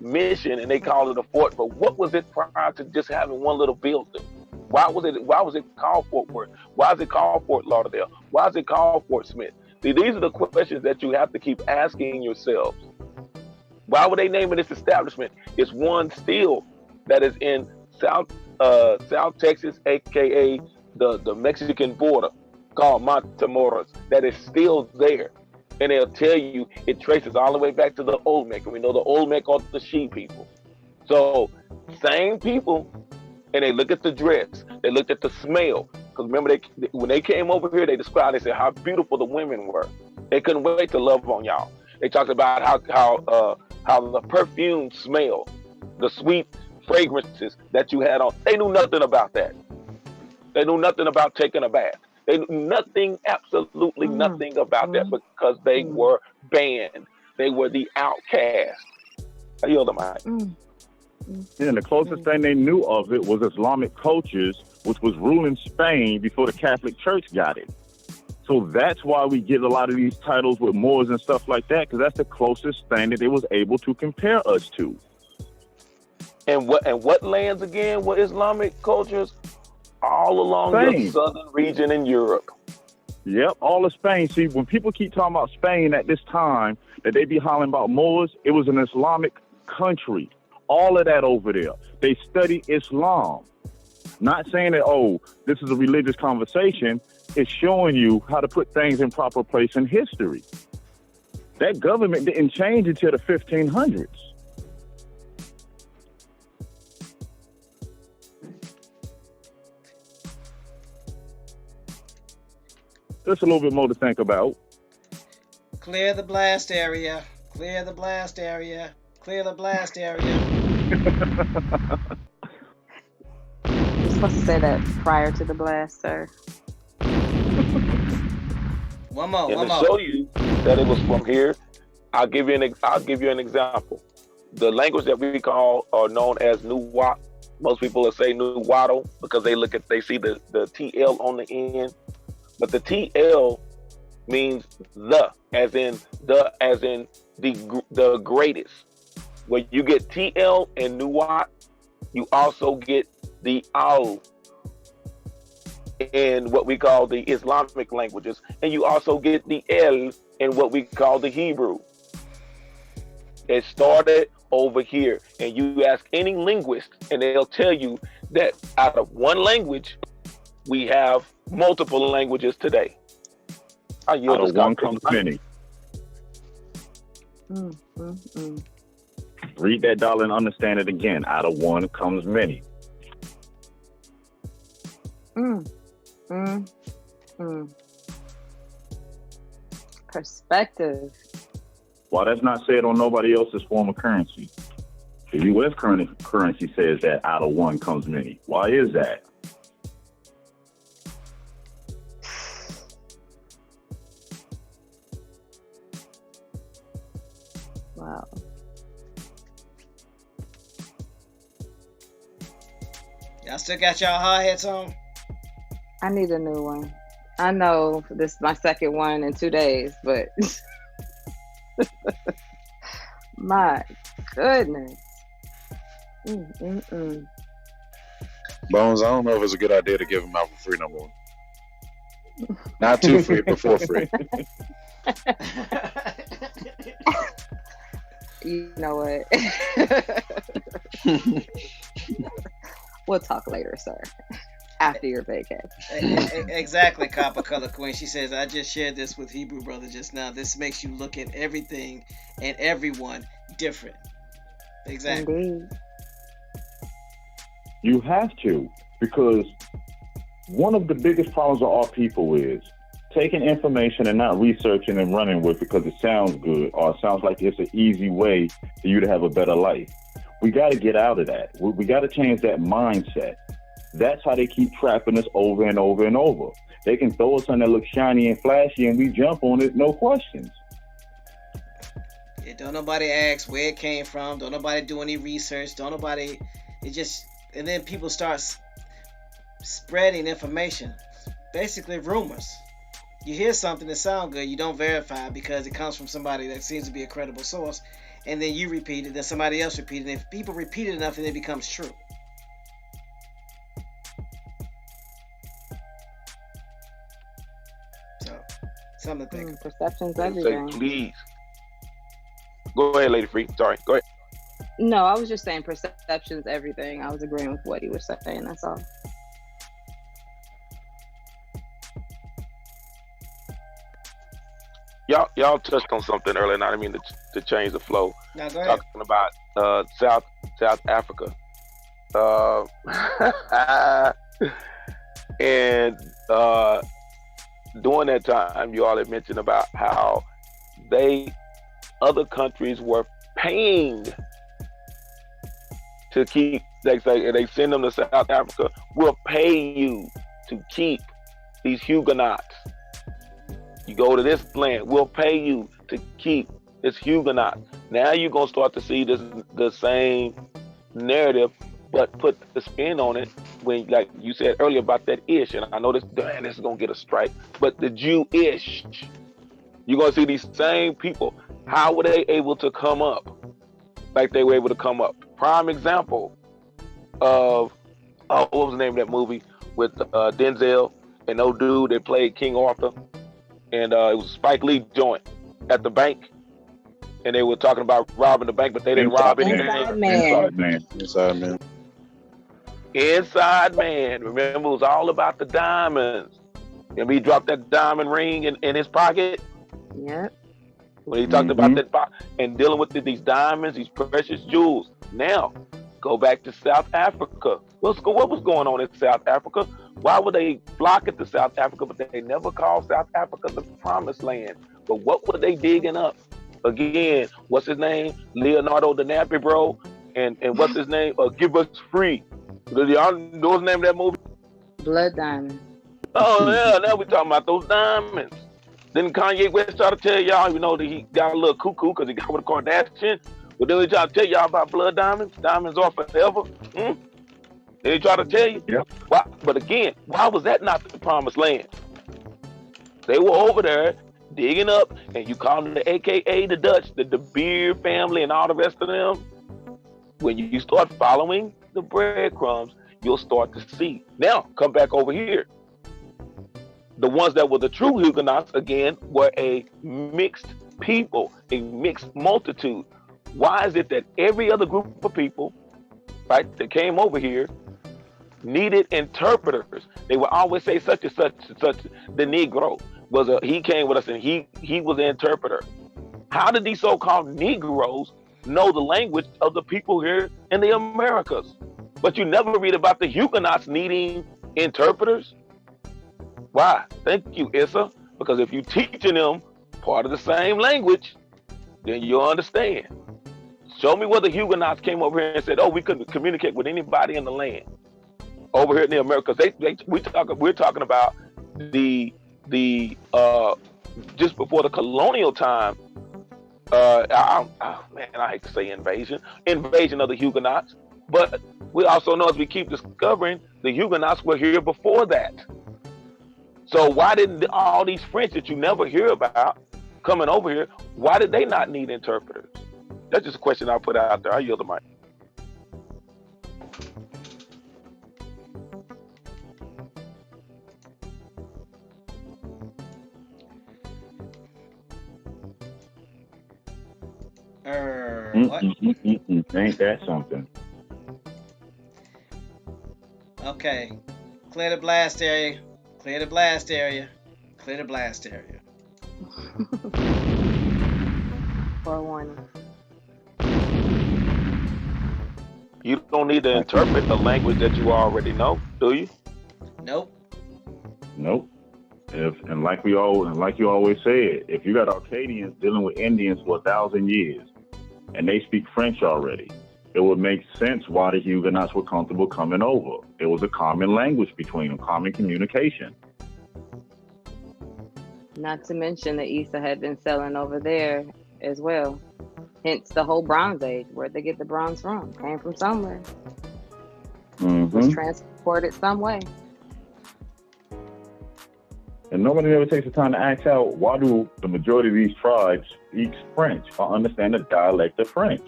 mission, and they call it a fort. But what was it prior to just having one little building? Why was it called Fort Worth? Why is it called Fort Lauderdale? Why is it called Fort Smith? See, these are the questions that you have to keep asking yourselves. Why would they name this establishment? It's one still that is in South Texas, aka the Mexican border, called Matamoras, that is still there. And they'll tell you it traces all the way back to the Olmec. And we know the Olmec are the she people. So, same people, and they look at the dress, they looked at the smell. Because remember, when they came over here, they described, they said how beautiful the women were. They couldn't wait to love on y'all. They talked about how the perfume smelled, the sweet fragrances that you had on. They knew nothing about that. They knew nothing about taking a bath. They knew nothing, absolutely nothing about that, because they were banned. They were the outcast. I yield the mic. And the closest thing they knew of it was Islamic cultures, which was ruling Spain before the Catholic Church got it. So that's why we get a lot of these titles with Moors and stuff like that, because that's the closest thing that they was able to compare us to. And what lands again? What Islamic cultures? All along Spain. the southern region in Europe. Yep, all of Spain. See, when people keep talking about Spain at this time, that they be hollering about Moors, it was an Islamic country. All of that over there. They study Islam. Not saying that, oh, this is a religious conversation. It's showing you how to put things in proper place in history. That government didn't change until the 1500s. Just a little bit more to think about. Clear the blast area. Clear the blast area. Clear the blast area. You're supposed to say that prior to the blast, sir. One more. And to show you that it was from here, I'll give you an example. The language that we call or known as Nuwat, most people will say Nuwato because they see the TL on the end. But the TL means as in the greatest. When you get TL and Nuwat, you also get the Al in what we call the Islamic languages, and you also get the El in what we call the Hebrew. It started over here, and you ask any linguist, and they'll tell you that out of one language, we have multiple languages today. Out of one comes many. Read that, dollar, and understand it again. Out of one comes many. Perspective. Why that's not said on nobody else's form of currency? The U.S. currency says that out of one comes many. Why is that? Wow. Y'all still got y'all hard hats on? I need a new one. I know this is my second one in 2 days, but my goodness. Bones, I don't know if it's a good idea to give them out for free no more. Not too free, but for free. You know what? We'll talk later, sir. After your vacation. Exactly, Copper Color Queen. She says, I just shared this with Hebrew Brother just now. This makes you look at everything and everyone different. Exactly. Indeed. You have to, because one of the biggest problems of our people is taking information and not researching and running with it because it sounds good or it sounds like it's an easy way for you to have a better life. We got to get out of that. We got to change that mindset. That's how they keep trapping us over and over and over. They can throw us something that looks shiny and flashy and we jump on it, no questions. Yeah, don't nobody ask where it came from. Don't nobody do any research. Don't nobody, and then people start spreading information. Basically rumors. You hear something that sounds good, you don't verify because it comes from somebody that seems to be a credible source, and then you repeat it, then somebody else repeats it. If people repeat it enough, then it becomes true. So, something to think of. Perception's Say, everything. please. Go ahead, Lady Free. Sorry, go ahead. No, I was just saying perception's everything. I was agreeing with what he was saying, that's all. Y'all touched on something earlier, and I didn't mean to change the flow. Now, go ahead. Talking about South Africa. And during that time, you all had mentioned about how other countries were paying to keep, they send them to South Africa, we'll pay you to keep these Huguenots. You go to this land, we'll pay you to keep this Huguenot. Now you're going to start to see the same narrative, but put the spin on it when, like you said earlier about that ish, and I know this is gonna get a strike, but the Jewish, you're gonna see these same people. How were they able to come up like they were able to come up? Prime example of what was the name of that movie with Denzel and no dude that played King Arthur, and it was Spike Lee joint at the bank, and they were talking about robbing the bank, but they didn't rob anything. Inside Man. Inside Man. Remember, it was all about the diamonds. And he dropped that diamond ring in his pocket. Yep. When he talked about that and dealing with these diamonds, these precious jewels. Now, go back to South Africa. What was going on in South Africa? Why would they flock it to South Africa, but they never called South Africa the promised land? But what were they digging up? Again, what's his name? Leonardo DiCaprio, and what's his name? Give Us Free. Do y'all know the name of that movie? Blood Diamond. Oh yeah, now we talking about those diamonds. Didn't Kanye West try to tell y'all, that he got a little cuckoo because he got with a Kardashian? But then he try to tell y'all about blood diamonds? Diamonds are forever? Did he try to tell you? Yep. Why? But again, why was that not the promised land? They were over there digging up, and you call them the AKA the Dutch, the Beer family and all the rest of them. When you start following the breadcrumbs, you'll start to see. Now, come back over here. The ones that were the true Huguenots, again, were a mixed people, a mixed multitude. Why is it that every other group of people, right, that came over here needed interpreters? They would always say such and such and such. The Negro he came with us and he was an interpreter. How did these so-called Negroes know the language of the people here in the Americas? But you never read about the Huguenots needing interpreters. Why? Thank you, Issa. Because if you're teaching them part of the same language, then you'll understand. Show me where the Huguenots came over here and said, "Oh, we couldn't communicate with anybody in the land." Over here in the Americas, we're talking about the just before the colonial time. I hate to say invasion of the Huguenots, but we also know, as we keep discovering, the Huguenots were here before that. So why didn't all these French that you never hear about coming over here, why did they not need interpreters? That's just a question I'll put out there. I yield the mic. What? Ain't that something? Okay. Clear the blast area. Clear the blast area. Clear the blast area. Forewarning. You don't need to interpret the language that you already know, do you? Nope. Like you always said, if you got Arcadians dealing with Indians for 1,000 years, and they speak French already, it would make sense why the Huguenots were comfortable coming over. It was a common language between them, common communication. Not to mention that Issa had been selling over there as well. Hence the whole Bronze Age. Where'd they get the bronze from? Came from somewhere. Was transported some way. And nobody ever takes the time to ask out, why do the majority of these tribes speak French or understand the dialect of French?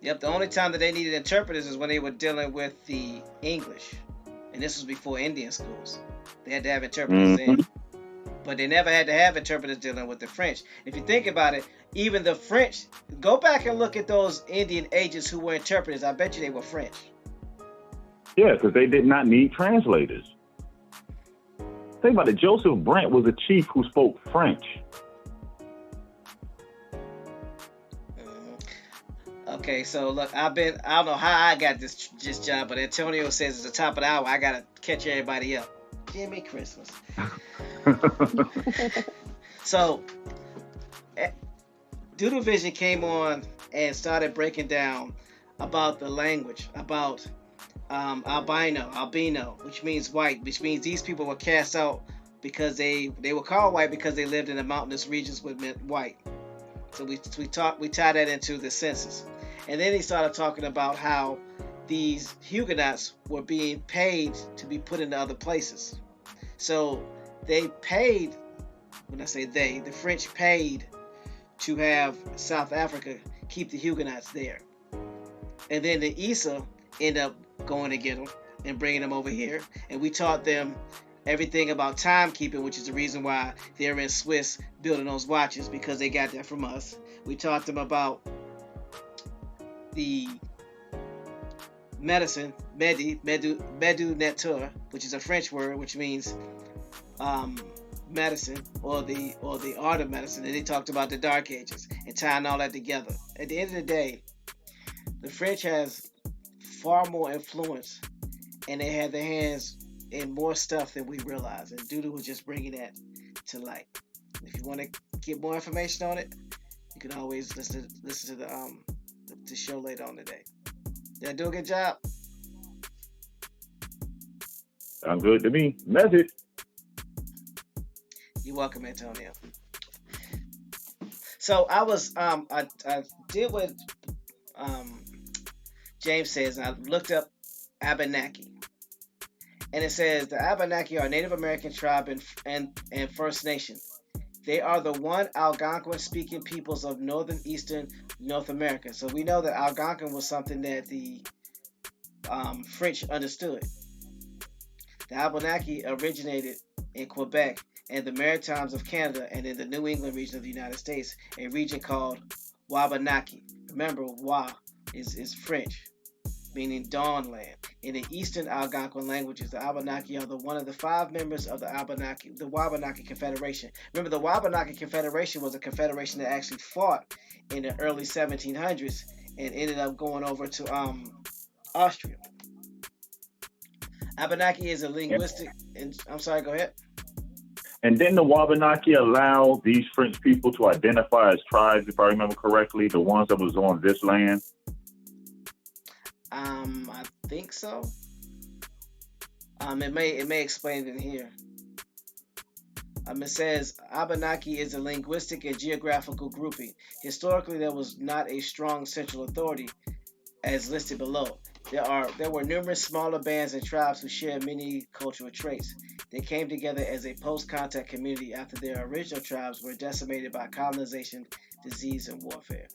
Yep, the only time that they needed interpreters is when they were dealing with the English. And this was before Indian schools. They had to have interpreters in. But they never had to have interpreters dealing with the French. If you think about it, even the French, go back and look at those Indian agents who were interpreters. I bet you they were French. Yeah, because they did not need translators. Think about it. Joseph Brent was a chief who spoke French. Okay, so look, I don't know how I got this job, but Antonio says at the top of the hour, I got to catch everybody up. Jimmy Christmas. So, Doodle Vision came on and started breaking down about the language, about albino, which means white, which means these people were cast out because they were called white because they lived in the mountainous regions which meant white. So we tie that into the census. And then he started talking about how these Huguenots were being paid to be put into other places. So they paid, when I say they, the French paid to have South Africa keep the Huguenots there. And then the Isa end up going to get them and bringing them over here. And we taught them everything about timekeeping, which is the reason why they're in Swiss building those watches, because they got that from us. We taught them about the medicine, medu nature, which is a French word, which means medicine, or the art of medicine. And they talked about the Dark Ages and tying all that together. At the end of the day, the French has far more influence, and they have their hands in more stuff than we realize. And Duda was just bringing that to light. If you want to get more information on it, you can always listen to the show later on today. Did I do a good job? Sounds good to me. Message. You're welcome, Antonio. So I was I did what James says, and I looked up Abenaki. And it says the Abenaki are a Native American tribe and First Nation. They are the one Algonquin-speaking peoples of northeastern North America. So we know that Algonquin was something that the French understood. The Abenaki originated in Quebec and the Maritimes of Canada, and in the New England region of the United States, a region called Wabanaki. Remember, Wa is French, meaning dawn land. In the Eastern Algonquin languages, the Abenaki are one of the 5 members of the Wabanaki Confederation. Remember, the Wabanaki Confederation was a confederation that actually fought in the early 1700s and ended up going over to Austria. Abenaki is a linguistic. I'm sorry, go ahead. And didn't the Wabanaki allow these French people to identify as tribes, if I remember correctly, the ones that was on this land? I think so. It may explain it here. It says Abenaki is a linguistic and geographical grouping. Historically, there was not a strong central authority, as listed below. There were numerous smaller bands and tribes who shared many cultural traits. They came together as a post-contact community after their original tribes were decimated by colonization, disease, and warfare.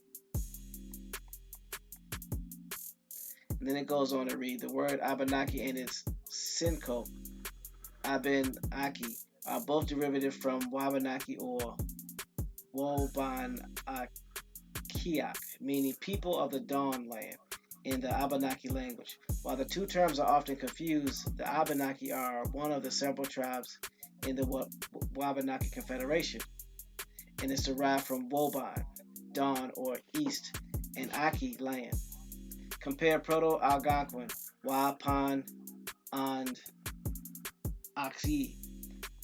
And then it goes on to read, the word Abenaki and its syncope, Abenaki, are both derivative from Wabanaki or Wobanakiak, meaning people of the dawn land in the Abenaki language. While the two terms are often confused, the Abenaki are one of the several tribes in the Wabanaki Confederation, and it's derived from Woban, dawn or east, and Aki, land. Compare Proto-Algonquin, Wapan, and Oxy.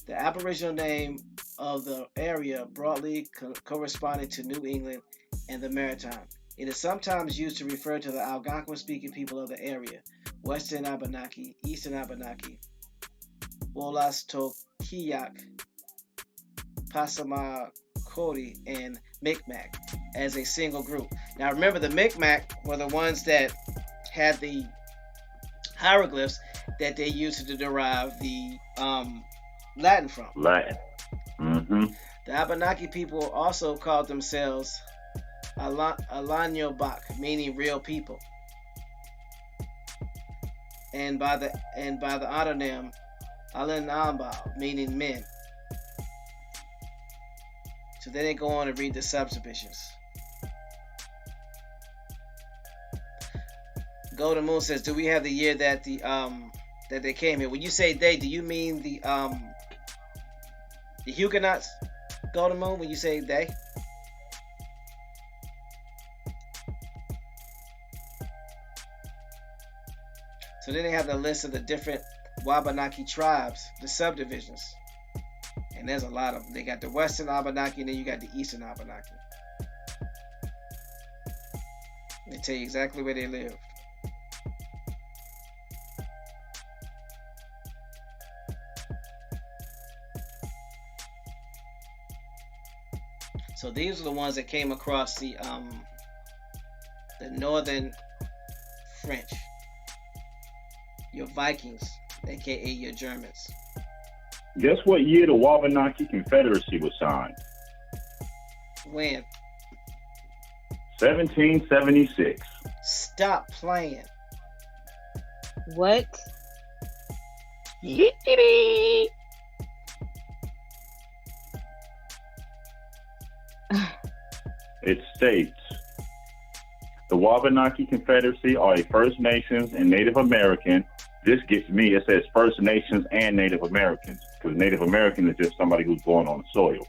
The Aboriginal name of the area broadly corresponding to New England and the Maritime. It is sometimes used to refer to the Algonquin-speaking people of the area: Western Abenaki, Eastern Abenaki, Wolastoqiyak, Passamaquoddy, and Micmac as a single group. Now remember, the Micmac were the ones that had the hieroglyphs that they used to derive the Latin from. Latin. Mm-hmm. The Abenaki people also called themselves Alanyobak, meaning real people, and by the autonym Alanamba, meaning men. So then they go on to read the subdivisions. Golden Moon says, "Do we have the year that that they came here?" When you say they, do you mean the Huguenots? Golden Moon, when you say they? So then they have the list of the different Wabanaki tribes, the subdivisions. And there's a lot of them. They got the Western Abenaki, and then you got the Eastern Abenaki. They tell you exactly where they live. So these are the ones that came across the northern French. your Vikings, aka your Germans. Guess what year the Wabanaki Confederacy was signed? When? 1776. Stop playing. What? Yippity! It states, the Wabanaki Confederacy are a First Nations and Native American. This gets me, it says First Nations and Native Americans, because Native American is just somebody who's born on the soil.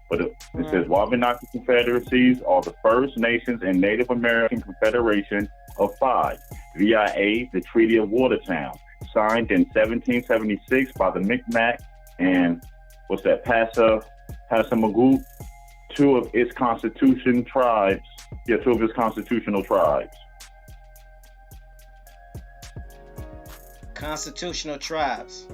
But it says Wabanaki Confederacies are the First Nations and Native American Confederation of five, via the Treaty of Watertown, signed in 1776 by the Micmac and, Passamaquoddy, two of its constitutional tribes. Constitutional tribes.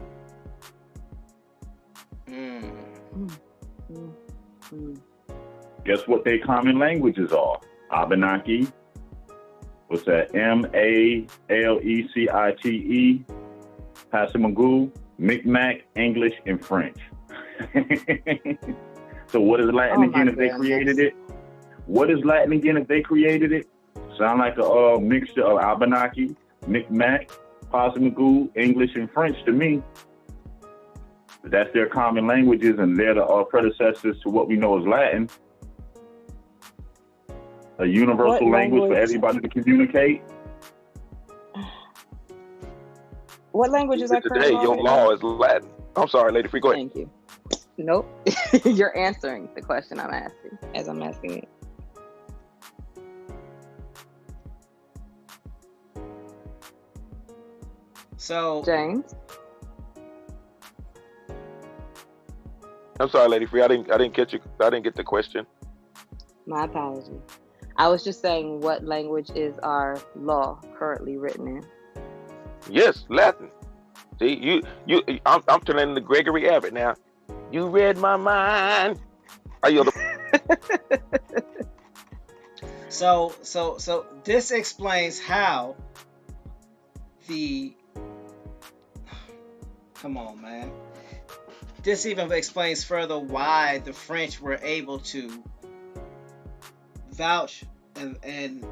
Guess what their common languages are? Abenaki. Malecite, Passamaquoddy, Micmac, English, and French. So what is Latin again if they created it? What is Latin again if they created it? Sound like a mixture of Abenaki, Micmac, Passamaquoddy, English, and French to me. That's their common languages, and they're the predecessors to what we know as Latin. A universal language for everybody to communicate. What languages are today? Your law is Latin. I'm sorry, Lady Free. Go ahead. Thank you. Nope. You're answering the question I'm asking as I'm asking it. So James, I'm sorry, Lady Free. I didn't catch you. I didn't get the question. my apology. I was just saying, what language is our law currently written in? Yes, Latin. See, I'm turning into Gregory Abbott now. You read my mind. I yield. So this explains how come on, man. This even explains further why the French were able to vouch and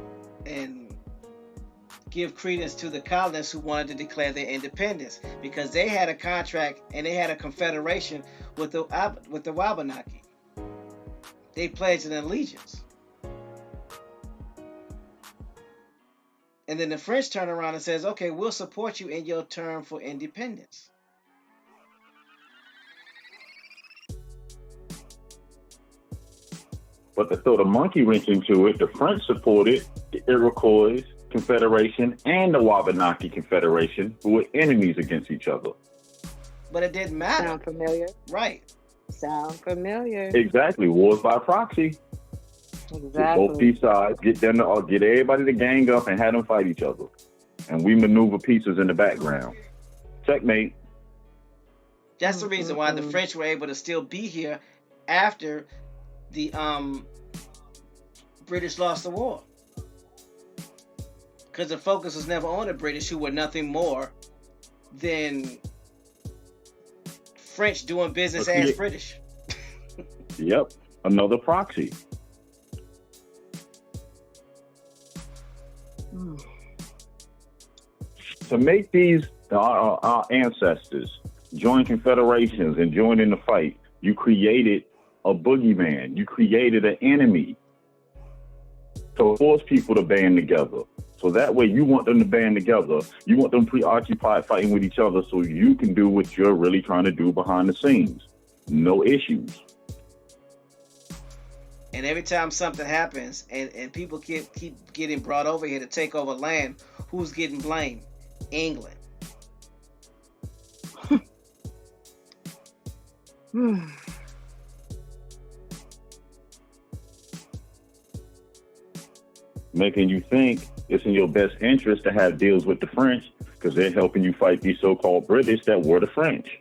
give credence to the colonists who wanted to declare their independence, because they had a contract and they had a confederation with the Wabanaki. They pledged an allegiance. And then the French turn around and says, okay, we'll support you in your term for independence. But to throw the monkey wrench into it, the French supported the Iroquois Confederation and the Wabanaki Confederation, who were enemies against each other. But it didn't matter. Sound familiar? Right. Sound familiar. Exactly. Wars by proxy. Exactly. Both these sides, get everybody to gang up and have them fight each other. And we maneuver pieces in the background. Checkmate. That's the reason why the French were able to still be here after the British lost the war. Because the focus was never on the British, who were nothing more than French doing business as British. Yep. Another proxy. To make these our ancestors join confederations and join in the fight, you created a boogeyman. You created an enemy to force people to band together. So that way you want them to band together. You want them preoccupied fighting with each other so you can do what you're really trying to do behind the scenes. No issues. And every time something happens and people keep getting brought over here to take over land, who's getting blamed? England. Making you think it's in your best interest to have deals with the French because they're helping you fight these so-called British that were the French.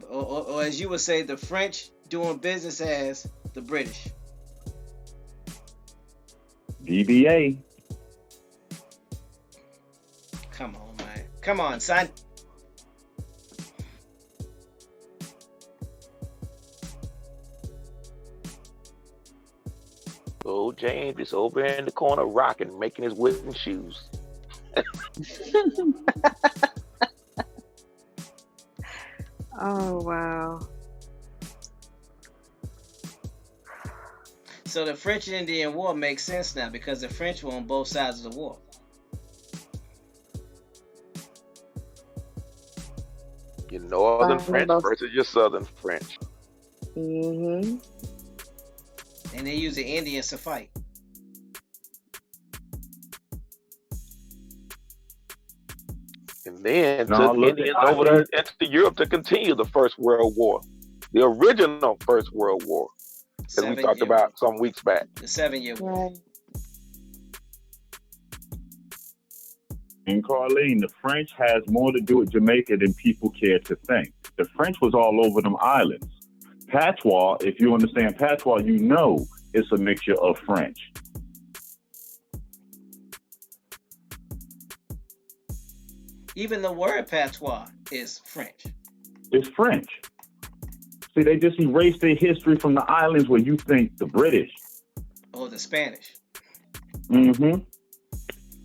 or as you would say, the French doing business as the British. DBA. Come on, son. Old James is over in the corner rocking, making his wooden shoes. Oh wow. So the French and Indian War makes sense now because the French were on both sides of the war. Your northern Fine, French both. versus your southern French. Mm-hmm. And they use the Indians to fight. And then No, took look, Indians I over there think- into Europe to continue the First World War. The original First World War. That we talked about some weeks back. The 7-Year War. Right. And Carlene, the French has more to do with Jamaica than people care to think. The French was all over them islands. Patois, if you understand Patois, you know it's a mixture of French. Even the word patois is French. It's French. See, they just erased their history from the islands where you think the British. Or the Spanish. Mm-hmm.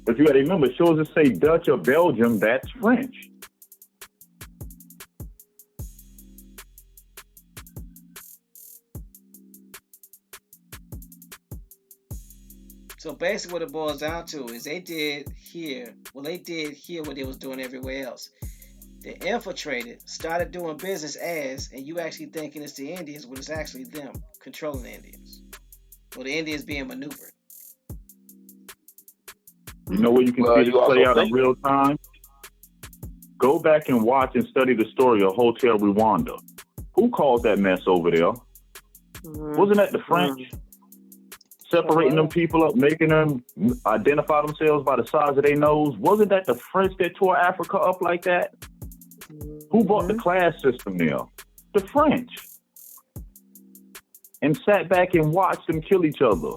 But you got to remember, shows that say Dutch or Belgium, that's French. So basically what it boils down to is they did here what they was doing everywhere else. They infiltrated, started doing business as, and you actually thinking it's the Indians, when it's actually them controlling the Indians. Or the Indians being maneuvered. You know where you can Well, see you this play also out in think- real time? Go back and watch and study the story of Hotel Rwanda. Who caused that mess over there? Wasn't that the French? Separating them people up, making them identify themselves by the size of their nose. Wasn't that the French that tore Africa up like that? Who brought the class system there? The French. And sat back and watched them kill each other,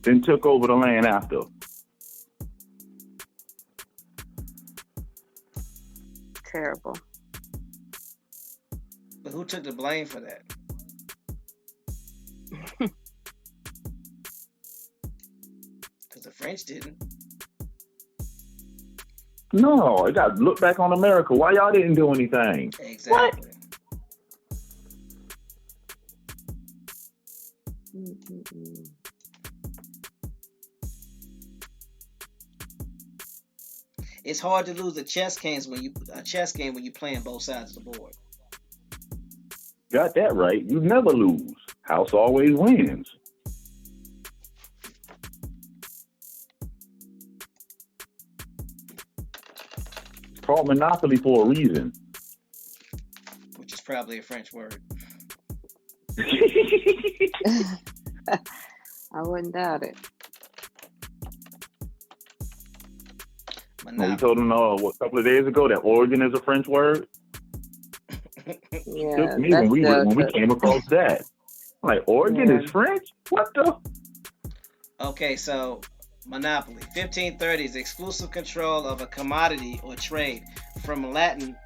then took over the land after. Terrible. But who took the blame for that? Because the French didn't. No, I got to look back on America. Why y'all didn't do anything? Exactly. It's hard to lose a chess game when you playing both sides of the board. Got that right. You never lose. House always wins. It's called Monopoly for a reason. Which is probably a French word. I wouldn't doubt it. We told them a couple of days ago that organ is a French word. Yeah, Took me when we came across that. Like, organ is French? What the? Okay, so monopoly. 1530s, exclusive control of a commodity or trade. From Latin,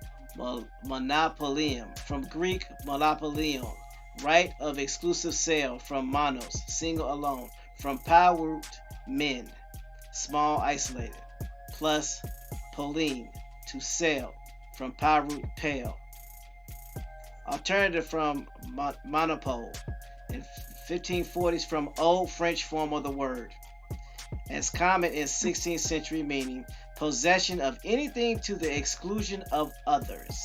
monopolium. From Greek, monopolion. Right of exclusive sale. From monos, single alone. From power, men, small, isolated. Plus poline, to sell. From parut, pale. Alternative from monopole. In 1540s, from Old French form of the word. As common in 16th century, meaning possession of anything to the exclusion of others.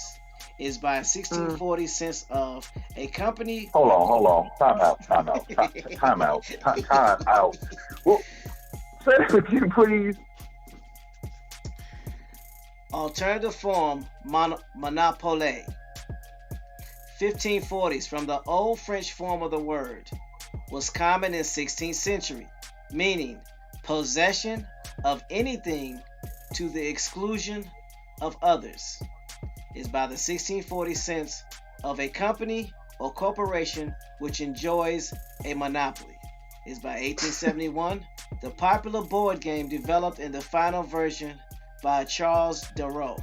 Is by 1640 sense of a company. Hold on. Time out. Well, say that again, please. Alternative form, monopole. 1540s, from the Old French form of the word, was common in 16th century, meaning possession of anything to the exclusion of others. Is by the 1640 sense of a company or corporation which enjoys a monopoly. Is by 1871, the popular board game developed in the final version by Charles Darrow.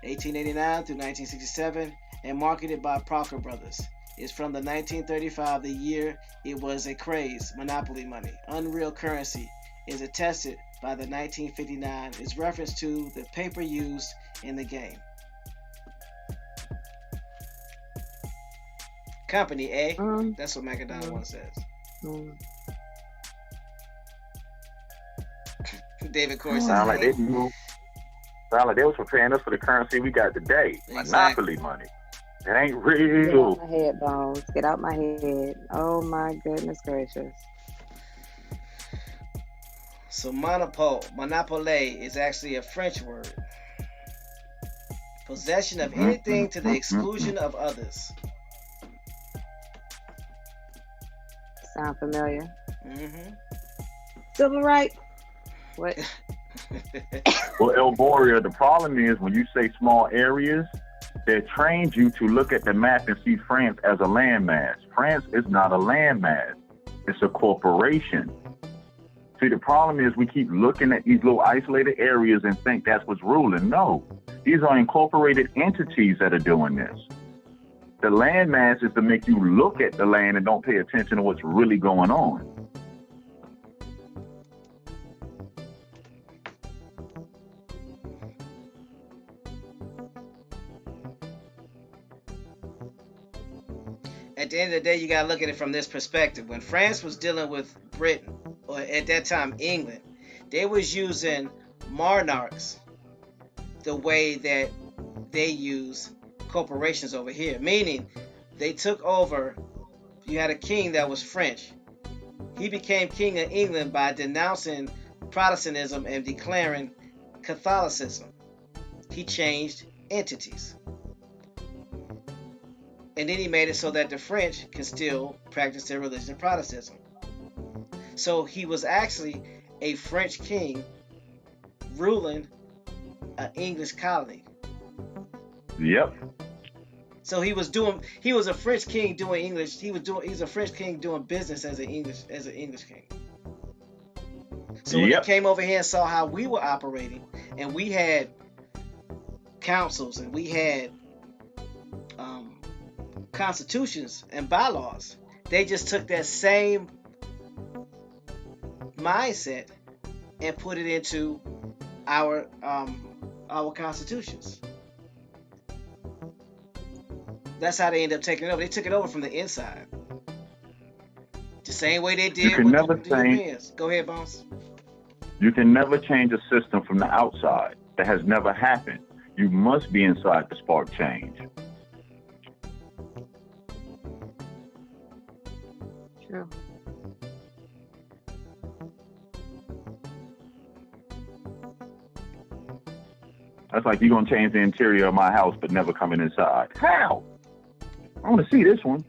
1889 through 1967, and marketed by Parker Brothers. It's from the 1935, the year it was a craze, monopoly money. Unreal currency is attested by the 1959. It's reference to the paper used in the game. Company A. That's what McDonald one says. David Corey says. Sound like they was preparing us for the currency we got today. Exactly. Monopoly money. It ain't real. Get out my head, Bones. Get out my head. Oh my goodness gracious. So monopole is actually a French word. Possession of anything to the exclusion of others. Sound familiar? Civil right. What? Well, Elboria, the problem is when you say small areas, they trained you to look at the map and see France as a landmass. France is not a landmass. It's a corporation. See, the problem is we keep looking at these little isolated areas and think that's what's ruling. No, these are incorporated entities that are doing this. The landmass is to make you look at the land and don't pay attention to what's really going on. At the end of the day, you got to look at it from this perspective. When France was dealing with Britain, or at that time England, they was using monarchs the way that they use corporations over here. Meaning, they took over, you had a king that was French. He became king of England by denouncing Protestantism and declaring Catholicism. He changed entities. And then he made it so that the French can still practice their religion of Protestantism. So he was actually a French king ruling an English colony. Yep. So he was a French king doing English. He's a French king doing business as an English king. So when he came over here and saw how we were operating, and we had councils and we had constitutions and bylaws, they just took that same mindset and put it into our constitutions. That's how they ended up taking it over. They took it over from the inside, the same way they did You can with never the Europeans. Go ahead, Bones. You can never change a system from the outside. That has never happened. You must be inside to spark change. True. That's like you're going to change the interior of my house but never coming inside. How? I want to see this one.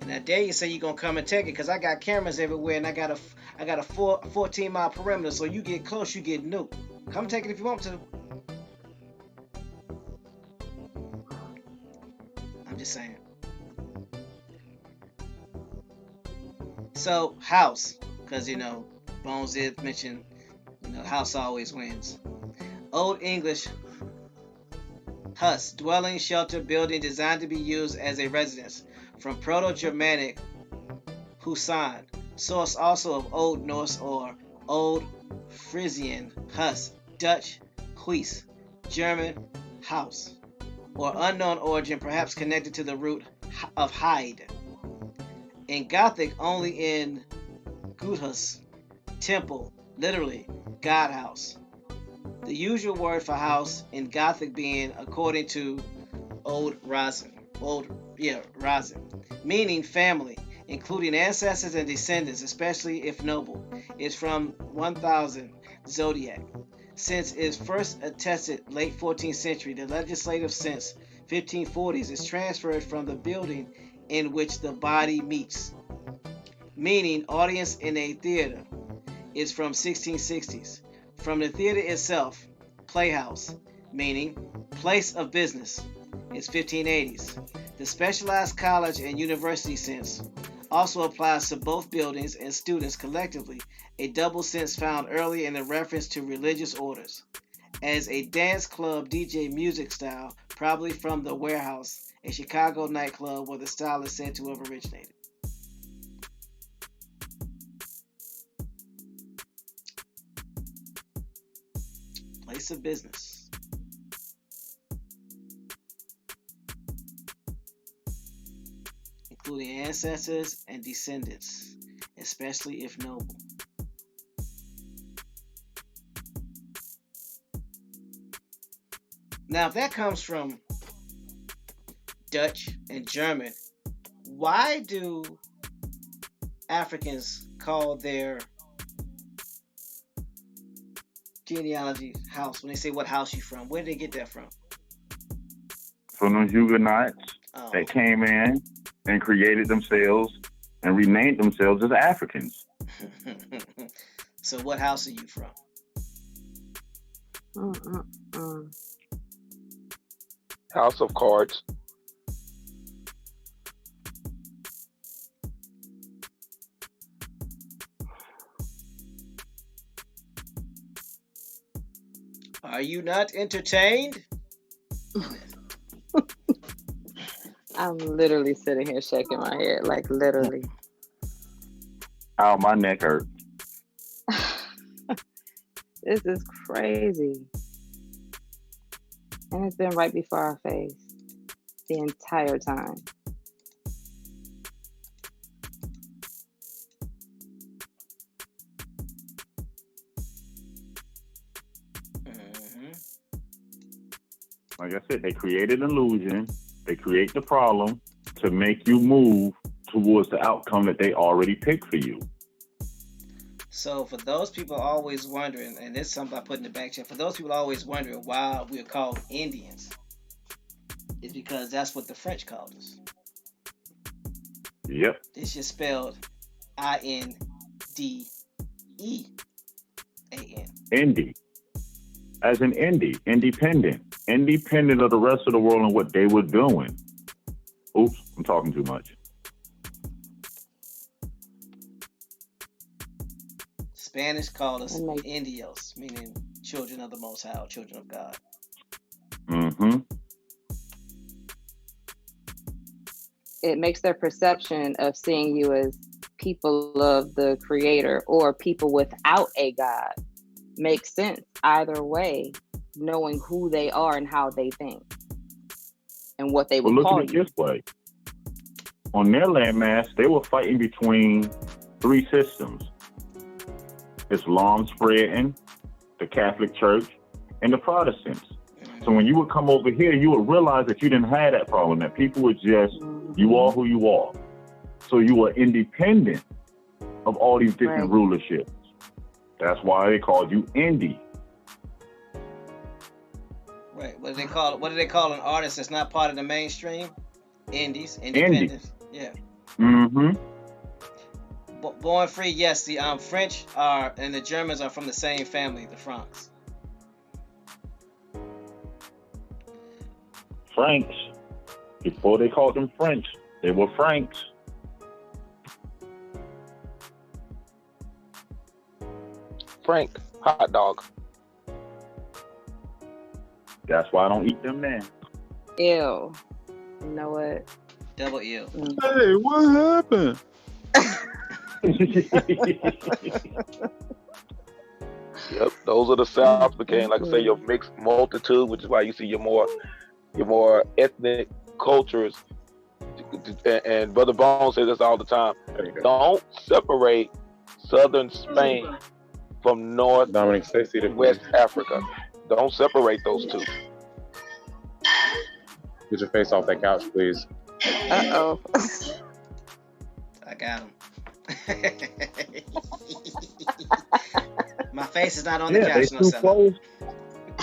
And I dare you say you're going to come and take it, because I got cameras everywhere, and I got a 14-mile perimeter, so you get close, you get nuked. Come take it if you want to. I'm just saying. So, house, because, Bones did mention, house always wins. Old English hus, dwelling, shelter, building designed to be used as a residence. From Proto-Germanic husan, source also of Old Norse or Old Frisian hus, Dutch huis, German house, or unknown origin, perhaps connected to the root of hide. In Gothic, only in Guthus, temple, literally, God house. The usual word for house in Gothic being, according to Old Razin, meaning family, including ancestors and descendants, especially if noble, is from 1000 Zodiac. Since it is first attested late 14th century, the legislative sense 1540s is transferred from the building in which the body meets, meaning audience in a theater, is from 1660s. From the theater itself, playhouse, meaning place of business, is 1580s. The specialized college and university sense also applies to both buildings and students collectively, a double sense found early in the reference to religious orders. As a dance club DJ music style, probably from the Warehouse, a Chicago nightclub where the style is said to have originated. Place of business. Including ancestors and descendants, especially if noble. Now, if that comes from Dutch and German, why do Africans call their genealogy house when they say what house you from? Where did they get that from? From the Huguenots that came in and created themselves and renamed themselves as Africans. So what house are you from? House of Cards. Are you not entertained? I'm literally sitting here shaking my head, like literally. Ow, my neck hurt. This is crazy. And it's been right before our face the entire time. Like I said, they create an illusion. They create the problem to make you move towards the outcome that they already picked for you. So for those people always wondering, and this is something I put in the back chat, for those people always wondering why we're called Indians, it's because that's what the French called us. Yep. It's just spelled Indeean. Indie. As in indie, independent of the rest of the world and what they were doing. Oops, I'm talking too much. Spanish called us Indios, meaning children of the Most High, children of God. Mm-hmm. It makes their perception of seeing you as people of the Creator or people without a God make sense either way, knowing who they are and how they think and what they would call you. Look at it this way. On their landmass, they were fighting between three systems. Islam spreading, the Catholic Church, and the Protestants. So when you would come over here, you would realize that you didn't have that problem, that people were just, you are who you are. So you were independent of all these different rulerships. That's why they called you indie. Right. What do they call an artist that's not part of the mainstream? Indies. Independents. Yeah. Mm-hmm. Born free, yes. The French are and the Germans are from the same family, the Franks. Franks. Before they called them French, they were Franks. Frank, hot dog. That's why I don't eat them now. Ew. You know what? Double ew. Hey, what happened? Yep, those are the South became, like I say, your mixed multitude, which is why you see your more ethnic cultures. And Brother Bones says this all the time. Don't separate Southern Spain from North and West Africa. Don't separate those two. Get your face off that couch, please. Uh-oh. I got him. My face is not on the couch. They're too close.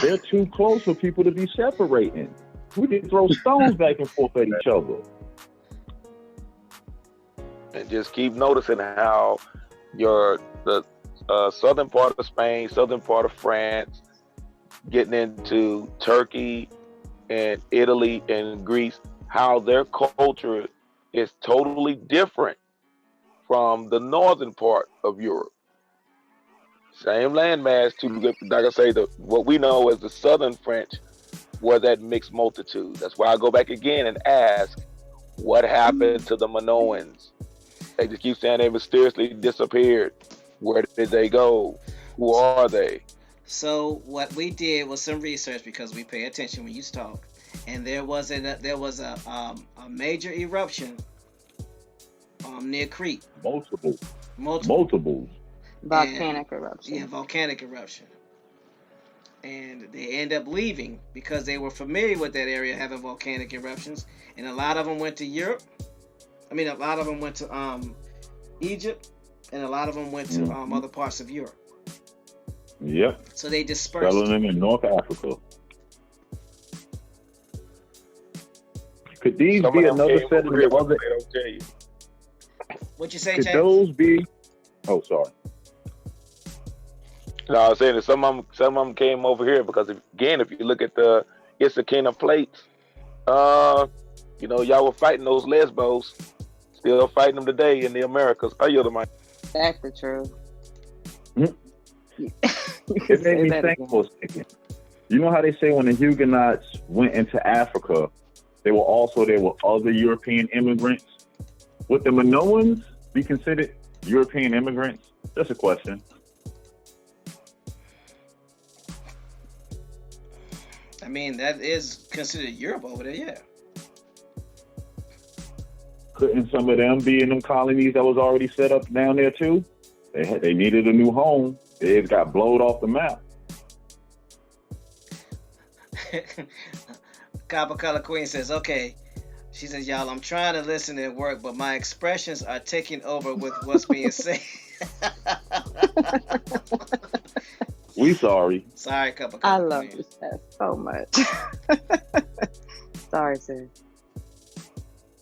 They're too close for people to be separating. We can throw stones back and forth at each other. And just keep noticing how the southern part of Spain, southern part of France, getting into Turkey and Italy and Greece, how their culture is totally different from the northern part of Europe. Same landmass to, like I say, what we know as the Southern French were that mixed multitude. That's why I go back again and ask, what happened to the Minoans? They just keep saying they mysteriously disappeared. Where did they go? Who are they? So what we did was some research because we pay attention when you talk, and there was a major eruption near Crete. Multiple. Volcanic eruption. Yeah, volcanic eruption. And they end up leaving because they were familiar with that area having volcanic eruptions, and a lot of them went to Europe. I mean, a lot of them went to Egypt, and a lot of them went to other parts of Europe. Yep. So they dispersed. Selling them in North Africa. Could these be another set of the other? What you say, Could James? those be? Oh, sorry. No, I was saying that some of them came over here because, if you look at the Afrikaner plates, y'all were fighting those Lesbos, still fighting them today in the Americas. I yield the mic. That's the truth. It made me think for a second. You know how they say when the Huguenots went into Africa, there were other European immigrants? Would the Minoans be considered European immigrants? Just a question. I mean, that is considered Europe over there, yeah. Couldn't some of them be in them colonies that was already set up down there too? They needed a new home. They just got blowed off the map. Copper Color Queen says, okay. She says, y'all, I'm trying to listen at work, but my expressions are taking over with what's being said. We sorry. Sorry, Copper I Color love Queen. this test so much. Sorry, sis.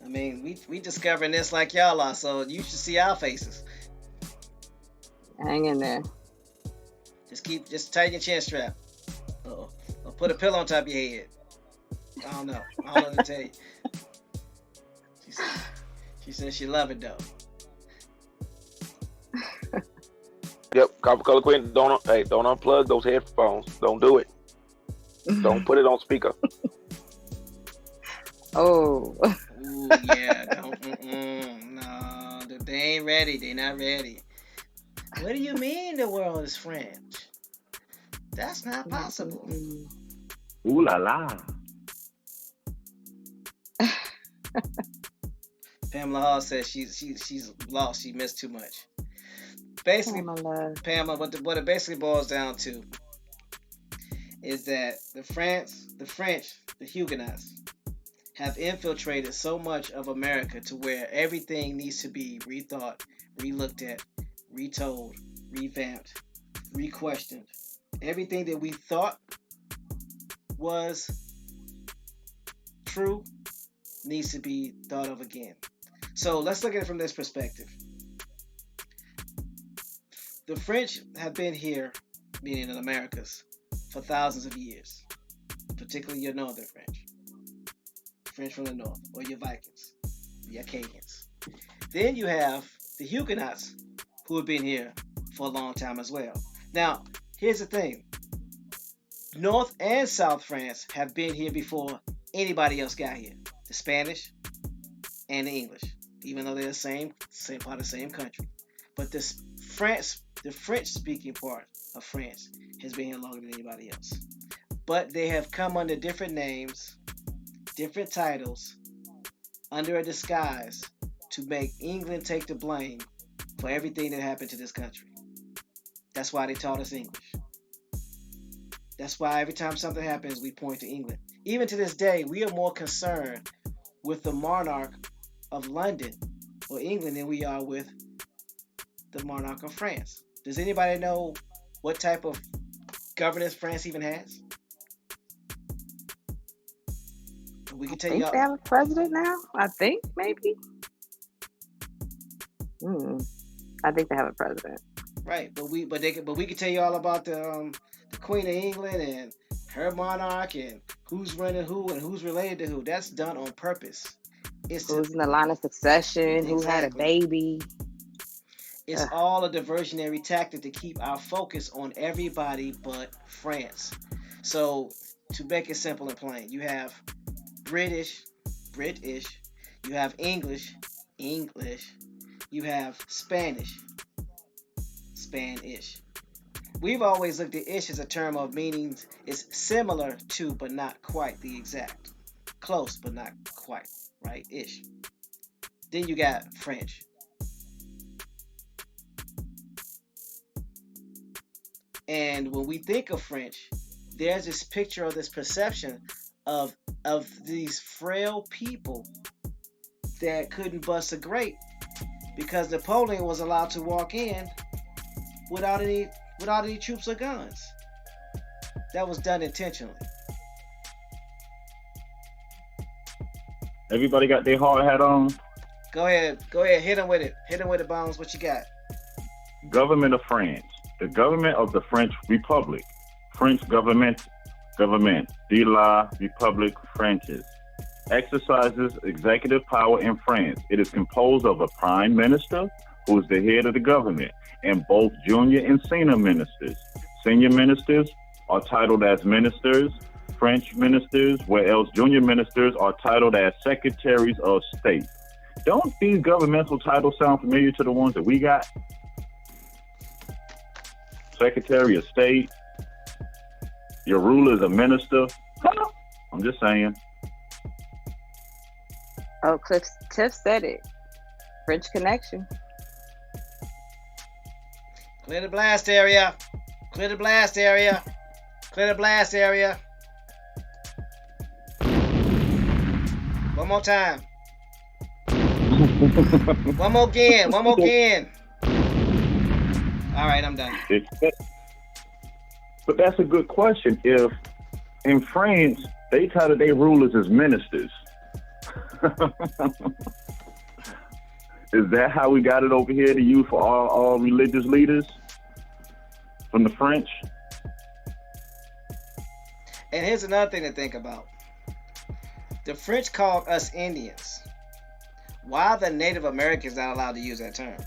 I mean, we discovering this like y'all are, so you should see our faces. Hang in there. Just tighten your chin strap. Or put a pillow on top of your head. I don't know what to tell you. She said she love it though. Yep, Copper Color Queen, don't unplug those headphones. Don't do it. Don't put it on speaker. Oh. Ooh, yeah. No, they ain't ready. They not ready. What do you mean the world is French? That's not possible. Ooh la la. Pamela Hall says she's lost. She missed too much. Basically, Pamela, what it basically boils down to is that the French, the Huguenots, have infiltrated so much of America to where everything needs to be rethought, relooked at, retold, revamped, re-questioned. Everything that we thought was true needs to be thought of again. So let's look at it from this perspective. The French have been here, meaning in the Americas, for thousands of years, particularly your northern French from the north, or your Vikings, the Acadians. Then you have the Huguenots, who have been here for a long time as well. Now, here's the thing. North and South France have been here before anybody else got here. The Spanish and the English, even though they're the same part of the same country. But the French-speaking part of France has been here longer than anybody else. But they have come under different names, different titles, under a disguise to make England take the blame for everything that happened to this country. That's why they taught us English. That's why every time something happens, we point to England. Even to this day, we are more concerned with the monarch of London or England than we are with the monarch of France. Does anybody know what type of governance France even has? We can tell you. They have a president now. I think maybe. I think they have a president. Right, but we can tell you all about the Queen of England and her monarch and who's running who and who's related to who. That's done on purpose. Who's in the line of succession? Exactly. Who had a baby? It's all a diversionary tactic to keep our focus on everybody but France. So, to make it simple and plain, you have British, you have English, you have Spanish. We've always looked at ish as a term of meanings is similar to but not quite the exact. Close but not quite, right? Ish. Then you got French. And when we think of French, there's this picture of this perception of these frail people that couldn't bust a grape because Napoleon was allowed to walk in without any troops or guns. That was done intentionally. Everybody got their hard hat on? Go ahead, hit him with it, Bones. What you got? Government of France. The government of the French Republic. French government de la République Française, exercises executive power in France. It is composed of a prime minister, who is the head of the government, and both junior and senior ministers. Senior ministers are titled as ministers, French ministers, whereas junior ministers are titled as secretaries of state. Don't these governmental titles sound familiar to the ones that we got? Secretary of State, your ruler is a minister. I'm just saying. Oh, Tiff said it. French connection. Clear the blast area. Clear the blast area. Clear the blast area. One more time. One more again. All right, I'm done. But that's a good question. If in France, they title their rulers as ministers. Is that how we got it over here to use for all religious leaders from the French? And here's another thing to think about. The French called us Indians. Why are the Native Americans not allowed to use that term?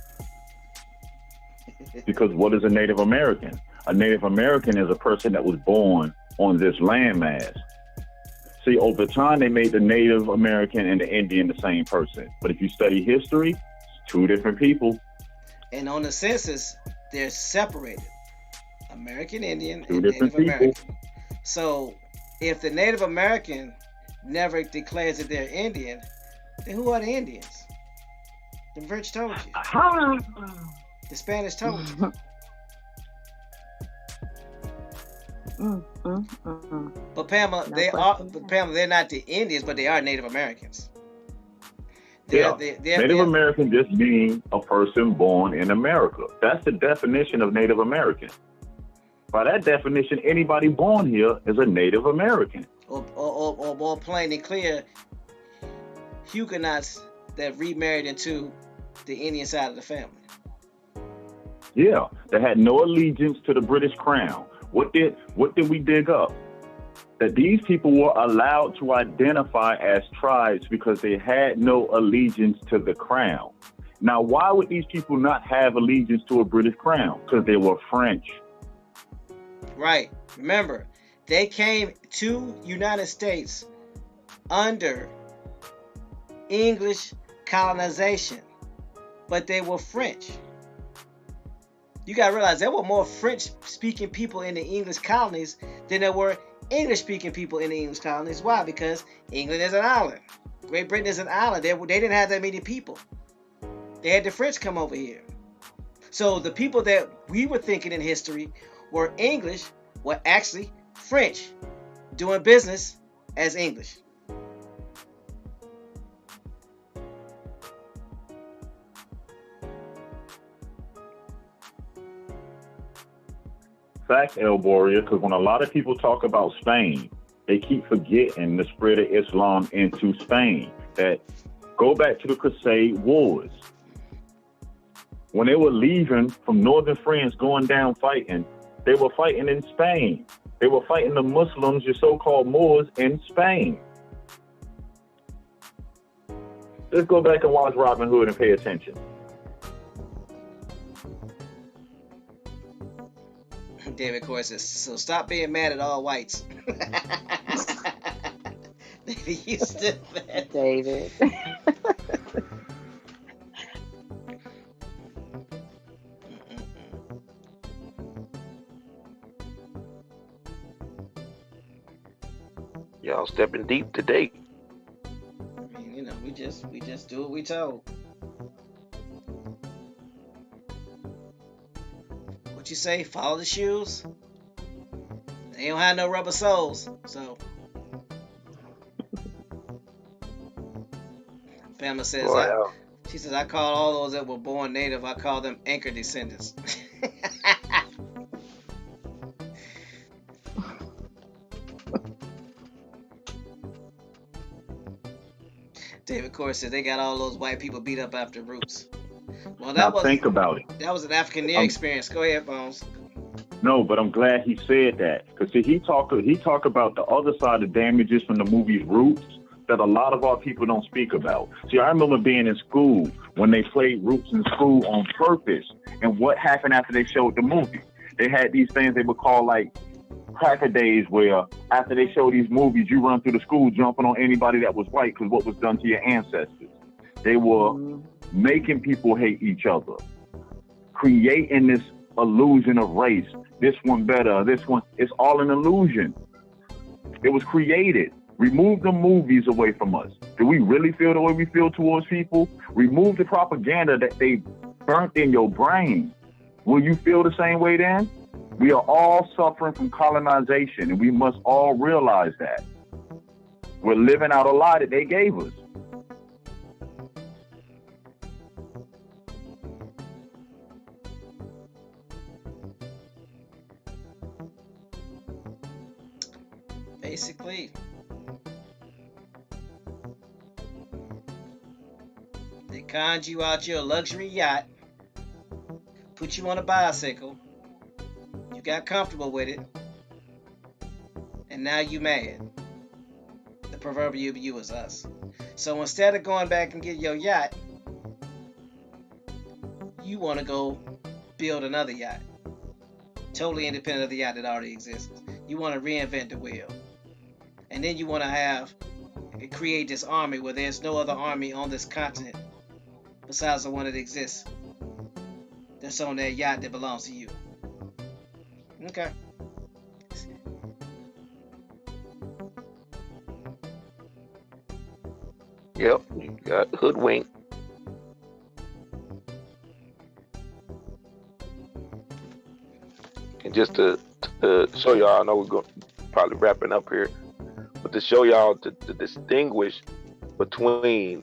Because what is a Native American? A Native American is a person that was born on this landmass. See, over time, they made the Native American and the Indian the same person. But if you study history, it's two different people. And on the census, they're separated. American Indian Two and different Native people. American. So if the Native American never declares that they're Indian, then who are the Indians? The French told you. The Spanish told you. But Pamela, they're not the Indians, but they are Native Americans. They're Native American just means a person born in America. That's the definition of Native American. By that definition, anybody born here is a Native American. Or more plain and clear, Huguenots that remarried into the Indian side of the family. Yeah, they had no allegiance to the British crown. What did we dig up? That these people were allowed to identify as tribes because they had no allegiance to the crown. Now, why would these people not have allegiance to a British crown? Because they were French. Right. Remember, they came to United States under English colonization, but they were French. You got to realize there were more French-speaking people in the English colonies than there were English-speaking people in the English colonies. Why? Because England is an island. Great Britain is an island. They didn't have that many people. They had the French come over here. So the people that we were thinking in history were English were actually French doing business as English. Fact, El Boria, because when a lot of people talk about Spain, they keep forgetting the spread of Islam into Spain. That go back to the Crusade Wars. When they were leaving from northern France, going down fighting, they were fighting in Spain. They were fighting the Muslims, your so-called Moors, in Spain. Let's go back and watch Robin Hood and pay attention. David Corey says, so stop being mad at all whites. You still mad. David. Y'all stepping deep today. I mean, you know, we just do what we told. What you say? Follow the shoes. They don't have no rubber soles, so. Pamela says, she says, I call all those that were born native, I call them anchor descendants. David Corey said they got all those white people beat up after roots. Well, think about it. That was an Afrikaner experience. Go ahead, Bones. No, but I'm glad he said that, because he talk about the other side of damages from the movie's Roots that a lot of our people don't speak about. See, I remember being in school when they played Roots in school on purpose, and what happened after they showed the movie? They had these things they would call like cracker days, where after they show these movies, you run through the school jumping on anybody that was white because what was done to your ancestors. They were making people hate each other, creating this illusion of race. This one better, this one. It's all an illusion. It was created. Remove the movies away from us. Do we really feel the way we feel towards people? Remove the propaganda that they burnt in your brain. Will you feel the same way then? We are all suffering from colonization, and we must all realize that. We're living out a lie that they gave us. Basically, they conned you out your luxury yacht, put you on a bicycle, you got comfortable with it, and now you mad. The proverbial you is us. So instead of going back and get your yacht, you want to go build another yacht, totally independent of the yacht that already exists. You want to reinvent the wheel. And then you want to create this army where there's no other army on this continent besides the one that exists, that's on that yacht that belongs to you. Okay. Yep, you got hoodwinked. And just to show y'all, I know we're going probably wrapping up here, but to show y'all to distinguish between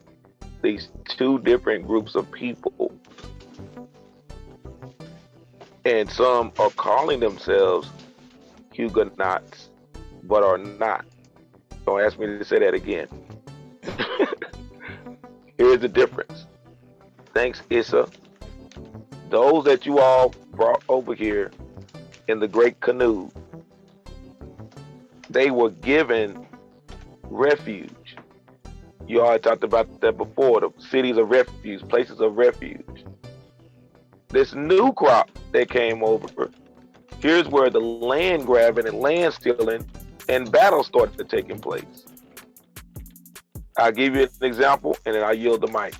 these two different groups of people. And some are calling themselves Huguenots, but are not. Don't ask me to say that again. Here's the difference. Thanks, Issa. Those that you all brought over here in the Great Canoe, they were given refuge. You all talked about that before, the cities of refuge, places of refuge. This new crop that came over, here's where the land grabbing and land stealing and battles started taking place. I'll give you an example and then I'll yield the mic.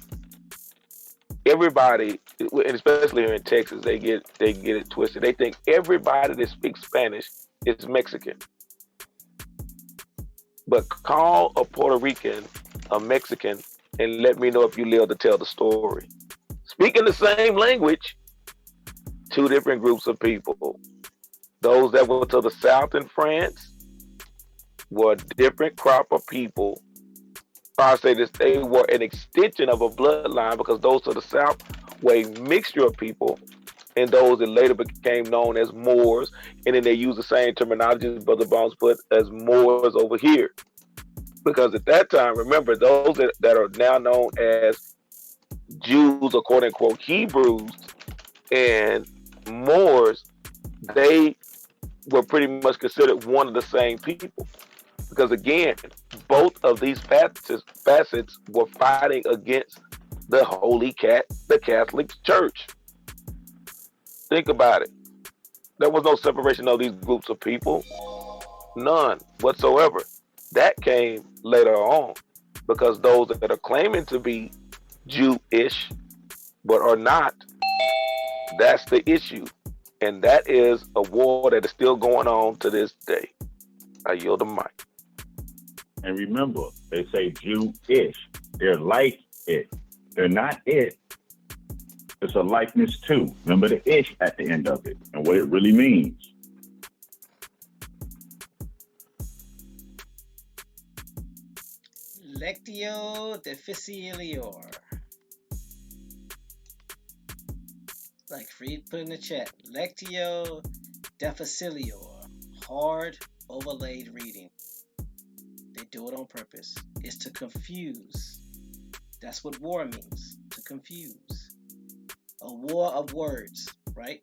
Everybody, and especially here in Texas, they get it twisted. They think everybody that speaks Spanish is Mexican. But call a Puerto Rican a Mexican and let me know if you live to tell the story. Speaking the same language, two different groups of people. Those that went to the south in France were a different crop of people. I say this, they were an extension of a bloodline because those to the south were a mixture of people, and those that later became known as Moors, and then they use the same terminology as Brother Bones put as Moors over here. Because at that time, remember, those that are now known as Jews or quote unquote Hebrews and Moors, they were pretty much considered one of the same people. Because again, both of these facets were fighting against the Catholic Church. Think about it. There was no separation of these groups of people, none whatsoever. That came later on because those that are claiming to be Jewish but are not, that's the issue. And that is a war that is still going on to this day. I yield the mic. And remember, they say Jewish. They're like it. They're not it. It's a likeness too. Remember the ish at the end of it and what it really means. Lectio difficilior. Like Freed put in the chat. Lectio difficilior. Hard, overlaid reading. They do it on purpose. It's to confuse. That's what war means. To confuse. A war of words, right?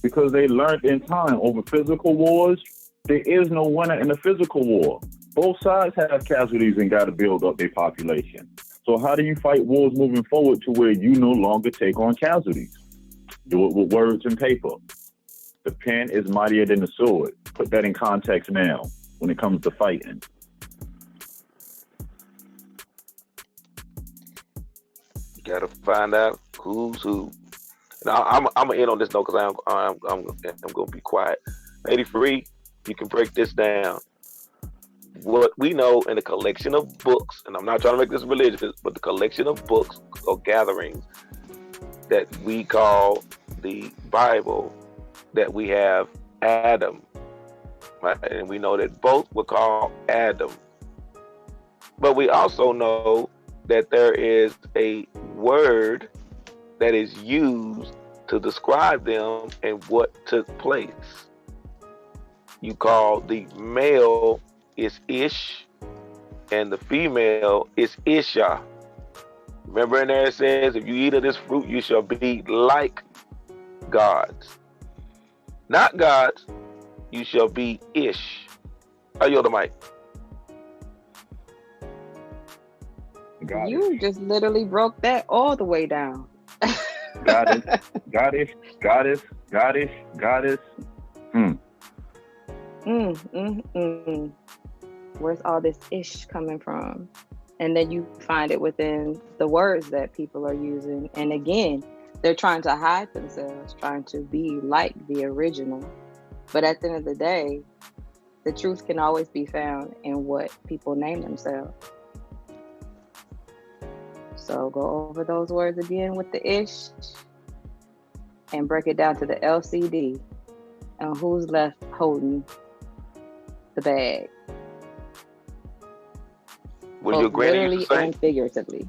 Because they learned in time over physical wars, there is no winner in a physical war. Both sides have casualties and got to build up their population. So how do you fight wars moving forward to where you no longer take on casualties? Do it with words and paper. The pen is mightier than the sword. Put that in context now when it comes to fighting. You gotta find out who's who. Now I'm gonna end on this note because I'm gonna be quiet. 83, you can break this down. What we know in a collection of books, and I'm not trying to make this religious, but the collection of books or gatherings that we call the Bible, that we have Adam, right? And we know that both were called Adam. But we also know that there is a word that is used to describe them and what took place. You call the male is Ish and the female is Isha. Remember in there it says, if you eat of this fruit, you shall be like gods. Not gods, you shall be Ish. I yield the mic. You just literally broke that all the way down. Goddess. Where's all this ish coming from? And then you find it within the words that people are using. And again, they're trying to hide themselves, trying to be like the original. But at the end of the day, the truth can always be found in what people name themselves. So go over those words again with the ish and break it down to the LCD and who's left holding the bag. What your granny used to say? And figuratively.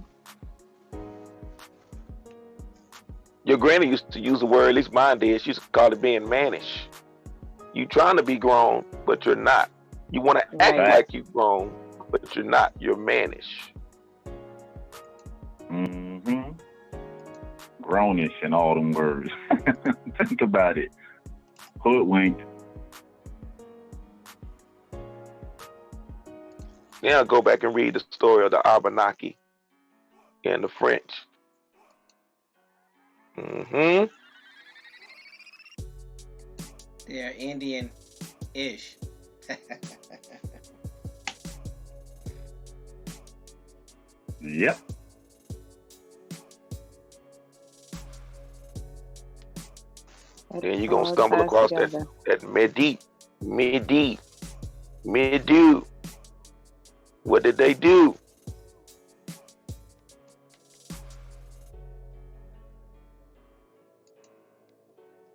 Your granny used to use the word, at least mine did, she used to call it being mannish. You trying to be grown, but you're not. You want to act like you're grown, but you're not. You're mannish. Mm-hmm. Grownish and all them words. Think about it. Hoodwinked. Now go back and read the story of the Abenaki and the French. Mm-hmm. They're Indian-ish. Yep. Then you're going to stumble across that Medi. What did they do?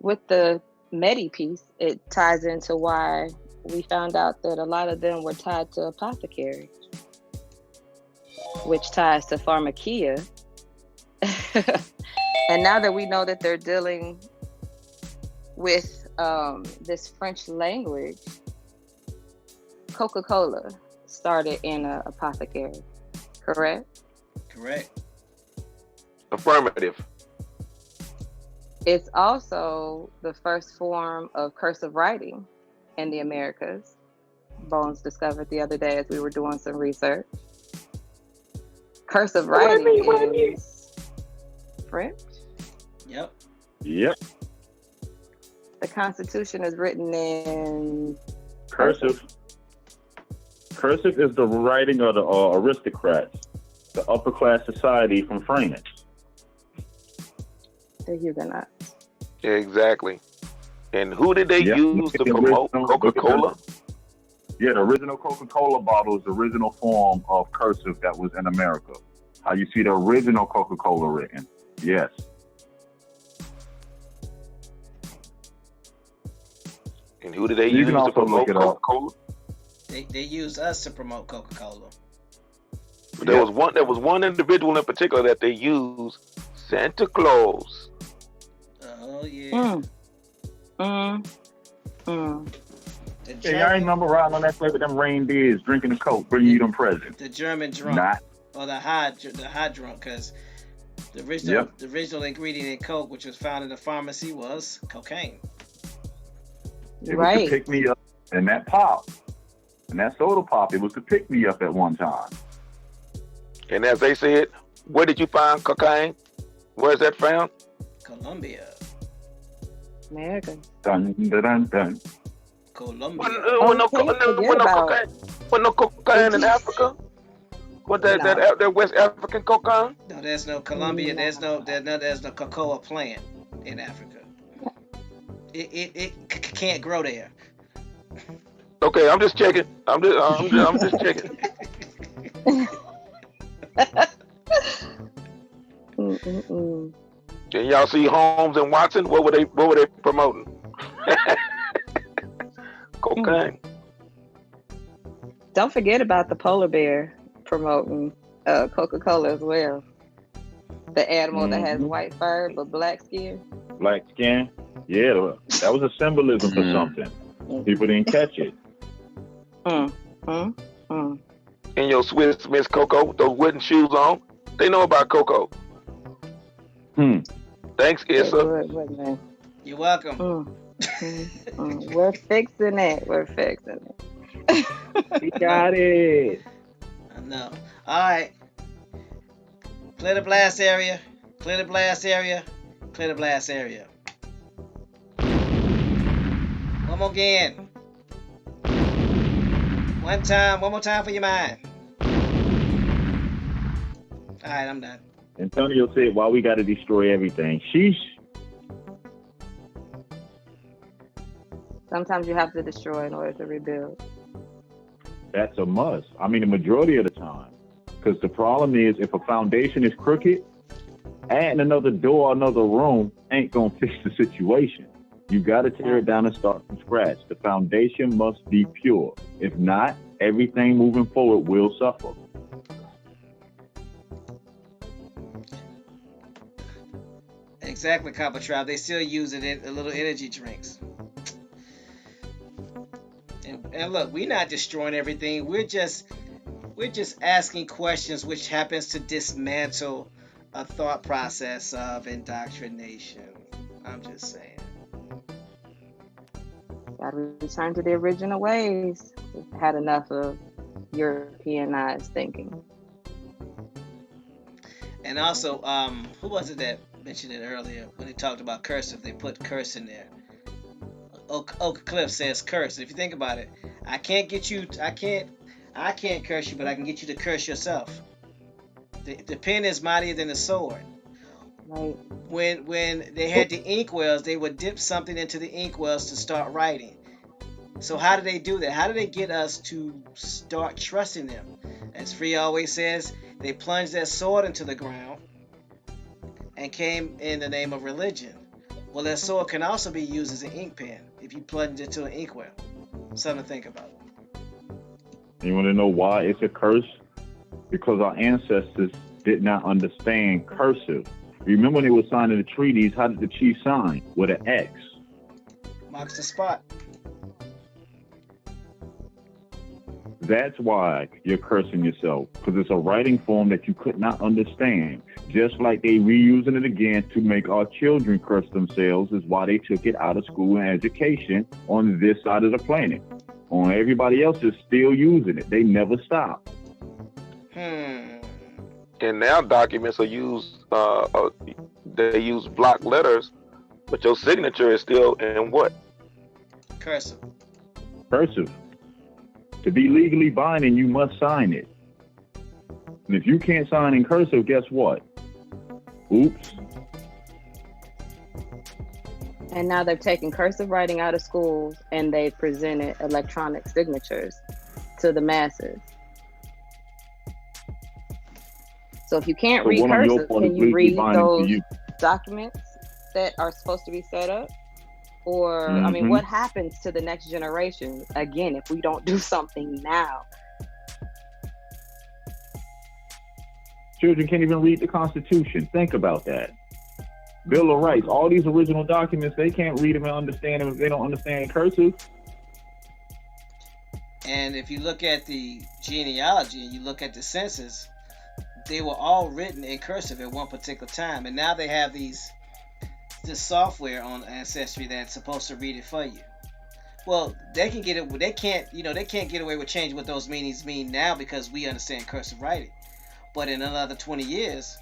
With the Medi piece, it ties into why we found out that a lot of them were tied to apothecary, which ties to pharmakia. And now that we know that they're dealing with this French language, Coca-Cola started in an apothecary, correct? Correct. Affirmative. It's also the first form of cursive writing in the Americas. Bones discovered the other day as we were doing some research. Cursive writing is French. Yep. Yep. The Constitution is written in Cursive. Cursive is the writing of the aristocrats, the upper class society from France. The Huguenots. Exactly. And who did they Yep. use to promote Coca-Cola? Yeah, the original Coca-Cola bottle is the original form of cursive that was in America. How you see the original Coca-Cola written. Yes. And who did they You use can to also promote look it up. Coca-Cola? They used us to promote Coca-Cola. But there was one individual in particular that they used, Santa Claus. Oh yeah. The Yeah, y'all remember riding on that plane with them reindeers, drinking the Coke, bringing you them presents. The German drunk. Not. Or the high drunk, because the original ingredient in Coke, which was found in the pharmacy, was cocaine. It was Right. to pick me up, and that pop, and that soda pop, it was to pick me up at one time. And as they said, where did you find cocaine? Where's that found? Colombia. America. Dun, dun, dun, dun. Colombia. When no cocaine in Africa? What that West African cocaine? No, there's no Colombia. There's no cocoa plant in Africa. It can't grow there. Okay, I'm just checking. I'm just checking. And y'all see Holmes and Watson? What were they promoting? Cocaine. Don't forget about the polar bear promoting Coca-Cola as well. The animal that has white fur but black skin. Black skin. Yeah, that was a symbolism for something. People didn't catch it. And your Swiss Miss Coco, those wooden shoes on, they know about Coco. Thanks, Issa. You're welcome. We're fixing it. We got it. I know. All right. Clear the blast area. Clear the blast area. Clear the blast area. One more again. One more time for your mind. All right, I'm done. Antonio said, "Why we got to destroy everything?" Sheesh. Sometimes you have to destroy in order to rebuild. That's a must. I mean, the majority of the time. Because the problem is, if a foundation is crooked, adding another door, another room ain't going to fix the situation. You got to tear it down and start from scratch. The foundation must be pure. If not, everything moving forward will suffer. Exactly, Copper Tribe. They still use it in little energy drinks. And look, we're not destroying everything. We're just asking questions, which happens to dismantle a thought process of indoctrination. I'm just saying. Gotta return to the original ways. We've had enough of Europeanized thinking. And also, who was it that mentioned it earlier when they talked about cursive? They put curse in there. Oak Cliff says curse. If you think about it, I can't curse you, but I can get you to curse yourself. The pen is mightier than the sword. Right. When they had the inkwells, they would dip something into the inkwells to start writing. So how do they do that? How do they get us to start trusting them? As Free always says, they plunged their sword into the ground and came in the name of religion. Well, that sword can also be used as an ink pen if you plunge it into an inkwell. Something to think about. You want to know why it's a curse? Because our ancestors did not understand cursive. Remember when they were signing the treaties, how did the chief sign? With an X. Marks the spot. That's why you're cursing yourself, because it's a writing form that you could not understand. Just like they reusing it again to make our children curse themselves is why they took it out of school and education on this side of the planet. On everybody else is still using it. They never stop. And now documents are used. They use block letters, but your signature is still in what? Cursive. Cursive. To be legally binding, you must sign it. And if you can't sign in cursive, guess what? Oops. And now they've taken cursive writing out of schools and they've presented electronic signatures to the masses. So if you can't read cursive, can you read those documents that are supposed to be set up? Or, I mean, what happens to the next generation, again, if we don't do something now? Children can't even read the Constitution. Think about that. Bill of Rights, all these original documents, they can't read them and understand them if they don't understand cursive. And if you look at the genealogy and you look at the census, they were all written in cursive at one particular time. And now they have this software on Ancestry that's supposed to read it for you. Well, they can get it. They can't get away with changing what those meanings mean now because we understand cursive writing. But in another 20 years,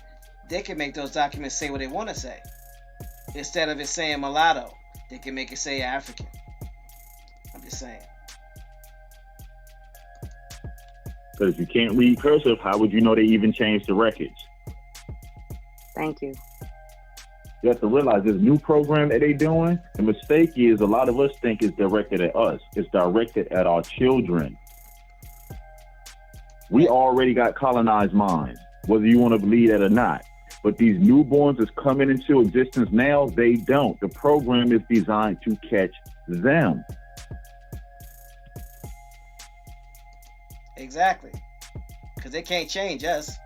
they can make those documents say what they want to say. Instead of it saying mulatto, they can make it say African. I'm just saying. Because if you can't read cursive, how would you know they even changed the records? Thank you. You have to realize this new program that they're doing, the mistake is a lot of us think it's directed at us. It's directed at our children. We already got colonized minds, whether you want to believe that or not. But these newborns is coming into existence now, they don't. The program is designed to catch them. Exactly. Because they can't change us.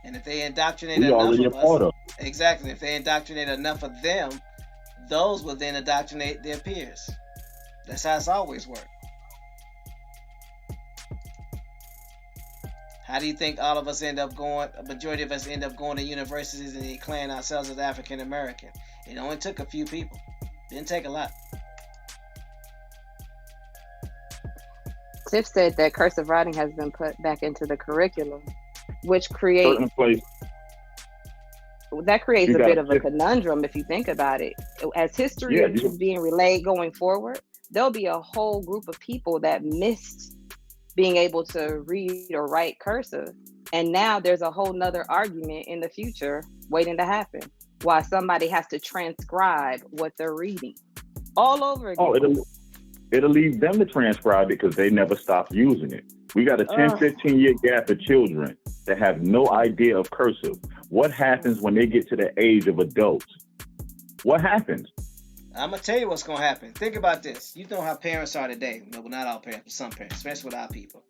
And if they indoctrinate enough of us, exactly, if they indoctrinate enough of them, those will then indoctrinate their peers. That's how it's always worked. How do you think all of us end up going, a majority of us end up going to universities and declaring ourselves as African American? It only took a few people. Didn't take a lot. Tiff said that cursive writing has been put back into the curriculum, which creates a bit of a conundrum if you think about it. As history is being relayed going forward, there'll be a whole group of people that missed being able to read or write cursive. And now there's a whole nother argument in the future waiting to happen. Why somebody has to transcribe what they're reading all over again. It'll leave them to transcribe it because they never stopped using it. We got a 10, 15-year gap of children that have no idea of cursive. What happens when they get to the age of adults? What happens? I'm going to tell you what's going to happen. Think about this. You know how parents are today. No, not all parents, but some parents, especially with our people.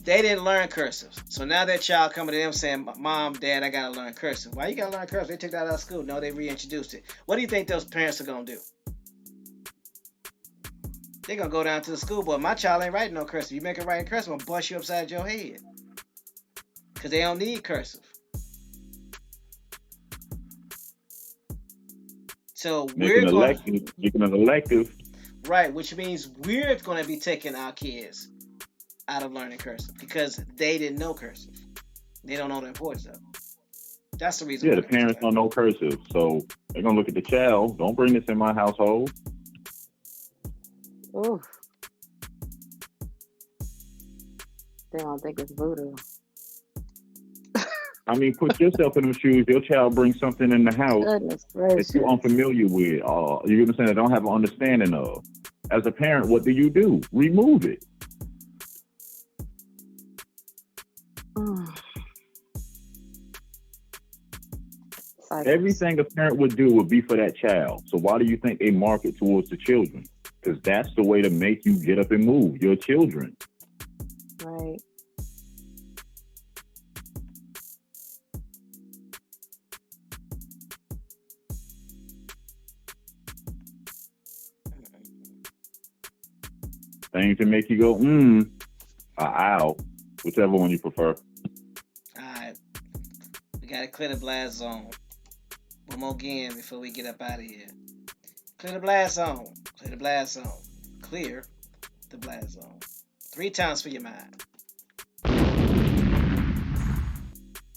They didn't learn cursive. So now their child coming to them saying, Mom, Dad, I got to learn cursive. Why you got to learn cursive? They took that out of school. No, they reintroduced it. What do you think those parents are going to do? They're going to go down to the school board. My child ain't writing no cursive. You make her write cursive, I'm going to bust you upside your head. Because they don't need cursive. So we're making an elective. Right, which means we're going to be taking our kids out of learning cursive because they didn't know cursive. They don't know the importance of it. That's the reason. Yeah, the parents don't know cursive. So they're going to look at the child. Don't bring this in my household. Oof. They don't think it's voodoo. I mean, put yourself in them shoes. Your child brings something in the house that you're unfamiliar with. You understand? I don't have an understanding of. As a parent, what do? Remove it. Everything a parent would do would be for that child. So why do you think they market towards the children? Because that's the way to make you get up and move. Your children. Right. Things that make you go, or ow, whichever one you prefer. Alright. We gotta clear the blast zone. One more game before we get up out of here. Clear the blast zone. Clear the blast zone. Clear the blast zone. 3 times for your mind.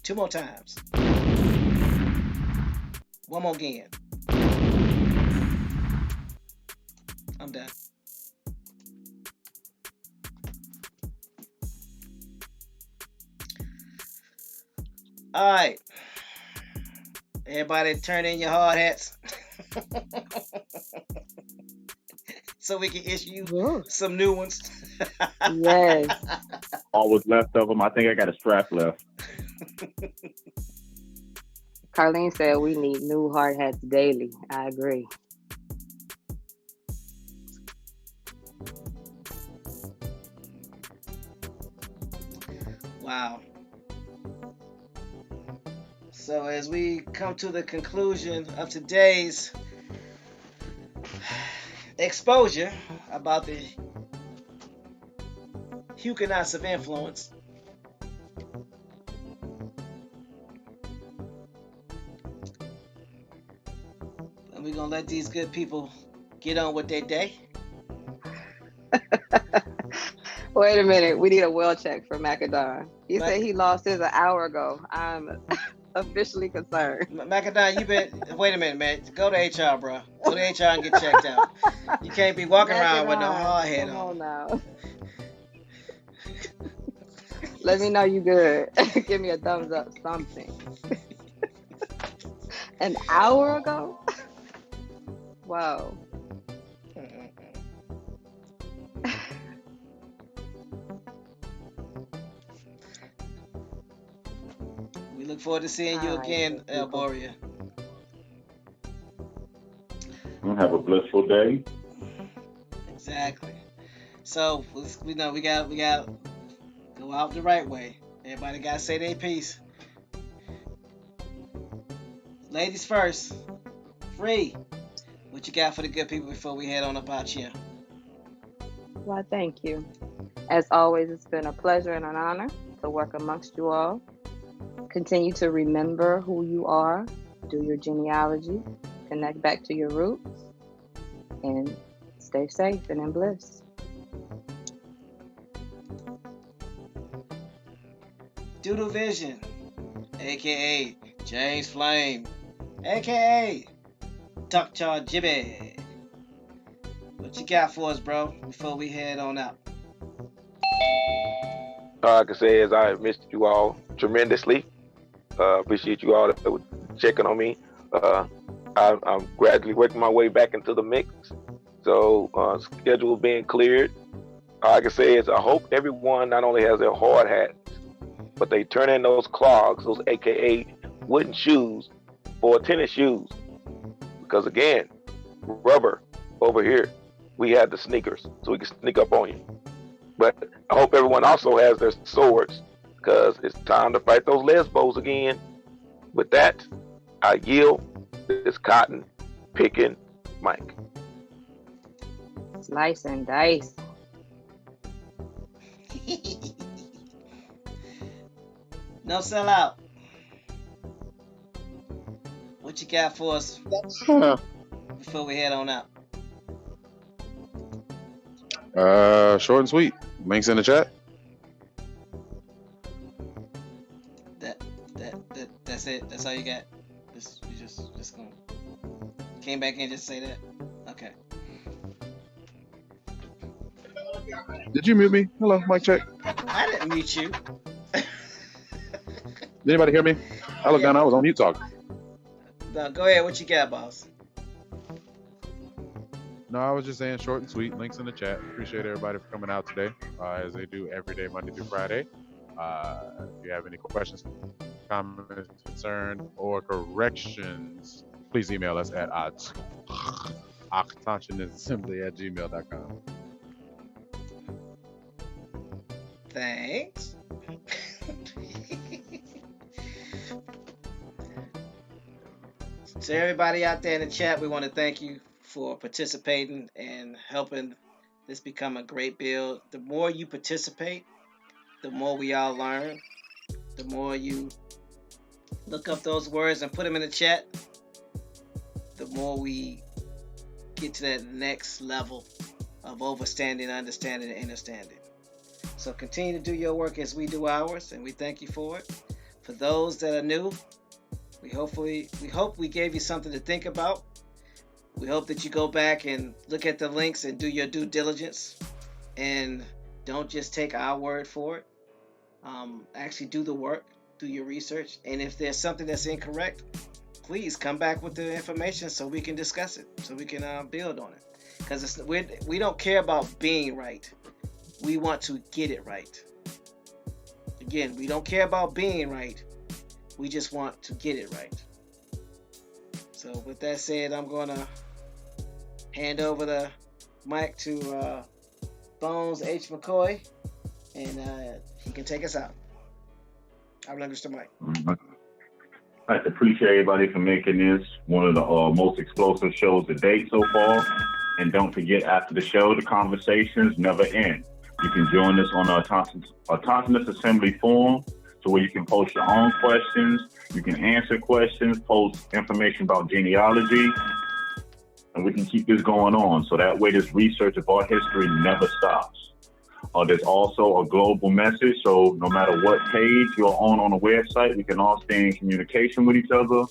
2 more times. 1 more again. I'm done. All right. Everybody turn in your hard hats. So we can issue Woo. some new ones. Yes. All was left of them. I think I got a strap left. Carlene said we need new hard hats daily. I agree. Wow. So as we come to the conclusion of today's exposure about the Huguenots of influence, and we're gonna let these good people get on with their day. Wait a minute. We need a well check for Macadon. He Mac- said he lost his an hour ago. I'm officially concerned. Macadon, you been wait a minute, man. Go to HR, bro. Go to HR and get checked out. You can't be walking around with no Macadon, hard head come on. on now. Let me know you good. Give me a thumbs up, something. An hour ago? Wow. We look forward to seeing you All right, again, good people. Alboria. Have a blissful day. Exactly. So we know we got go out the right way. Everybody gotta say their piece. Ladies first. Free. What you got for the good people before we head on up out here? Well, thank you. As always, it's been a pleasure and an honor to work amongst you all. Continue to remember who you are, do your genealogy, connect back to your roots, and stay safe and in bliss. Doodle Vision, aka James Flame, aka Dr. Jibby. What you got for us, bro, before we head on out? All I can say is I missed you all tremendously. Appreciate you all that were checking on me. I'm gradually working my way back into the mix. So schedule being cleared. All I can say is I hope everyone not only has their hard hats, but they turn in those clogs, those AKA wooden shoes, for tennis shoes. Because again, rubber over here, we have the sneakers, so we can sneak up on you. But I hope everyone also has their swords, because it's time to fight those lesbos again. With that, I yield this cotton picking mic. Slice and dice. No sellout. What you got for us before we head on out? Short and sweet. Links in the chat. That's it. That's all you got. You just gonna came back in and just say that. Okay. Did you mute me? Hello, mic check. I didn't mute you. Did anybody hear me? I looked down. I was on mute talking. No, go ahead. What you got, boss? No, I was just saying short and sweet. Links in the chat. Appreciate everybody for coming out today, as they do every day, Monday through Friday. If you have any questions, comments, concern, or corrections, please email us at octationassembly@gmail.com. Thanks. So everybody out there in the chat, we want to thank you for participating and helping this become a great build. The more you participate, the more we all learn. The more you look up those words and put them in the chat, the more we get to that next level of overstanding, understanding, and understanding. So continue to do your work as we do ours, and we thank you for it. For those that are new, we hope we gave you something to think about. We hope that you go back and look at the links and do your due diligence, and don't just take our word for it. Actually do the work, do your research, and if there's something that's incorrect, please come back with the information so we can discuss it, so we can build on it. Because we don't care about being right. We want to get it right. Again, we don't care about being right. We just want to get it right. So with that said, I'm going to hand over the mic to Bones H. McCoy, and he can take us out. I relinquish the mic. I'd like to appreciate everybody for making this one of the most explosive shows to date so far. And don't forget, after the show, the conversations never end. You can join us on our Autonomous Assembly forum, to where you can post your own questions, you can answer questions, post information about genealogy, and we can keep this going on. So that way this research of our history never stops. There's also a global message, so no matter what page you're on the website, we can all stay in communication with each other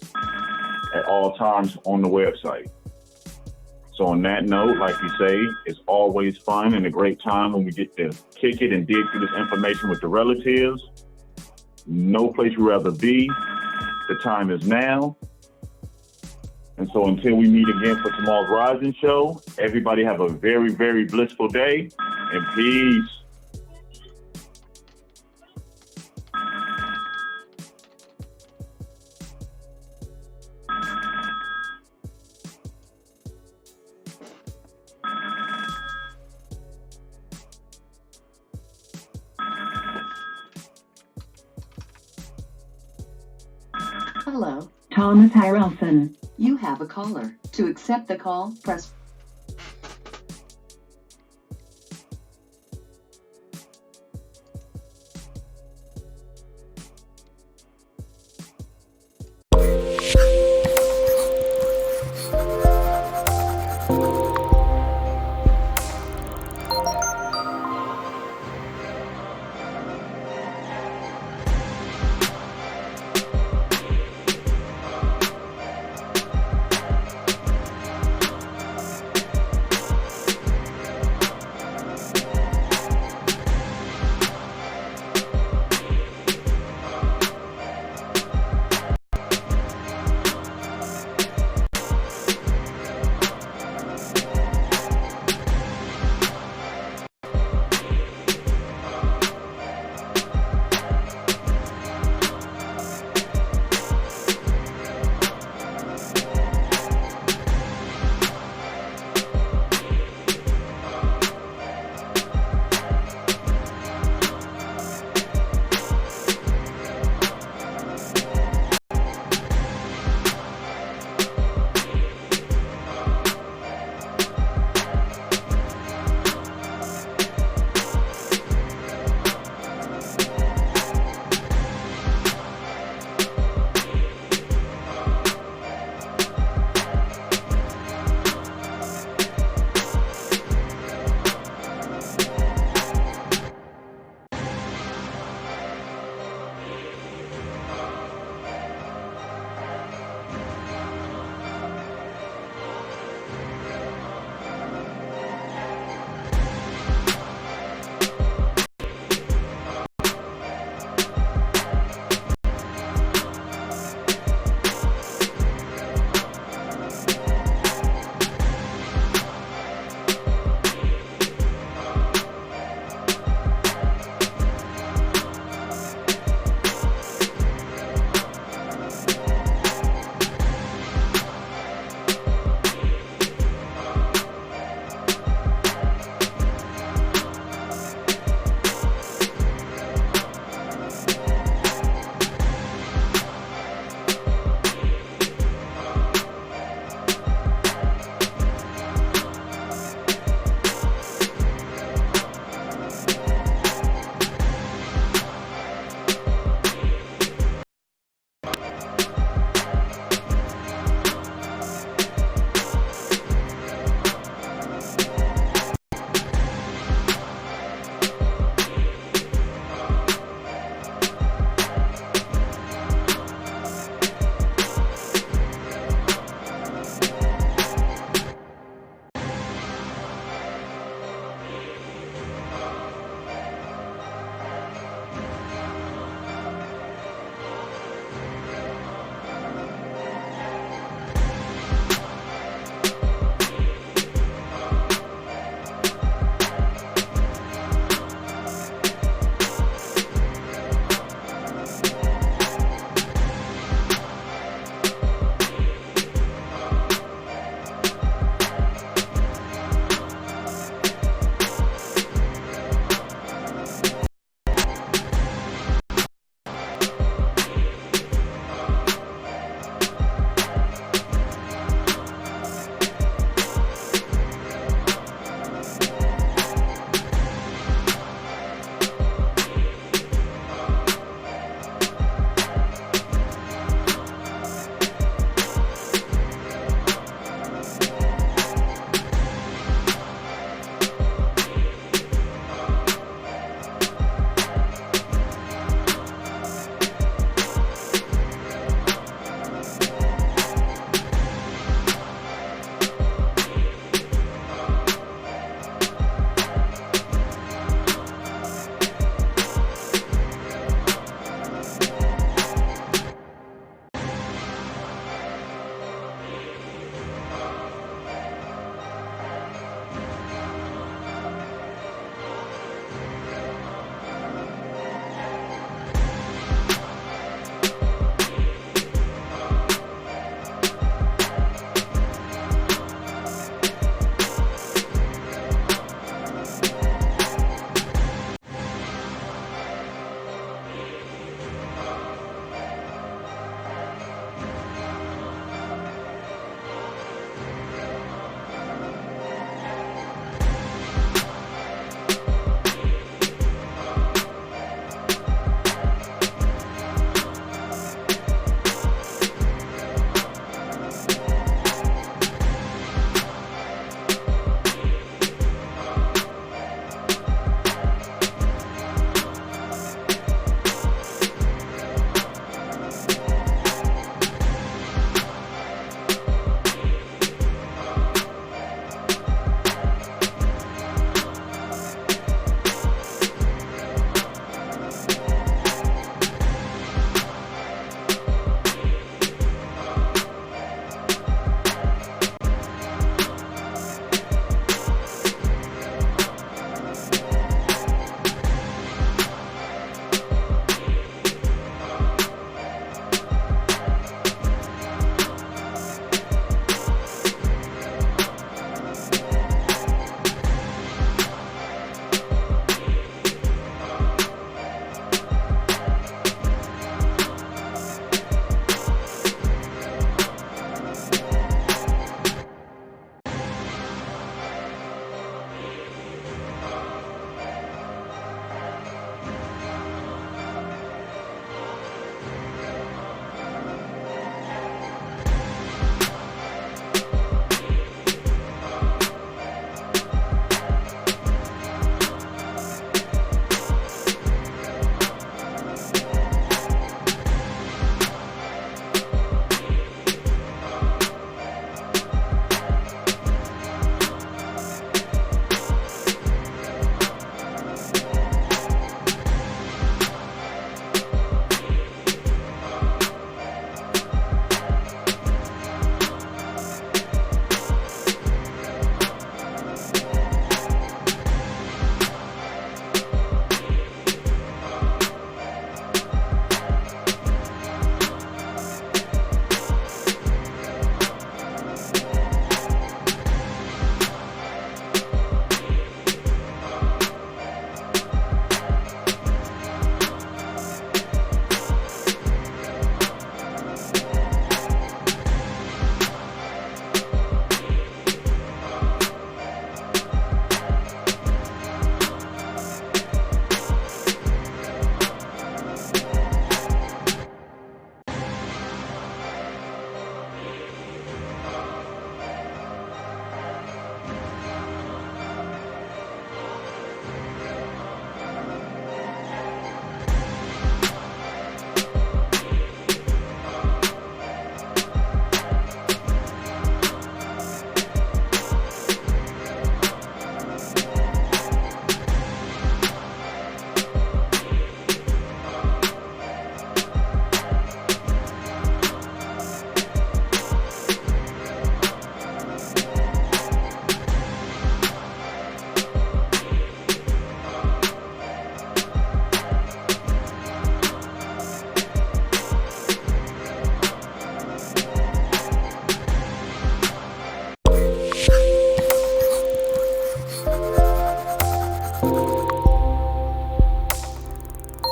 at all times on the website. So on that note, like you say, it's always fun and a great time when we get to kick it and dig through this information with the relatives. No place we'd rather be. The time is now. And so until we meet again for tomorrow's Rising Show, everybody have a very, very blissful day, and peace. Hello, Thomas Harrelson. You have a caller. To accept the call, press